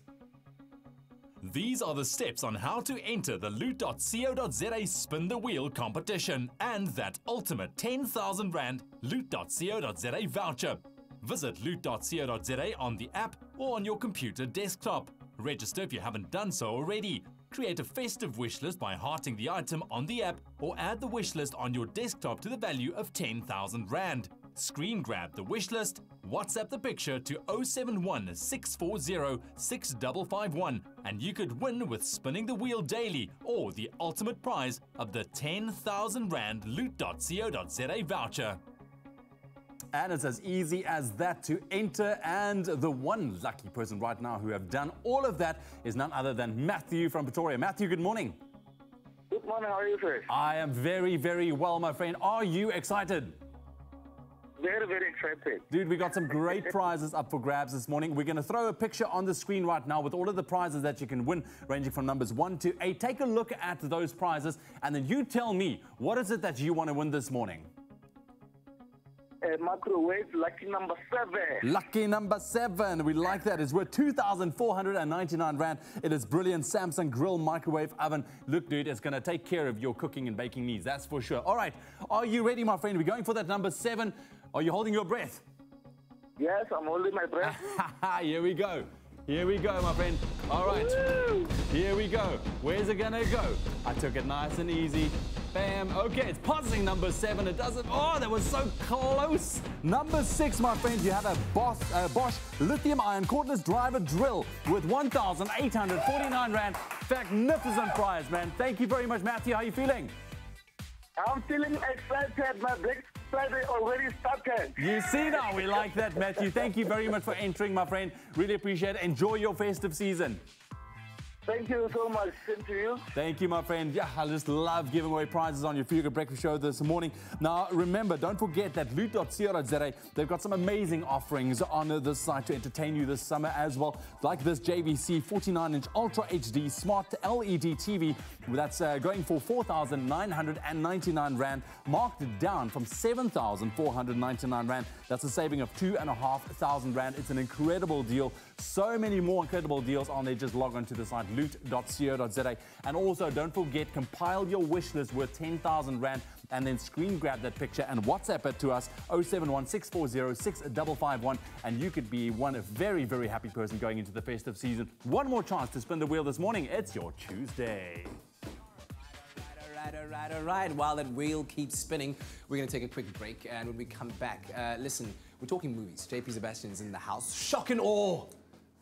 These are the steps on how to enter the loot.co.za Spin the Wheel competition and that ultimate 10,000 Rand loot.co.za voucher. Visit loot.co.za on the app or on your computer desktop. Register if you haven't done so already. Create a festive wish list by hearting the item on the app or add the wish list on your desktop to the value of 10,000 Rand. Screen grab the wish list, WhatsApp the picture to 071 640 6551 and you could win with spinning the wheel daily or the ultimate prize of the 10,000 Rand loot.co.za voucher. And it's as easy as that to enter, and the one lucky person right now who have done all of that is none other than Matthew from Pretoria. Matthew, good morning. Good morning, how are you, sir? I am very, very well, my friend. Are you excited? Very, very excited. Dude, we got some great prizes up for grabs this morning. We're going to throw a picture on the screen right now with all of the prizes that you can win, ranging from numbers 1 to 8. Take a look at those prizes, and then you tell me, what is it that you want to win this morning? A microwave, lucky number 7. Lucky number 7. We like that. It's worth 2,499 Rand. It is brilliant Samsung grill microwave oven. Look, dude, it's going to take care of your cooking and baking needs. That's for sure. All right. Are you ready, my friend? We're going for that number 7. Are you holding your breath? Yes, I'm holding my breath. Here we go. Here we go, my friend. All right. Woo! Here we go. Where's it going to go? I took it nice and easy. Bam. Okay, it's passing number 7. It doesn't. Oh, that was so close. Number 6, my friend. You have a Bosch lithium-ion cordless driver drill with 1,849 Rand. Magnificent prize, man. Thank you very much, Matthew. How are you feeling? I'm feeling excited. My Black Friday already started. You see now, we like that, Matthew. Thank you very much for entering, my friend. Really appreciate it. Enjoy your festive season. Thank you so much. Same to you. Thank you, my friend. Yeah, I just love giving away prizes on your Fiyoga Breakfast Show this morning. Now, remember, don't forget that loot.co.za, they've got some amazing offerings on this site to entertain you this summer as well. Like this JVC 49-inch Ultra HD Smart LED TV. That's going for 4,999 Rand, marked down from 7,499 Rand. That's a saving of 2,500 Rand. It's an incredible deal. So many more incredible deals on there. Just log on to the site loot.co.za. And also, don't forget, compile your wish list worth 10,000 Rand and then screen grab that picture and WhatsApp it to us, 071 640 6551, and you could be one very, very happy person going into the festive season. One more chance to spin the wheel this morning. It's your Tuesday. All right. While that wheel keeps spinning, we're going to take a quick break, and when we come back, listen, we're talking movies. JP Sebastian's in the house. Shock and awe!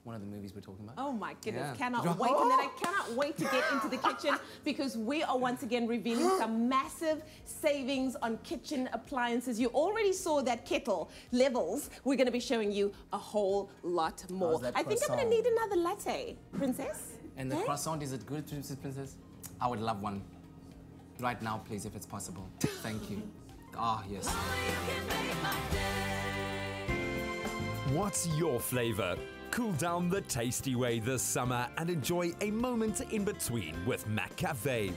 One of the movies we're talking about. Oh my goodness, Yeah. cannot wait. And then I cannot wait to get into the kitchen because we are once again revealing some massive savings on kitchen appliances. You already saw that kettle levels. We're going to be showing you a whole lot more. How's that I think I'm going to need another latte, Princess. And the Eh? croissant, is it good, Princess? I would love one. Right now, please, if it's possible. Thank you. Ah, yes. What's your flavor? Cool down the tasty way this summer and enjoy a moment in between with Mac Cafe.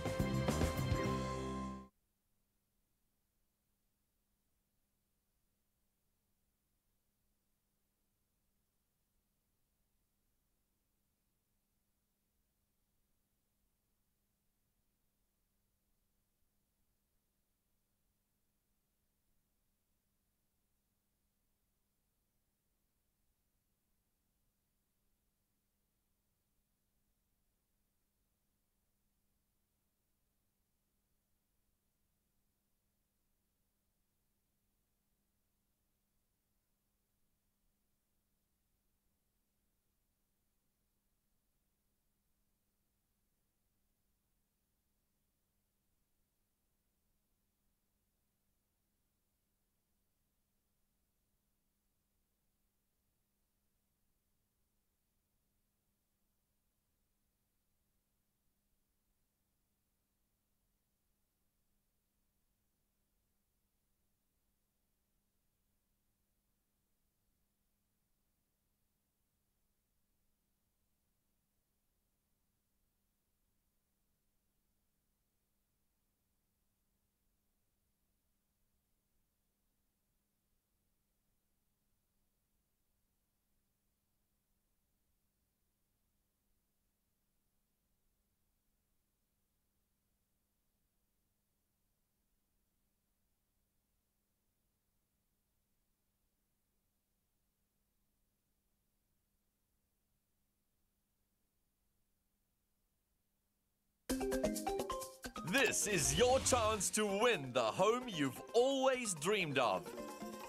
This is your chance to win the home you've always dreamed of.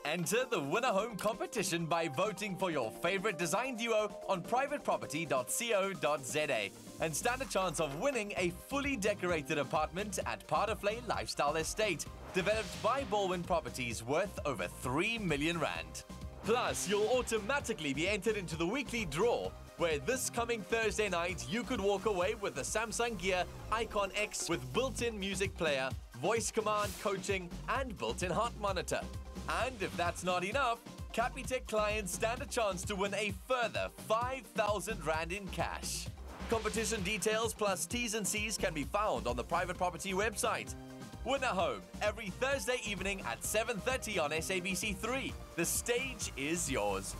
Enter the Win a Home competition by voting for your favorite design duo on privateproperty.co.za and stand a chance of winning a fully decorated apartment at Paardenvlei Lifestyle Estate, developed by Baldwin Properties, worth over 3 million rand. Plus, you'll automatically be entered into the weekly draw, where this coming Thursday night you could walk away with the Samsung Gear Icon X with built-in music player, voice command coaching, and built-in heart monitor. And if that's not enough, Capitec clients stand a chance to win a further 5,000 rand in cash. Competition details plus T's and C's can be found on the Private Property website. Win a Home every Thursday evening at 7:30 on SABC3. The stage is yours.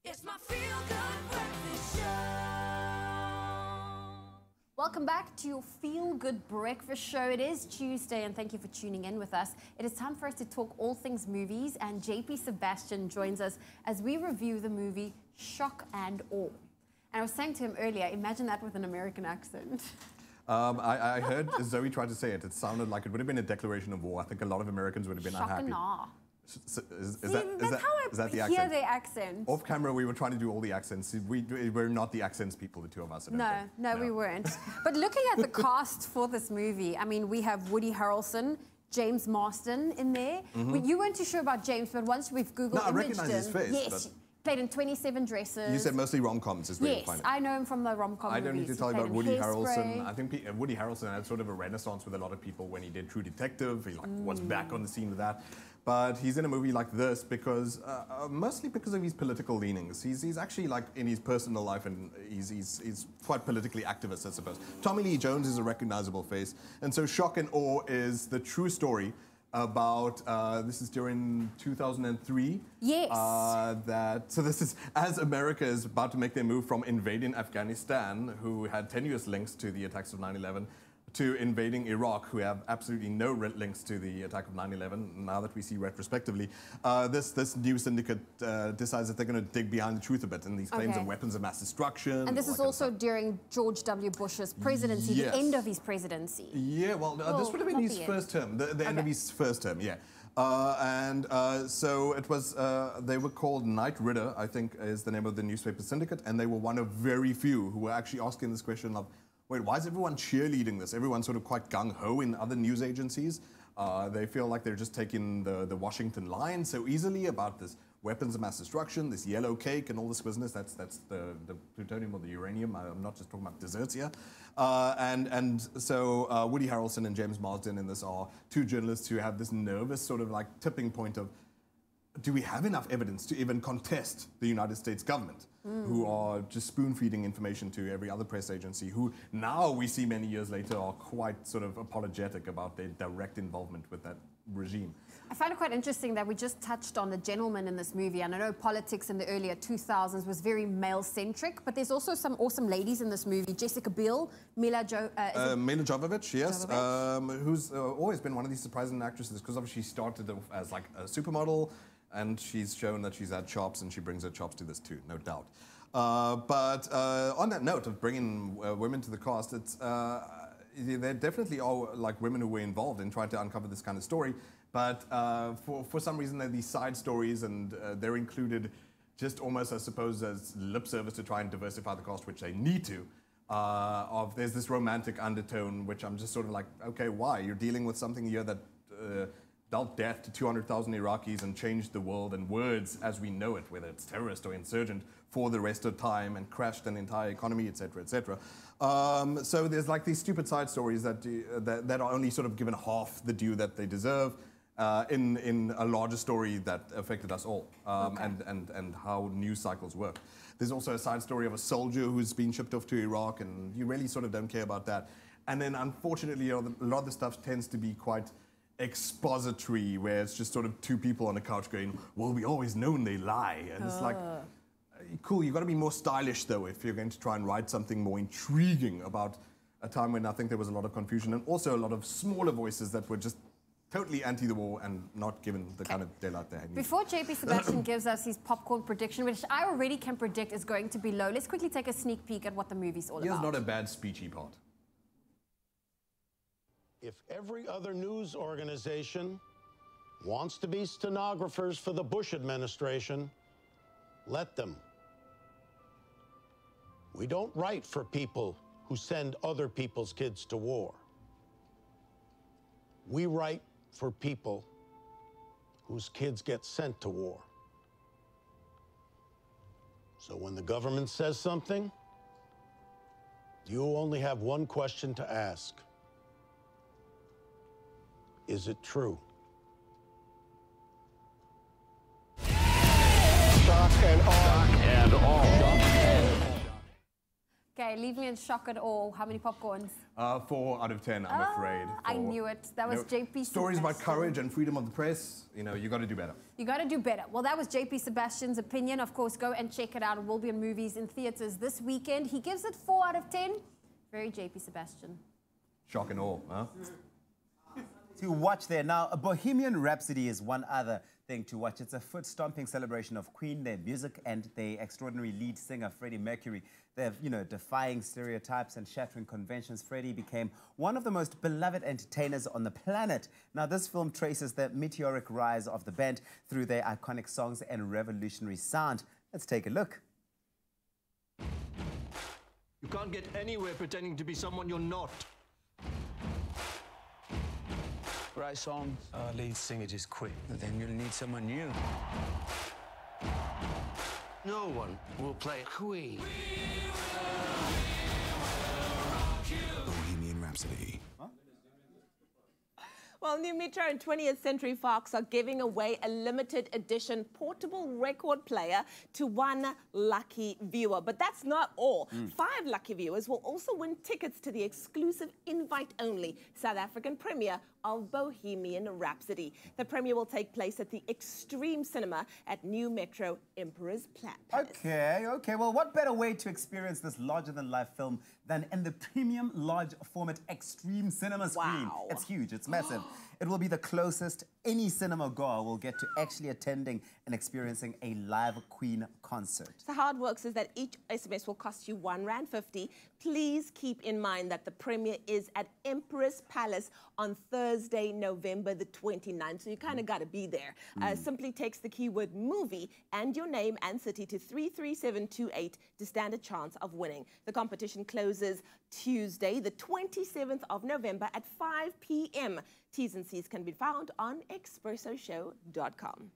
It's my feel-good breakfast show. Welcome back to your Feel Good Breakfast Show. It is Tuesday, and thank you for tuning in with us. It is time for us to talk all things movies, and JP Sebastian joins us as we review the movie Shock and Awe. And I was saying to him earlier, imagine that with an American accent. I heard Zoe tried to say it. It sounded like it would have been a declaration of war. I think a lot of Americans would have been Shock unhappy. and awe. Is See, that that's how I the hear accent? their accent. Off camera, we were trying to do all the accents. We're not the accents people, the two of us. I don't think. No, we weren't. But looking at the cast for this movie, I mean, we have Woody Harrelson, James Marsden in there. You weren't too sure about James, but once we've Googled No, I imaged recognize his him, face, yes, but- played in 27 Dresses. You said mostly rom-coms is where you Yes, find it. I know him from the rom-com I movies. don't need to He tell you played about in Woody Hairspray. Harrelson. I think Woody Harrelson had sort of a renaissance with a lot of people when he did True Detective. He was back on the scene with that. But he's in a movie like this because, mostly because of his political leanings. He's actually like in his personal life, and he's quite politically activist, I suppose. Tommy Lee Jones is a recognizable face. And so Shock and Awe is the true story about, this is during 2003. Yes. So this is as America is about to make their move from invading Afghanistan, who had tenuous links to the attacks of 9/11, to invading Iraq, who have absolutely no links to the attack of 9/11. Now that we see retrospectively, this new syndicate decides that they're going to dig behind the truth a bit, and these claims Okay. of weapons of mass destruction. And this is also during George W. Bush's presidency, Yes. the end of his presidency. Yeah, well, this would have been not his the first term, the end of Okay. his first term, yeah. So it was, they were called Knight Ridder, I think is the name of the newspaper syndicate, and they were one of very few who were actually asking this question of, wait, why is everyone cheerleading this? Everyone's sort of quite gung-ho in other news agencies. They feel like they're just taking the Washington line so easily about this weapons of mass destruction, this yellow cake and all this business. That's the plutonium or the uranium. I'm not just talking about desserts here. So Woody Harrelson and James Marsden in this are two journalists who have this nervous sort of like tipping point of, do we have enough evidence to even contest the United States government, who are just spoon-feeding information to every other press agency, who now we see many years later are quite sort of apologetic about their direct involvement with that regime. I find it quite interesting that we just touched on the gentleman in this movie, and I know politics in the earlier 2000s was very male-centric, but there's also some awesome ladies in this movie. Jessica Biel, Mila Jovovich, yes, who's always been one of these surprising actresses, because obviously she started off as like a supermodel, and she's shown that she's had chops, and she brings her chops to this too, no doubt. But on that note of bringing women to the cast, it's there definitely are like women who were involved in trying to uncover this kind of story, but for some reason they're these side stories, and they're included just almost, I suppose, as lip service to try and diversify the cast, which they need to. There's this romantic undertone, which I'm just sort of like, okay, why? You're dealing with something here that dealt death to 200,000 Iraqis and changed the world and words as we know it, whether it's terrorist or insurgent, for the rest of time, and crashed an entire economy, etc., etc. So there's like these stupid side stories that are only sort of given half the due that they deserve in a larger story that affected us all, and how news cycles work. There's also a side story of a soldier who's been shipped off to Iraq, and you really sort of don't care about that. And then unfortunately, a lot of the stuff tends to be quite expository, where it's just sort of two people on a couch going, well, we always known they lie. And it's like, cool, you've got to be more stylish, though, if you're going to try and write something more intriguing about a time when I think there was a lot of confusion, and also a lot of smaller voices that were just totally anti the war and not given the kind of daylight they had. Before JP Sebastian gives us his popcorn prediction, which I already can predict is going to be low, let's quickly take a sneak peek at what the movie's all Here's about. not a bad speechy part. if every other news organization wants to be stenographers for the Bush administration, let them. We don't write for people who send other people's kids to war. We write for people whose kids get sent to war. So when the government says something, you only have one question to ask. Is it true? Shock and awe. Shock and awe. Okay, leave me in shock at all. How many popcorns? 4 out of 10, I'm afraid. I knew it. That was JP Stories about Sebastian. courage and freedom of the press. You know, you got to do better. You got to do better. Well, that was JP Sebastian's opinion. Of course, go and check it out. It will be in movies in theaters this weekend. He gives it 4 out of 10. Very JP Sebastian. Shock and awe, huh? To watch there. Now, a Bohemian Rhapsody is one other thing to watch. It's a foot-stomping celebration of Queen, their music, and their extraordinary lead singer, Freddie Mercury. They're, defying stereotypes and shattering conventions. Freddie became one of the most beloved entertainers on the planet. Now, this film traces the meteoric rise of the band through their iconic songs and revolutionary sound. Let's take a look. You can't get anywhere pretending to be someone you're not. Write songs. Our lead singer just quit, but then you'll need someone new. No one will play Queen. Bohemian Rhapsody. Well, New Metro and 20th Century Fox are giving away a limited edition portable record player to one lucky viewer. But that's not all. 5 lucky viewers will also win tickets to the exclusive invite-only South African premiere of Bohemian Rhapsody. The premiere will take place at the Extreme Cinema at New Metro Emperor's Palace. Okay. Well, what better way to experience this larger-than-life film than in the premium large format Extreme Cinema screen? Wow. It's huge. It's massive. It will be the closest any cinema goer will get to actually attending and experiencing a live Queen concert. So how it works is that each SMS will cost you R1.50. Please keep in mind that the premiere is at Emperor's Palace on Thursday, November the 29th. So you kind of got to be there. Simply text the keyword movie and your name and city to 33728 to stand a chance of winning. The competition closes Tuesday, the 27th of November at 5 p.m. T's and C's can be found on expressoshow.com.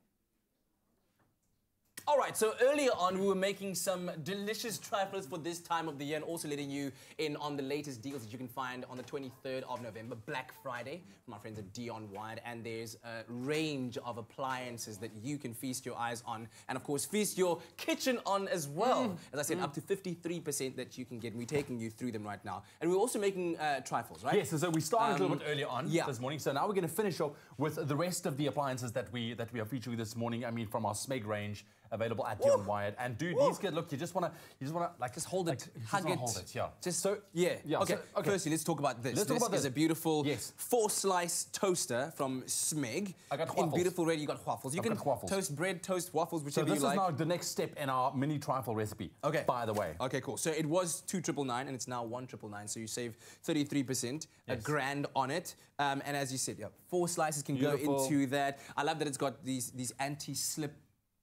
All right, so earlier on, we were making some delicious trifles for this time of the year and also letting you in on the latest deals that you can find on the 23rd of November, Black Friday, from our friends at Dion Wide. And there's a range of appliances that you can feast your eyes on and, of course, feast your kitchen on as well. As I said, up to 53% that you can get. We're taking you through them right now. And we're also making trifles, right? Yes, so we started a little bit earlier on this morning. So now we're going to finish off with the rest of the appliances that we are featuring this morning. I mean, from our Smeg range, available at Dion Wired. And dude, these kids, look, you just want to like just hold it, hug it, hold it, yeah. Just so Okay. Firstly, let's talk about this. This is a beautiful 4-slice toaster from Smeg. I got in waffles. Beautiful red. You got waffles. You can toast bread, toast waffles, whichever you like. So this is now the next step in our mini trifle recipe. Okay. By the way. Okay, cool. So it was 2,999 and it's now 1,999. So you save 33%, $1,000 on it. And as you said, 4 slices can go into that. I love that it's got these anti-slip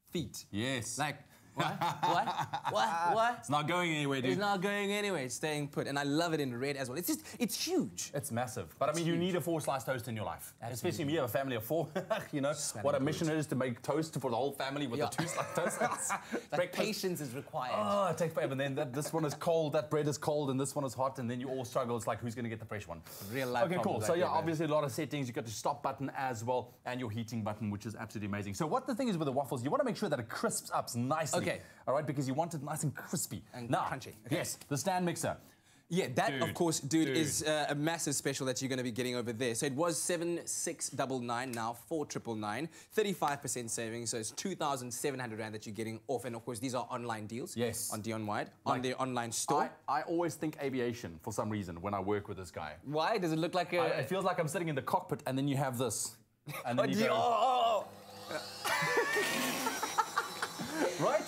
feet. Yes. Like, what? It's not going anywhere, dude. It's not going anywhere. It's staying put. And I love it in red as well. It's huge. It's massive. But I mean, you need a 4-slice toast in your life. Absolutely. Especially when you have a family of 4. You know, what a mission it is to make toast for the whole family with a 2-slice toast. Like patience is required. Oh, it takes forever. And then this one is cold, that bread is cold, and this one is hot, and then you all struggle. It's like, who's going to get the fresh one? Real life. Okay, cool. So obviously a lot of settings. You've got the stop button as well, and your heating button, which is absolutely amazing. So what the thing is with the waffles, you want to make sure that it crisps up nicely. Okay. All right, because you want it nice and crispy. And crunchy. Okay. Yes, the stand mixer. Yeah, that, of course, dude, is a massive special that you're going to be getting over there. So it was 7,699, now 4,999, 35% savings. So it's 2,700 Rand that you're getting off. And, of course, these are online deals. Yes. On Dion Wide, on their online store. I always think aviation for some reason when I work with this guy. Why? Does it look like a... It feels like I'm sitting in the cockpit and then you have this. And then you Right?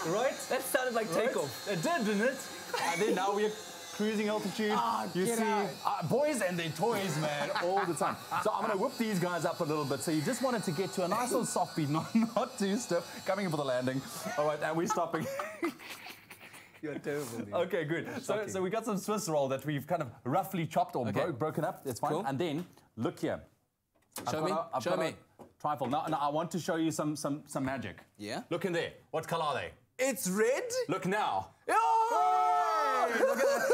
Right? That sounded like takeoff. It did, didn't it? And then now we're cruising altitude. You get see out. boys and their toys, man, all the time. So I'm going to whip these guys up a little bit. So you just wanted to get to a nice little soft beat, not too stiff. Coming in for the landing. All right, and we're stopping. You're terrible, dude. Okay, good. So we got some Swiss roll that we've kind of roughly chopped or broken up. It's fine. Cool. And then, look here. Show me. Show me. Trifle. Now, I want to show you some magic. Yeah? Look in there. What color are they? It's red? Look now. Oh! Hey, look at that.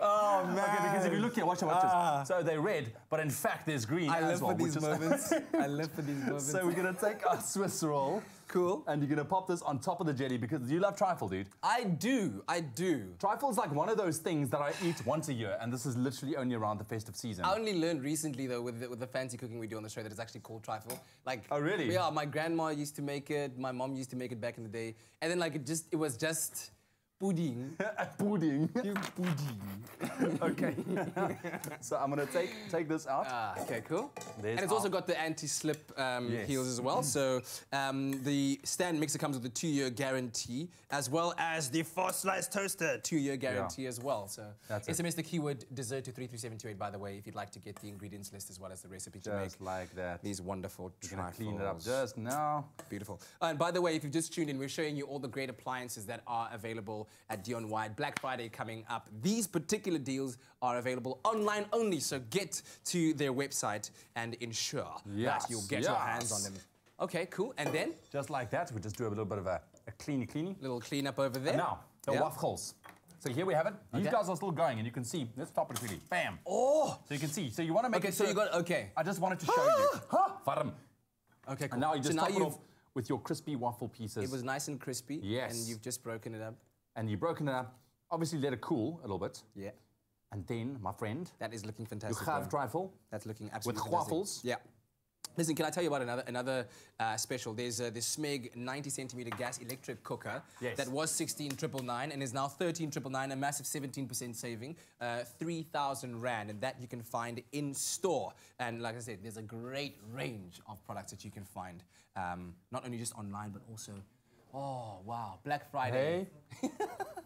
Oh, man. Okay, because if you look here, watch this. So they're red, but in fact there's green as well. I live for these moments. So we're going to take our Swiss roll. Cool. And you're going to pop this on top of the jelly because you love trifle, dude. I do. Trifle's like one of those things that I eat once a year, and this is literally only around the festive season. I only learned recently, though, with the fancy cooking we do on the show that it's actually called trifle. Like, oh, really? Yeah, my grandma used to make it. My mom used to make it back in the day. And then, like, it was just pudding. Pudding. You pudding. Okay. So I'm going to take this out. Okay, cool. There's and it's also got the anti-slip heels as well. So the stand mixer comes with a 2-year guarantee, as well as the 4-slice toaster 2-year guarantee as well. So SMS the keyword dessert to 33728, by the way, if you'd like to get the ingredients list as well as the recipe to make like that. These wonderful trifles. Clean it up just now. Beautiful. And by the way, if you've just tuned in, we're showing you all the great appliances that are available at Dion Wide. Black Friday coming up. These particular deals are available online only, so get to their website and ensure that you'll get your hands on them. Okay, cool. And then? Just like that, we just do a little bit of a cleany. Little clean up over there. And now, the waffles. So here we have it. These guys are still going, and you can see. Let's top it quickly. Bam. Oh! So you can see. So you want to make it so you got, I just wanted to show you. Farm. Okay, cool. And now you just top it off with your crispy waffle pieces. It was nice and crispy. Yes. And you've just broken it up. And you've broken it up. Obviously, let it cool a little bit. Yeah. And then, my friend. That is looking fantastic. You have trifle. That's looking absolutely with fantastic. waffles. Yeah. Listen, can I tell you about another special? There's this Smeg 90-centimeter gas electric cooker that was 16,999 and is now 13,999, a massive 17% saving, 3,000 Rand, and that you can find in store. And like I said, there's a great range of products that you can find, not only just online, but also, oh, wow, Black Friday. Hey.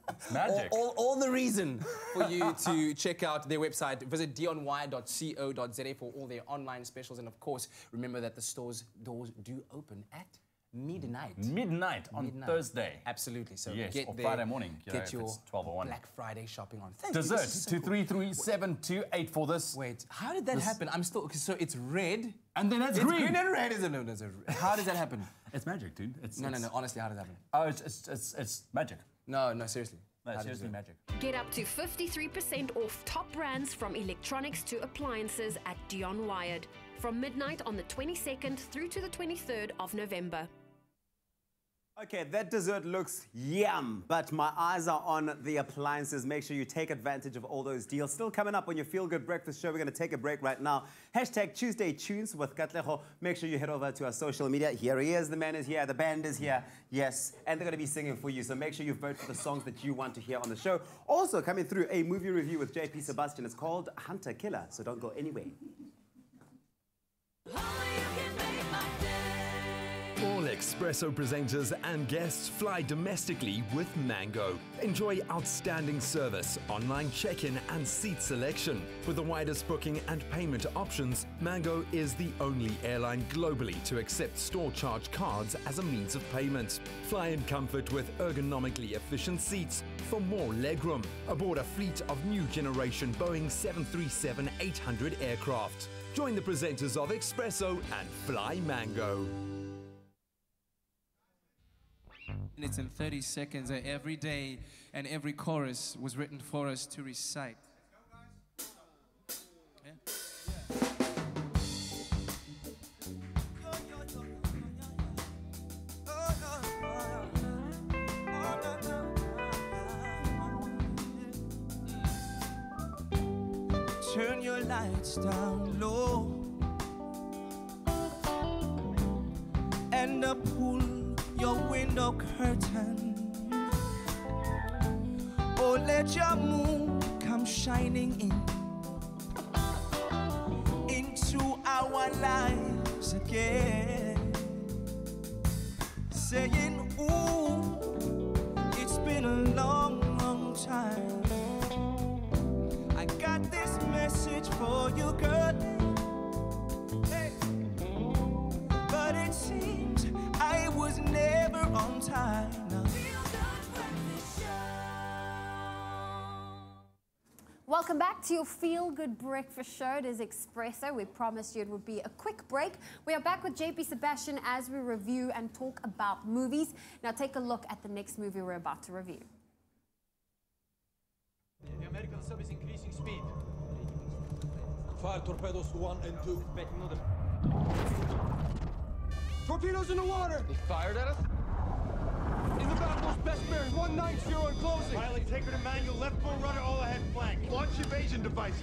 It's magic. All the reason for you to check out their website. Visit dionwire.co.za for all their online specials. And of course, remember that the store's doors do open at midnight. Midnight on Thursday. Absolutely. So yes, get or there, Friday morning. Get your 12 or 1. Black Friday shopping on. Dessert to 33728 for this. Wait, how did that happen? I'm still, so it's red. And then it's green. Green and red, isn't it? No, how does that happen? It's magic, dude. No, honestly, how does that happen? Oh, it's magic. No, seriously. No, it's seriously magic. Get up to 53% off top brands from electronics to appliances at Dion Wired from midnight on the 22nd through to the 23rd of November. Okay, that dessert looks yum, but my eyes are on the appliances. Make sure you take advantage of all those deals. Still coming up on your Feel Good Breakfast Show. We're going to take a break right now. Hashtag Tuesday Tunes with Katleho. Make sure you head over to our social media. Here he is. The man is here. The band is here. Yes, and they're going to be singing for you. So make sure you vote for the songs that you want to hear on the show. Also coming through, a movie review with JP Sebastian. It's called Hunter Killer, so don't go anywhere. All Expresso presenters and guests fly domestically with Mango. Enjoy outstanding service, online check-in and seat selection. With the widest booking and payment options, Mango is the only airline globally to accept store charge cards as a means of payment. Fly in comfort with ergonomically efficient seats for more legroom aboard a fleet of new generation Boeing 737-800 aircraft. Join the presenters of Expresso and fly Mango. Minutes and 30 seconds every day, and every chorus was written for us to recite. Turn your lights down low and pull your window curtain. Oh, let your moon come shining into our lives again, saying, ooh, it's been a long, long time Welcome back to your feel-good breakfast show. It is Expresso. We promised you it would be a quick break. We are back with JP Sebastian as we review and talk about movies. Now take a look at the next movie we're about to review. The American sub is increasing speed. Fire torpedoes 1 and 2. Torpedoes in the water! They fired at us? In the backmost best bearing, 190 and closing. Pilot, take her to manual, left full rudder, all ahead flank. Launch evasion devices.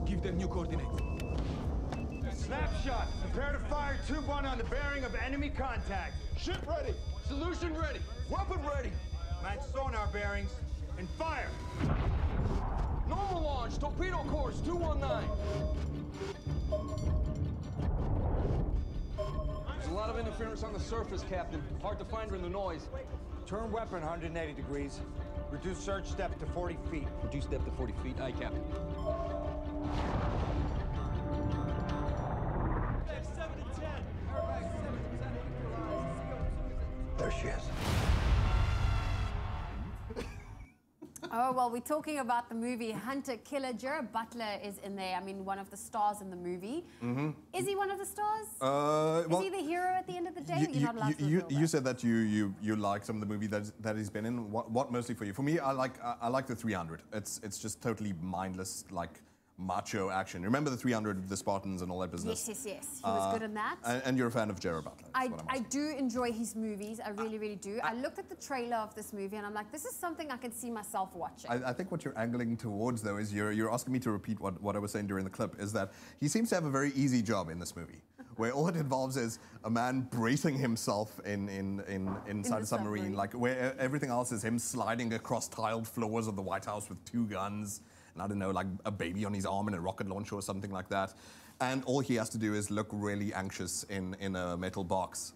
Give them new coordinates. Snapshot. Prepare to fire tube 1 on the bearing of enemy contact. Ship ready. Solution ready. Weapon ready. Match sonar bearings and fire. Normal launch. Torpedo course 219. There's a lot of interference on the surface, Captain. Hard to find her in the noise. Turn weapon 180 degrees. Reduce surge depth to 40 feet. Reduce depth to 40 feet. Aye, Captain. There she is. Oh, well, we're talking about the movie Hunter Killer. Gerard Butler is in there. I mean, one of the stars in the movie. Is he one of the stars? Is he the hero at the end of the day? You're not allowed to reveal you said that you like some of the movie that he's been in. What mostly for you? For me, I like the 300. It's just totally mindless, like macho action. Remember the 300, the Spartans and all that business? Yes. He was good in that. And you're a fan of Gerard Butler. I do enjoy his movies. I really do. I looked at the trailer of this movie and I'm like, this is something I can see myself watching. I think what you're angling towards, though, is you're asking me to repeat what I was saying during the clip, is that he seems to have a very easy job in this movie, where all it involves is a man bracing himself inside a submarine, like where everything else is him sliding across tiled floors of the White House with 2 guns, and I don't know, like a baby on his arm and a rocket launcher or something like that. And all he has to do is look really anxious in a metal box,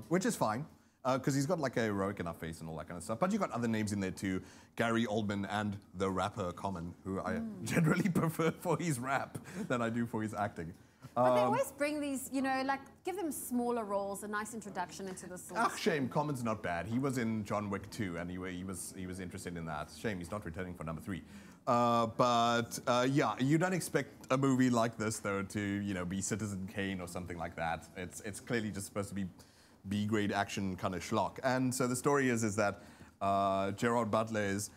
which is fine, because he's got like a heroic enough face and all that kind of stuff. But you got other names in there too, Gary Oldman and the rapper Common, who I generally prefer for his rap than I do for his acting. But they always bring these, you know, like, give them smaller roles, a nice introduction into the source. Shame, Common's not bad. He was in John Wick 2, and he was interested in that. Shame he's not returning for number 3. Yeah, you don't expect a movie like this, though, to, you know, be Citizen Kane or something like that. It's clearly just supposed to be B-grade action kind of schlock. And so the story is that Gerard Butler is,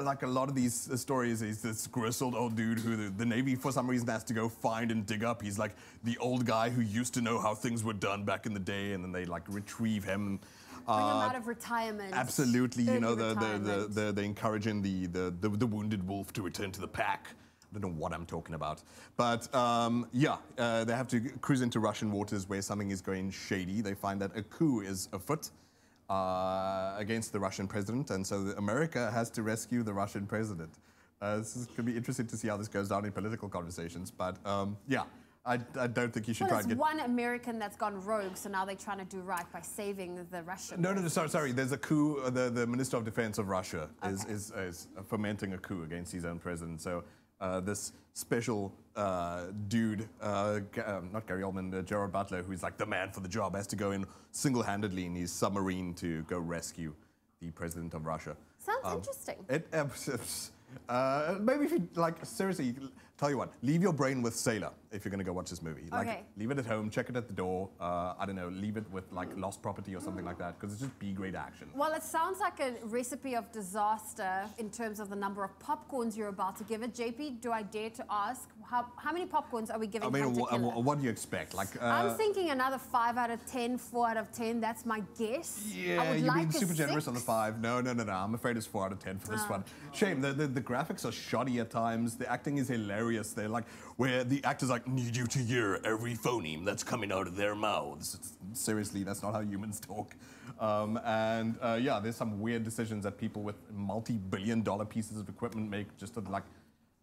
like a lot of these stories, he's this grizzled old dude who the Navy, for some reason, has to go find and dig up. He's like the old guy who used to know how things were done back in the day, and then they like retrieve him. Bring him out of retirement. Absolutely, you know, they're encouraging the wounded wolf to return to the pack. I don't know what I'm talking about. But yeah, they have to cruise into Russian waters where something is going shady. They find that a coup is afoot against the Russian president, and so America has to rescue the Russian president. This is going to be interesting to see how this goes down in political conversations, but yeah, I don't think you should try and get... one American that's gone rogue, so now they're trying to do right by saving the Russian. No, sorry, there's a coup. The Minister of Defense of Russia is fomenting a coup against his own president, so this special dude, not Gary Oldman, Gerard Butler, who's like the man for the job, has to go in single-handedly in his submarine to go rescue the president of Russia. Sounds interesting. Maybe if you, like, seriously, tell you what, leave your brain with Sailor if you're going to go watch this movie. Like, leave it at home, check it at the door, I don't know, leave it with, like, Lost Property or something like that, because it's just B-grade action. Well, it sounds like a recipe of disaster in terms of the number of popcorns you're about to give it. JP, do I dare to ask, how many popcorns are we giving Hunter Killer? What do you expect? Like, I'm thinking another 5 out of 10, 4 out of 10, that's my guess. Yeah, you've been super generous on the 5. No, I'm afraid it's 4 out of 10 for this one. Shame, the graphics are shoddy at times, the acting is hilarious. They're like, where the actor's like, need you to hear every phoneme that's coming out of their mouths. Seriously, that's not how humans talk. Yeah, there's some weird decisions that people with multi-billion-dollar pieces of equipment make just to, like,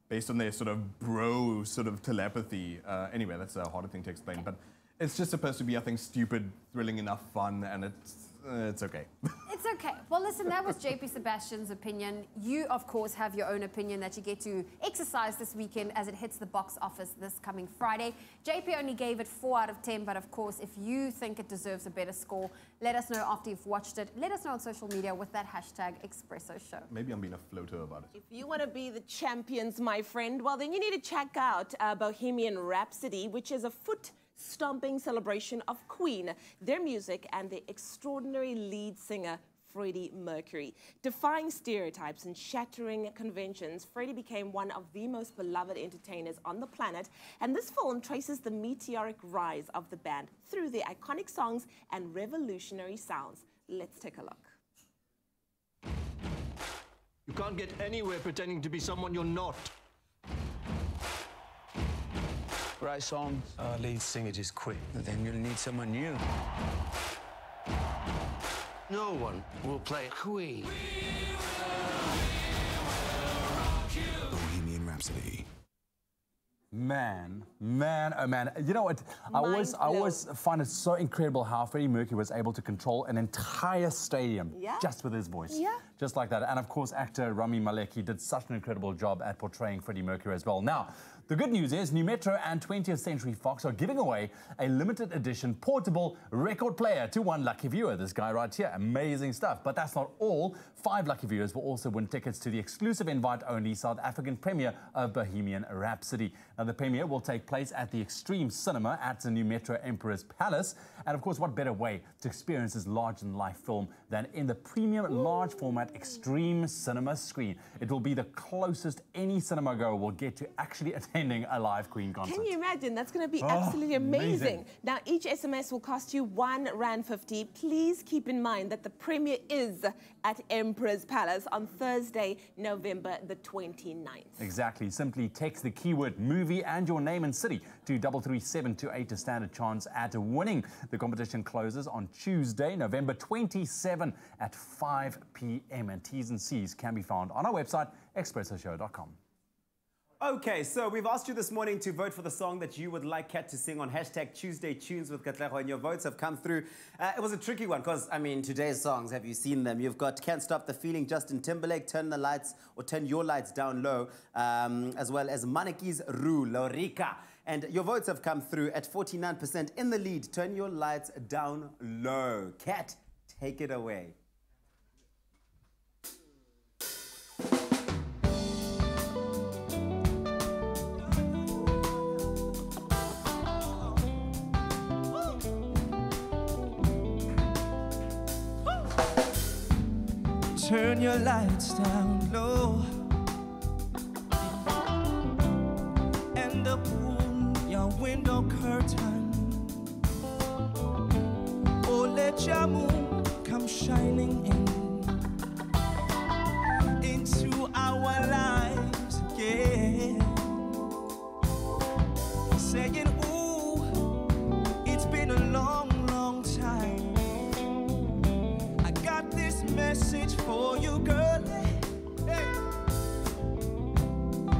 based on their sort of bro sort of telepathy. Anyway, that's a harder thing to explain. But It's just supposed to be, I think, stupid, thrilling enough fun, and it's okay. It's okay. Well, listen, that was JP Sebastian's opinion. You, of course, have your own opinion that you get to exercise this weekend as it hits the box office this coming Friday. JP only gave it 4 out of 10, but of course, if you think it deserves a better score, let us know after you've watched it. Let us know on social media with that hashtag Expresso Show. Maybe I'm being a floater about it. If you want to be the champions, my friend, well, then you need to check out Bohemian Rhapsody, which is a foot-stomping celebration of Queen, their music, and the extraordinary lead singer, Freddie Mercury. Defying stereotypes and shattering conventions, Freddie became one of the most beloved entertainers on the planet, and this film traces the meteoric rise of the band through their iconic songs and revolutionary sounds. Let's take a look. You can't get anywhere pretending to be someone you're not. Right song, our lead singer just quit. Then you'll need someone new. No one will play Queen. Bohemian Rhapsody. Man, oh man. You know what? I always find it so incredible how Freddie Mercury was able to control an entire stadium just with his voice. Yeah. Just like that. And of course, actor Rami Malek, he did such an incredible job at portraying Freddie Mercury as well. Now, the good news is New Metro and 20th Century Fox are giving away a limited edition portable record player to one lucky viewer. This guy right here, amazing stuff. But that's not all. 5 lucky viewers will also win tickets to the exclusive invite-only South African premiere of Bohemian Rhapsody. Now, the premiere will take place at the Extreme Cinema at the New Metro Emperor's Palace. And of course, what better way to experience this large-than-life film than in the premium large-format Extreme Cinema screen. It will be the closest any cinema goer will get to actually attending a live Queen concert. Can you imagine? That's going to be absolutely amazing. Now, each SMS will cost you R1.50. Please keep in mind that the premiere is at Emperor's Palace on Thursday, November the 29th. Exactly. Simply text the keyword movie and your name and city to 33728 to stand a chance at winning. The competition closes on Tuesday, November 27 at 5 p.m. and T's and C's can be found on our website, expressoshow.com. Okay, so we've asked you this morning to vote for the song that you would like Kat to sing on hashtag Tuesday Tunes with Katlego, and your votes have come through. It was a tricky one because, I mean, today's songs, have you seen them? You've got Can't Stop the Feeling, Justin Timberlake, Turn the Lights or Turn Your Lights Down Low, as well as Maniki's Rue, Lorica. And your votes have come through at 49% in the lead. Turn Your Lights Down Low. Kat, take it away. Turn your lights down low and pull your window curtain. Oh, let your moon come shining into our lives again. Saying, ooh, it's been a long, long time. I got this message for you, girl. Hey.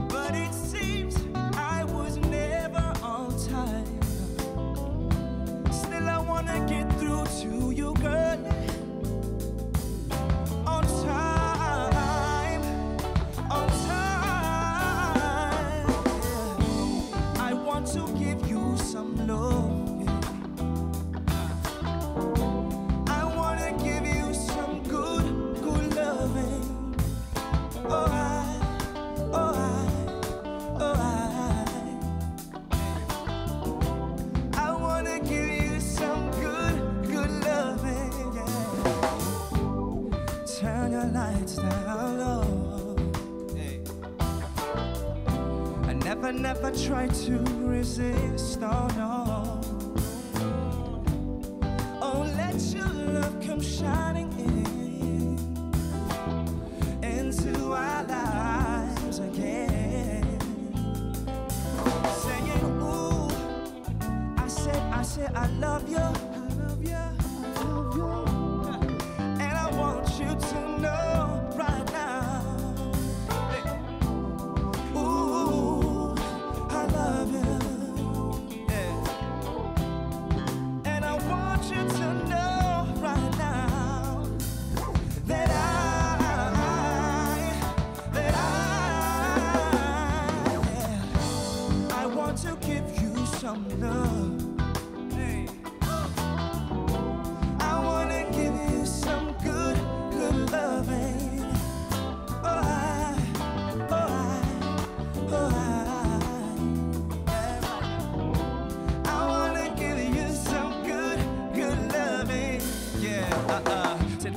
But it seems I was never on time. Still I wanna get through to you, girl. On time, on time. Yeah. I want to give you some love. Never try to resist, oh no. Oh, let your love come shining into our lives again. Saying, ooh, I said I love you, I love you, I love you. And I want you to know right now.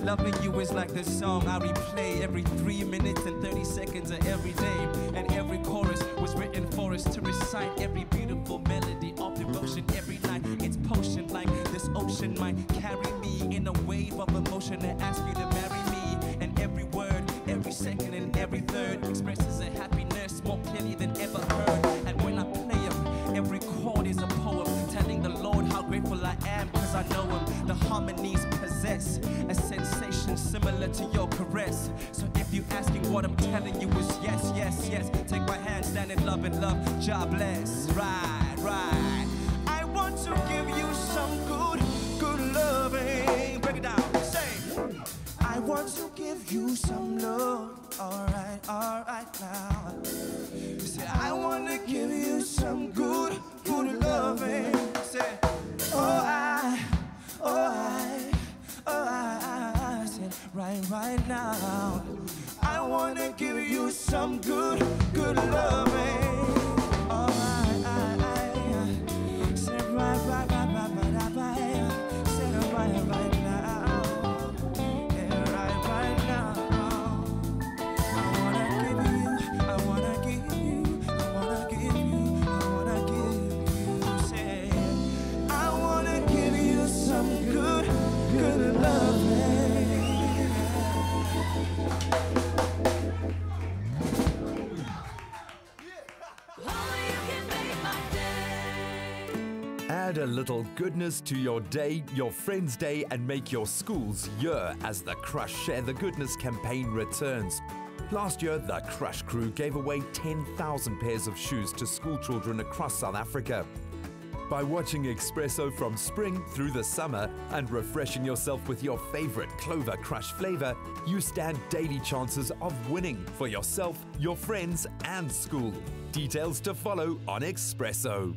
Loving you is like the song I replay every 3 minutes and 30 seconds of every day. And every chorus was written for us to recite every beautiful melody of devotion every night. It's potion like this ocean might carry me in a wave of emotion to ask you to marry me. And every word, every second and every third expresses a happiness more clearly than ever heard. And when I play them, every chord is a poem telling the Lord how grateful I am because I know him. The harmonies possess a sensation similar to your caress. So if you're asking, what I'm telling you is yes, yes, yes. Take my hand, stand in love and love. God bless. Right, right. I want to give you some good loving. Break it down. Say, I want to give you some love. Alright now. Say, I want to give you some good loving. Say, I said, right now. I want to give you some good loving. Alright, said right now. Said right now. Yeah, right now. I wanna give you. Say, I wanna give you some good loving. Add a little goodness to your day, your friend's day, and make your school's year as the Crush Share the Goodness campaign returns. Last year, the Crush crew gave away 10,000 pairs of shoes to school children across South Africa. By watching Expresso from spring through the summer and refreshing yourself with your favorite Clover Crush flavor, you stand daily chances of winning for yourself, your friends, and school. Details to follow on Expresso.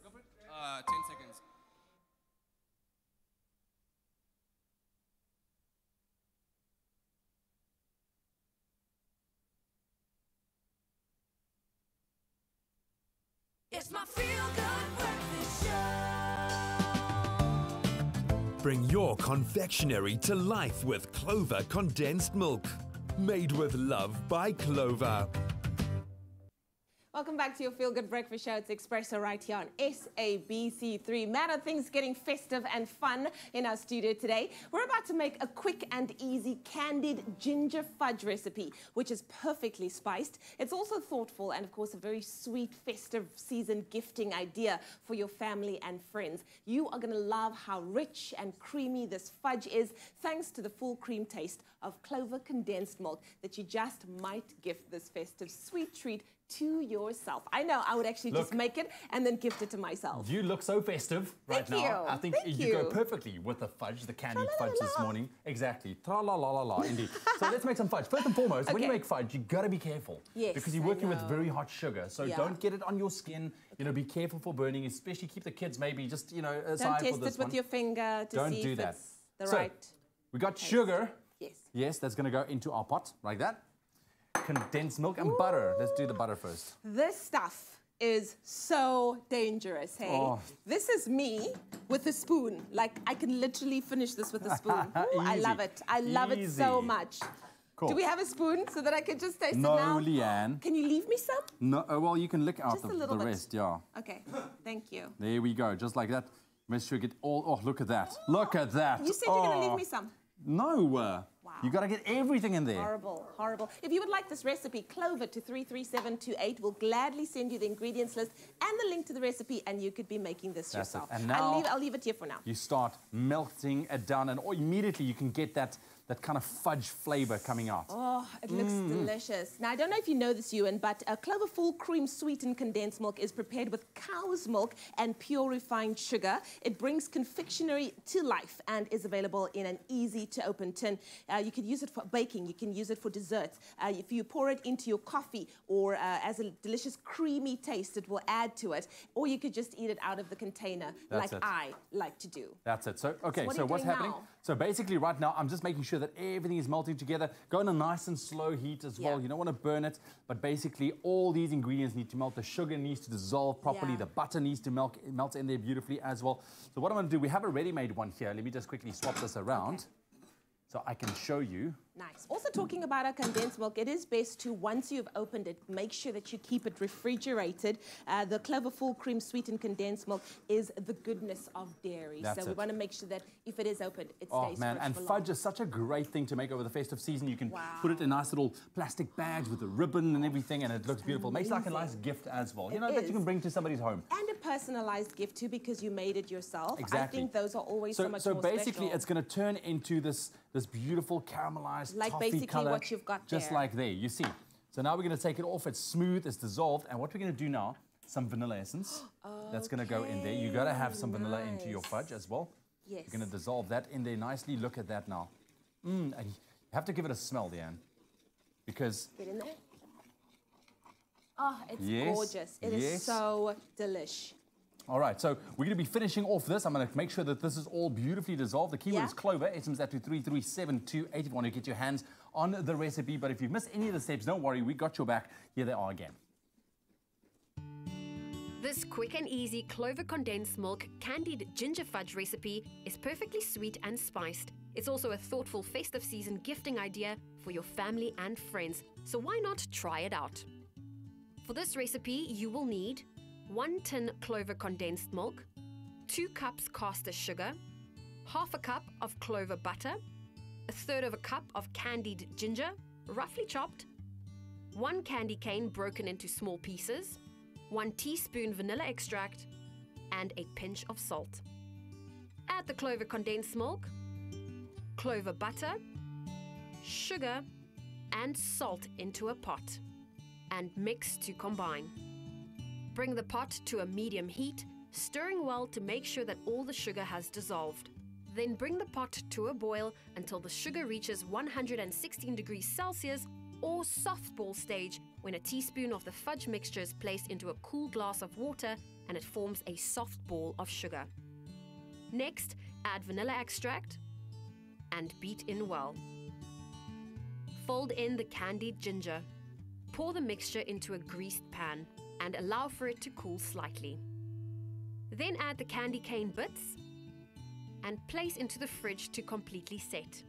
Go for it. 10 seconds. It's my feel-good breakfast show. Bring your confectionery to life with Clover condensed milk. Made with love by Clover. Welcome back to your Feel Good Breakfast Show. It's Expresso right here on SABC3. Man, are things getting festive and fun in our studio today. We're about to make a quick and easy candied ginger fudge recipe, which is perfectly spiced. It's also thoughtful and, of course, a very sweet festive season gifting idea for your family and friends. You are going to love how rich and creamy this fudge is, thanks to the full cream taste of Clover condensed milk that you just might gift this festive sweet treat to yourself. I know I would actually just make it and then gift it to myself. You look so festive right Thank now. you. I think Thank you go you. perfectly with the fudge, the candied fudge this morning. Exactly. Tra-la-la-la-la, indeed. So let's make some fudge. First and foremost, when you make fudge, you gotta be careful. Yes, because you're I working with know. very hot sugar. So Yeah. don't get it on your skin. You know, be careful for burning, especially keep the kids maybe just, you know, Don't aside for test this it with one. your finger to Don't see do if that. it's the So, right. we got taste. sugar. Yes. Yes, that's gonna go into our pot like that. Condensed milk and butter. Let's do the butter first. This stuff is so dangerous, hey? Oh. This is me with a spoon. Like, I can literally finish this with a spoon. Ooh, I love it. I love it so much. Cool. Do we have a spoon so that I can just taste No, it now? Leanne. Can you leave me some? No, well, you can lick out Just a the little bit. rest, yeah. Okay, thank you. There we go, just like that. Make sure you get all, oh, look at that. Look at that. You said you're going to leave me some. No, you got to get everything in there. Horrible, horrible. If you would like this recipe, clover to 33728. We'll gladly send you the ingredients list and the link to the recipe, and you could be making this That's yourself. it. And now I'll leave it here for now. You start melting it down, and immediately you can get that kind of fudge flavor coming out. Oh, it looks delicious. Now, I don't know if you know this, Ewan, but Clover Full Cream Sweetened Condensed Milk is prepared with cow's milk and pure refined sugar. It brings confectionery to life and is available in an easy-to-open tin. You can use it for baking. You can use it for desserts. If you pour it into your coffee or as a delicious creamy taste, it will add to it. Or you could just eat it out of the container like I like to do. That's it. So, okay, what are so you what's doing happening? now? So basically right now, I'm just making sure that everything is melting together. Go on a nice and slow heat as well. You don't want to burn it, but basically all these ingredients need to melt. The sugar needs to dissolve properly. The butter needs to melt in there beautifully as well. So what I'm going to do, we have a ready-made one here. Let me just quickly swap this around so I can show you. Nice. Also talking about our condensed milk, it is best to, once you've opened it, make sure that you keep it refrigerated. The Clover Full Cream Sweetened Condensed Milk is the goodness of dairy. So we want to make sure that if it is opened, it stays man, and fudge is such a great thing to make over the festive season. You can put it in nice little plastic bags with a ribbon and everything, and it looks beautiful. Makes like a nice gift as well. You know, that you can bring to somebody's home. And a personalized gift too, because you made it yourself. Exactly. I think those are always so much more basically, special. it's going to turn into this beautiful caramelized like toffee basically color, what you've got just there. like there. You see. So now we're going to take it off. It's smooth. It's dissolved. And what we're going to do now, some vanilla essence. That's going to go in there. You got to have some vanilla into your fudge as well. Yes. You're going to dissolve that in there nicely. Look at that now. And you have to give it a smell, Leanne, because. Get in there. Oh, it's gorgeous. It is so delish. All right, so we're going to be finishing off this. I'm going to make sure that this is all beautifully dissolved. The keyword is clover. SMS that to 33728 if you want to get your hands on the recipe. But if you've missed any of the steps, don't worry. We got your back. Here they are again. This quick and easy clover condensed milk candied ginger fudge recipe is perfectly sweet and spiced. It's also a thoughtful festive season gifting idea for your family and friends. So why not try it out? For this recipe, you will need 1 tin clover condensed milk, 2 cups caster sugar, half a cup of clover butter, 1/3 of a cup of candied ginger, roughly chopped, 1 candy cane broken into small pieces, 1 teaspoon vanilla extract, and a pinch of salt. Add the clover condensed milk, clover butter, sugar, and salt into a pot, and mix to combine. Bring the pot to a medium heat, stirring well to make sure that all the sugar has dissolved. Then bring the pot to a boil until the sugar reaches 116 degrees Celsius or softball stage, when a teaspoon of the fudge mixture is placed into a cool glass of water and it forms a soft ball of sugar. Next, add vanilla extract and beat in well. Fold in the candied ginger. Pour the mixture into a greased pan and allow for it to cool slightly. Then add the candy cane bits and place into the fridge to completely set.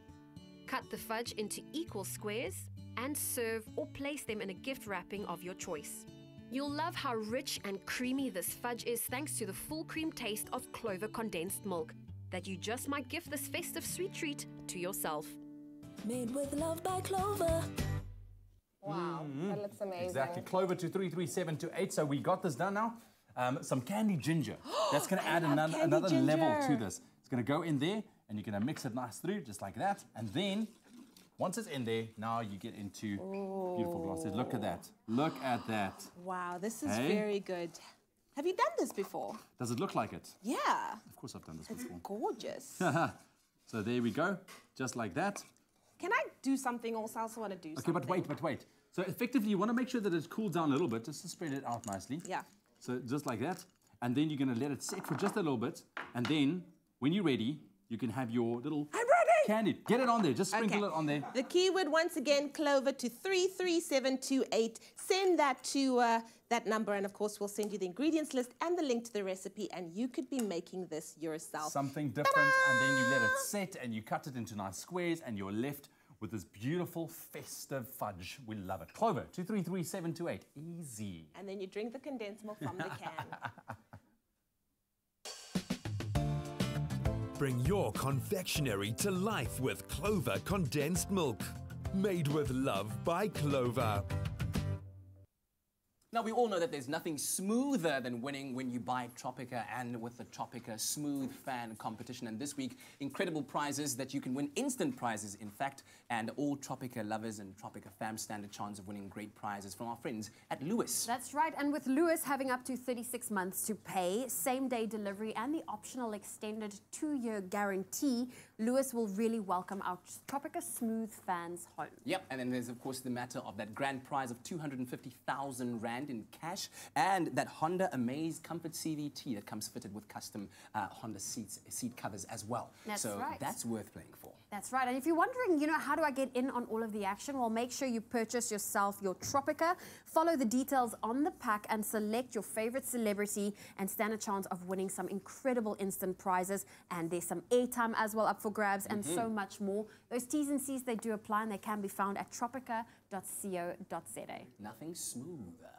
Cut the fudge into equal squares and serve or place them in a gift wrapping of your choice. You'll love how rich and creamy this fudge is thanks to the full cream taste of clover condensed milk that you just might gift this festive sweet treat to yourself. Made with love by Clover. Wow, that looks amazing. Exactly. Clover to 33728. So we got this done now. Some candied ginger. That's going to add another level to this. It's going to go in there, and you're going to mix it nice through, just like that. And then, once it's in there, now you get into beautiful glasses. Look at that. Look at that. Wow, this is very good. Have you done this before? Does it look like it? Yeah. Of course I've done this It's before. gorgeous. So there we go. Just like that. Can I do something else? I also want to do something. Okay, but wait. So effectively, you want to make sure that it cools down a little bit, just to spread it out nicely. Yeah. So just like that. And then you're going to let it set for just a little bit. And then, when you're ready, you can have your little... I'm ready! Candied. Get it on there. Just sprinkle it on there. The keyword, once again, Clover, to 33728. Send that to that number, and of course, we'll send you the ingredients list and the link to the recipe, and you could be making this yourself. Something different, and then you let it set, and you cut it into nice squares, and you're left with this beautiful festive fudge. We love it. Clover, 233728. Easy. And then you drink the condensed milk from the can. Bring your confectionery to life with Clover condensed milk. Made with love by Clover. Now, we all know that there's nothing smoother than winning when you buy Tropica, and with the Tropica Smooth Fan Competition. And this week, incredible prizes that you can win, instant prizes, in fact, and all Tropica lovers and Tropica fans stand a chance of winning great prizes from our friends at Lewis. That's right, and with Lewis having up to 36 months to pay, same-day delivery, and the optional extended 2-year guarantee, Lewis will really welcome our Tropica Smooth fans home. Yep, and then there's, of course, the matter of that grand prize of 250,000 Rand in cash, and that Honda Amaze Comfort CVT that comes fitted with custom Honda seat covers as well. That's so right. that's worth playing for. That's right. And if you're wondering, how do I get in on all of the action? Well, make sure you purchase yourself your Tropica, follow the details on the pack, and select your favorite celebrity and stand a chance of winning some incredible instant prizes. And there's some airtime as well up for grabs and so much more. Those T's and C's, they do apply, and they can be found at tropica.co.za. Nothing smoother.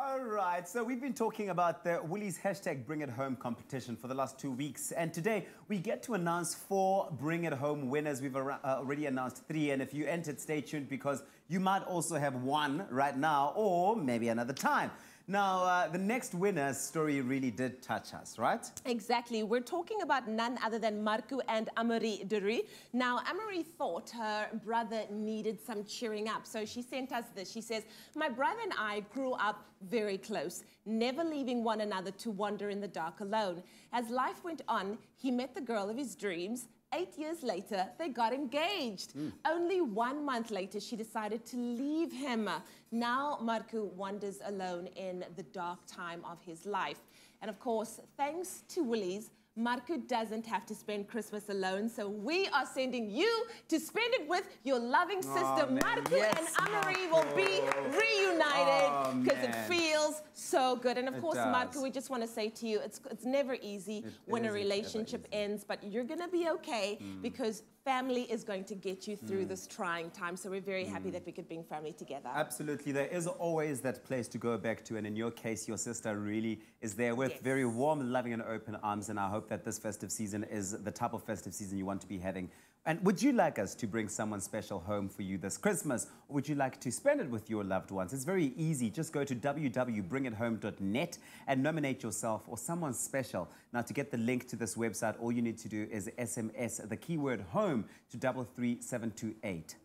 All right, so we've been talking about the Woolies hashtag Bring It Home competition for the last 2 weeks. And today we get to announce 4 Bring It Home winners. We've already announced 3. And if you entered, stay tuned because you might also have 1 right now or maybe another time. Now, the next winner's story really did touch us, right? Exactly. We're talking about none other than Marco and Amory Dury. Now, Amory thought her brother needed some cheering up, so she sent us this. She says, "My brother and I grew up very close, never leaving one another to wander in the dark alone. As life went on, he met the girl of his dreams. 8 years later, they got engaged. Only 1 month later, she decided to leave him. Now, Marco wanders alone in the dark time of his life. And of course, thanks to Woolies, Marco doesn't have to spend Christmas alone, so we are sending you to spend it with your loving sister. Marco and Amory will be reunited because it feels so good. And of course, Marco, we just want to say to you, it's never easy when a relationship ends, but you're going to be okay because family is going to get you through this trying time. So we're very happy that we could bring family together. Absolutely. There is always that place to go back to. And in your case, your sister really is there with very warm, loving and open arms. And I hope that this festive season is the type of festive season you want to be having. And would you like us to bring someone special home for you this Christmas? Or would you like to spend it with your loved ones? It's very easy. Just go to www.bringithome.net and nominate yourself or someone special. Now, to get the link to this website, all you need to do is SMS the keyword home to 33728.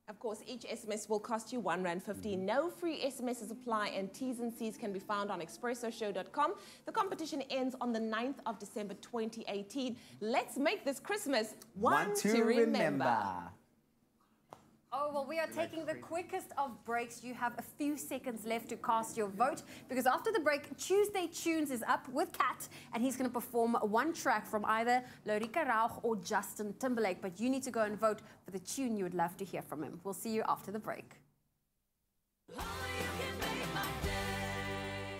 Of course, each SMS will cost you R1.50. No free SMSs apply, and T's and C's can be found on expressoshow.com. The competition ends on the 9th of December 2018. Let's make this Christmas one to remember. Oh, well, we are taking the quickest of breaks. You have a few seconds left to cast your vote because after the break, Tuesday Tunes is up with Kat, and he's going to perform one track from either Lorika Rauch or Justin Timberlake. But you need to go and vote for the tune you would love to hear from him. We'll see you after the break.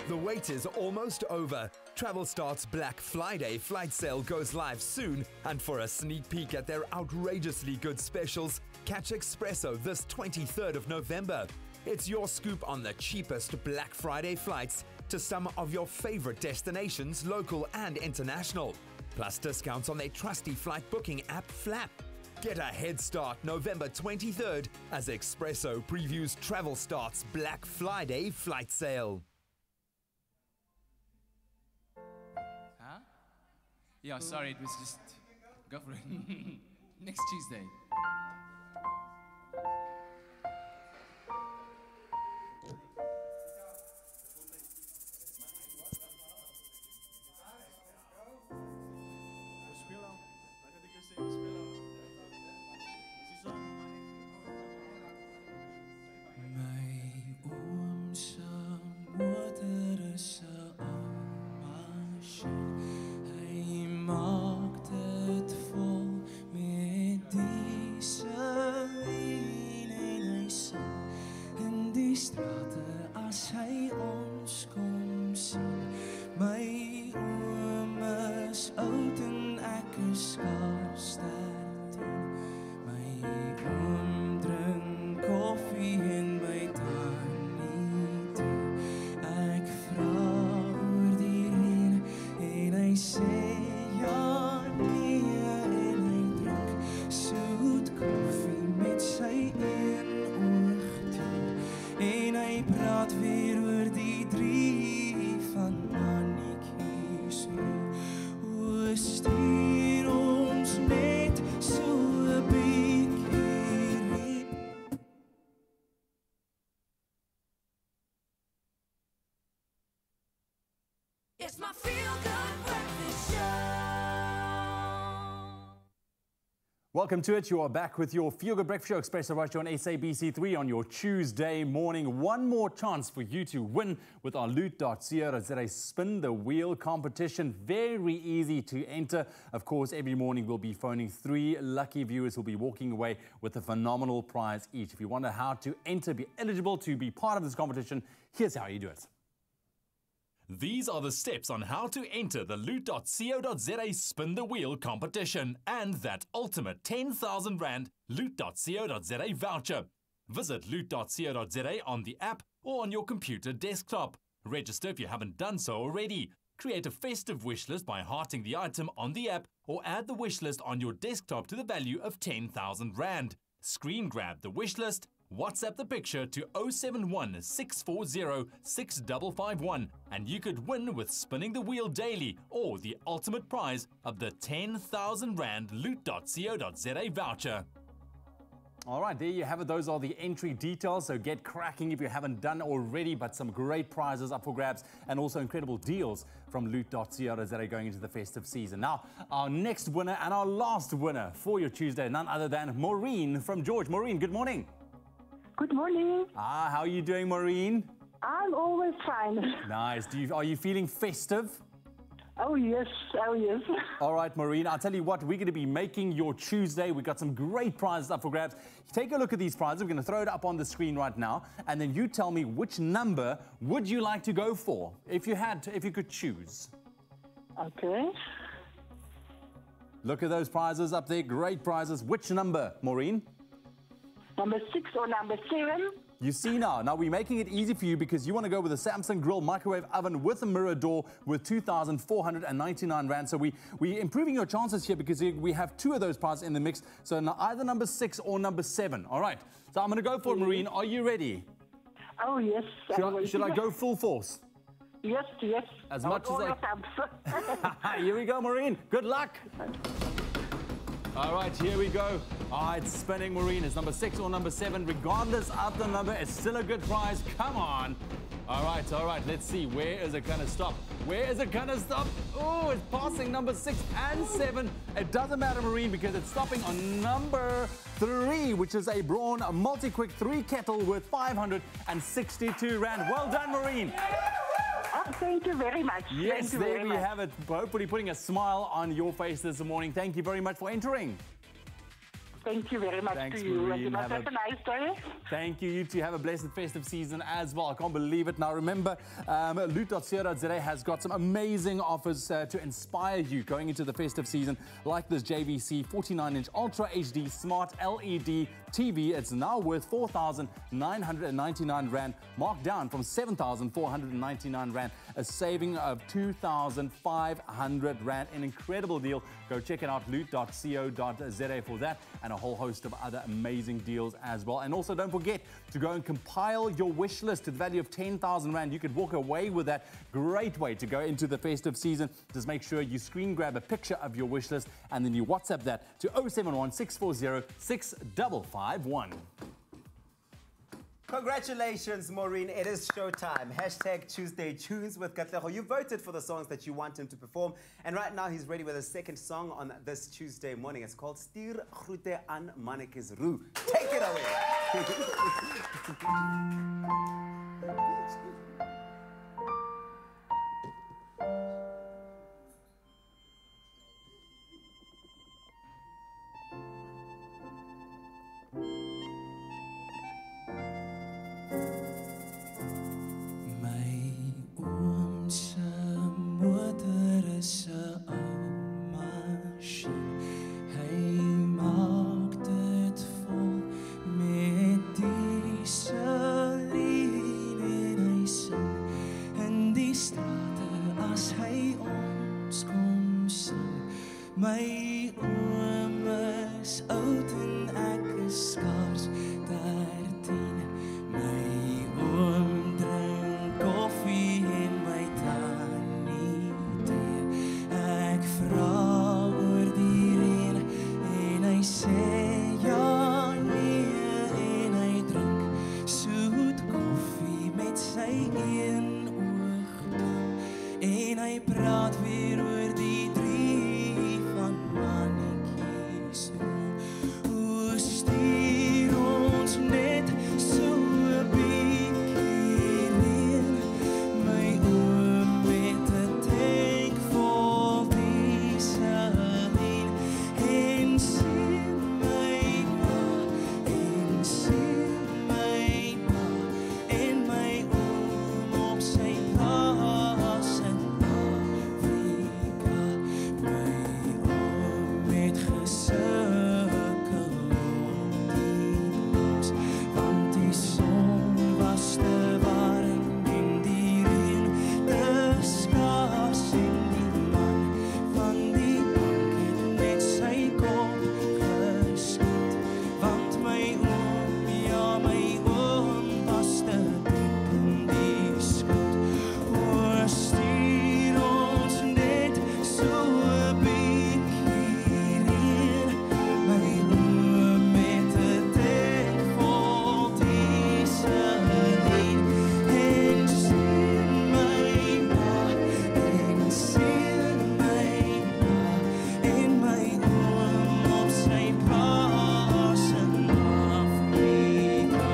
The wait is almost over. Travel Start's Black Friday flight sale goes live soon, and for a sneak peek at their outrageously good specials, catch Expresso this 23rd of November. It's your scoop on the cheapest Black Friday flights to some of your favorite destinations, local and international. Plus discounts on their trusty flight booking app, Flap. Get a head start November 23rd as Expresso previews Travel Start's Black Friday flight sale. Huh? Yeah, sorry, it was just... Go for it. Next Tuesday. Hij maakt het vol met skaars 13. My oom drink koffie en my tannie tee. Ek vra oor die reën en hy sê ja nee en hy drink soet koffie met sy een oog toe. En hy praat weer oor die drie van mannetjies nie. O, stuur ons net so 'n bietjie reën. It's my feel-good breakfast show. Welcome to it. You are back with your Feel Good Breakfast Show, Expresso right here on SABC3 on your Tuesday morning. One more chance for you to win with our loot.co.za Spin the Wheel competition. Very easy to enter. Of course, every morning we'll be phoning 3 lucky viewers who'll be walking away with a phenomenal prize each. If you wonder how to enter, be eligible to be part of this competition, here's how you do it. These are the steps on how to enter the loot.co.za Spin the Wheel competition and that ultimate 10,000 Rand loot.co.za voucher. Visit loot.co.za on the app or on your computer desktop. Register if you haven't done so already. Create a festive wish list by hearting the item on the app or add the wish list on your desktop to the value of 10,000 Rand. Screen grab the wish list, WhatsApp the picture to 071 640 6551 and you could win with spinning the wheel daily or the ultimate prize of the 10,000 Rand loot.co.za voucher. All right, there you have it. Those are the entry details, so get cracking if you haven't done already, but some great prizes up for grabs and also incredible deals from loot.co.za going into the festive season. Now, our next winner and our last winner for your Tuesday, none other than Maureen from George. Maureen, good morning. Good morning. How are you doing, Maureen? I'm always fine. Nice. Are you feeling festive? Oh, yes. Oh, yes. All right, Maureen, I'll tell you what, we're going to be making your Tuesday. We've got some great prizes up for grabs. Take a look at these prizes. We're going to throw it up on the screen right now, and then you tell me which number would you like to go for if you could choose. Okay. Look at those prizes up there. Great prizes. Which number, Maureen? Number 6 or number 7? You see now. Now we're making it easy for you because you want to go with a Samsung grill microwave oven with a mirror door with 2,499 Rand. So we're improving your chances here because we have 2 of those prizes in the mix. So now either number 6 or number 7. All right. So I'm going to go for it, Maureen. Are you ready? Oh, yes. Should I go full force? Yes, yes. As much as I... Here we go, Maureen. Good luck. All right, here we go. All right, spinning, Maureen. It's number 6 or number 7. Regardless of the number, it's still a good prize. Come on. All right. Let's see. Where is it going to stop? Where is it going to stop? Oh, it's passing number 6 and 7. It doesn't matter, Maureen, because it's stopping on number 3, which is a Braun multi-quick 3 kettle with 562 Rand. Well done, Maureen. Oh, thank you very much. Yes, there we have it. Hopefully putting a smile on your face this morning. Thank you very much for entering. Thank you very much. Thanks, to you. Maureen. You must have a nice day. Thank you. You two have a blessed festive season as well. I can't believe it. Now remember, loot.co.za has got some amazing offers to inspire you going into the festive season, like this JVC 49-inch Ultra HD Smart LED TV. It's now worth 4,999 Rand, marked down from 7,499 Rand, a saving of 2,500 Rand. An incredible deal. Go check it out, loot.co.za for that, and a whole host of other amazing deals as well. And also don't forget to go and compile your wish list to the value of 10,000 Rand. You could walk away with that. Great way to go into the festive season. Just make sure you screen grab a picture of your wish list and then you WhatsApp that to 071 640 6551. Congratulations, Maureen. It is showtime. Hashtag Tuesday Tunes with Katlego. You voted for the songs that you want him to perform. And right now, he's ready with a second song on this Tuesday morning. It's called Stier Groete aan Mannekes Roo. Take it away. Oom se motor is 'n ou masjien. My oom is oud en ek is skaars 13. My oom drink koffie en my tannie tee. Ek vra oor die reën en hy sê ja nee en hy drink soet koffie met sy een oog toe. En hy praat weer oor die drie van mannetjies. Hoe stuur ons net so 'n bietjie reën? My oom met 'n tank vol diesel en sien my pa en sien my pa en my oom op sy plaas in Afrika. My oom het gesukkel om die plaas, want die son was te warm en die reën te skaars en die man van die bank het net sy kop geskud, want my oom, ja my oom was te diep in die skuld. O, stuur ons net so 'n bietjie reën. My oom met 'n tank vol diesel en sien my pa en sien my pa en my oom op sy plaas in Afrika.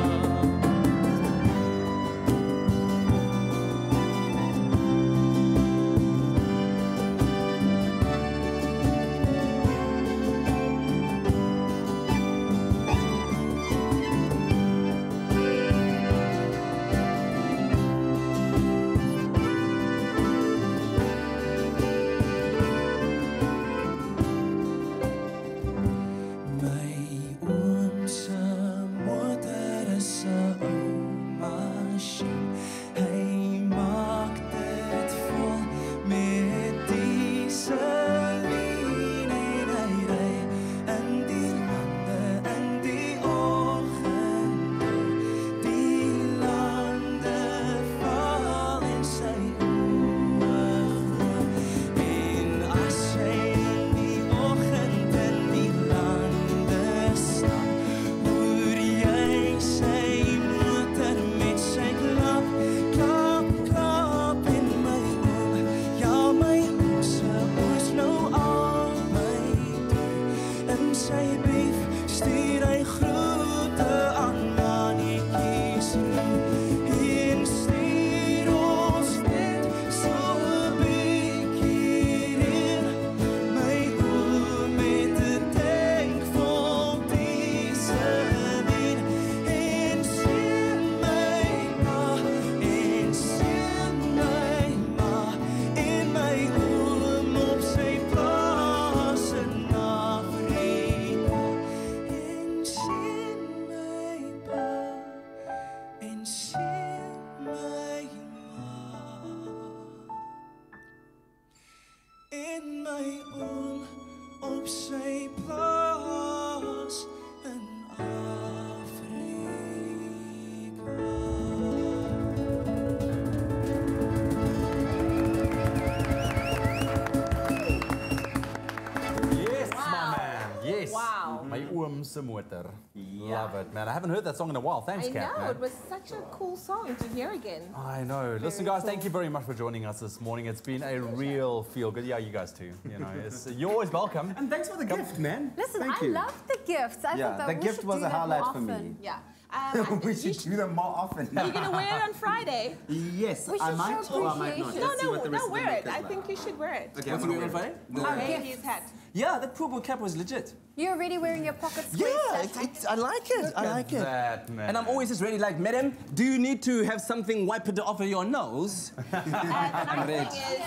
My oom se motor is 'n ou masjien. Hy maak dit vol met diesel en hy ry in die lande in die oggend. Die lande val in sy oë. En as hy in die oggend in die lande staan, hoor jy sy motor met sy klap, klap, klap in my oom. Ja, my oom se oors nou albei toe. In sy brief stuur hy groete aan mannetjies en stuur ons net so 'n bietjie reën. My oom met 'n tank vol diesel en sien my pa en sien my ma en my oom op sy plaas in Afrika. En sien my pa en sien my ma en my oom op sy plaas in Yes, my man. Yes. Wow. My oom se motor. Love it, man. I haven't heard that song in a while. Thanks, I Kat, know, man. it was such a cool song to hear again. I know. Listen, guys, thank you very much for joining us this morning. It's been a real feel-good. Yeah, you guys too. You know, you're always welcome. And thanks for the gift, man. Listen, Thank I you. love the gifts. I thought that the we gift should was do a that more highlight for me. often. Yeah. We should do them more often. Are you going to wear it on Friday? Yes, We I should might show or I might not. appreciation. Let's see what the rest No, of the wear week it. is I like. think you should wear it. Okay, What's I'm he gonna wearing wear on it. Friday? Maybe his hat. Yeah, the purple cap was legit. You're already wearing your pocket square Yeah, stuff. I like it. I like it. That, man. And I'm always just ready, like, madam, do you need to have something wipe it off of your nose? And the nice thing is,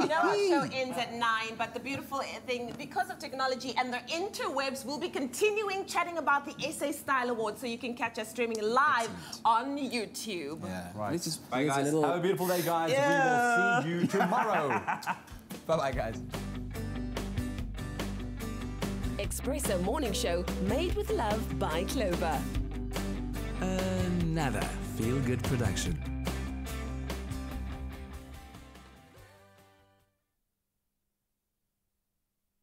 you know our show ends at 9, but the beautiful thing, because of technology and the interwebs, we'll be continuing chatting about the SA Style Awards, so you can catch us streaming live on YouTube. Yeah. Right. Let's just Bye, guys. little... Have a beautiful day, guys. Yeah. We will see you tomorrow. Bye-bye, guys. Expresso Morning Show, made with love by Clover. Another feel-good production.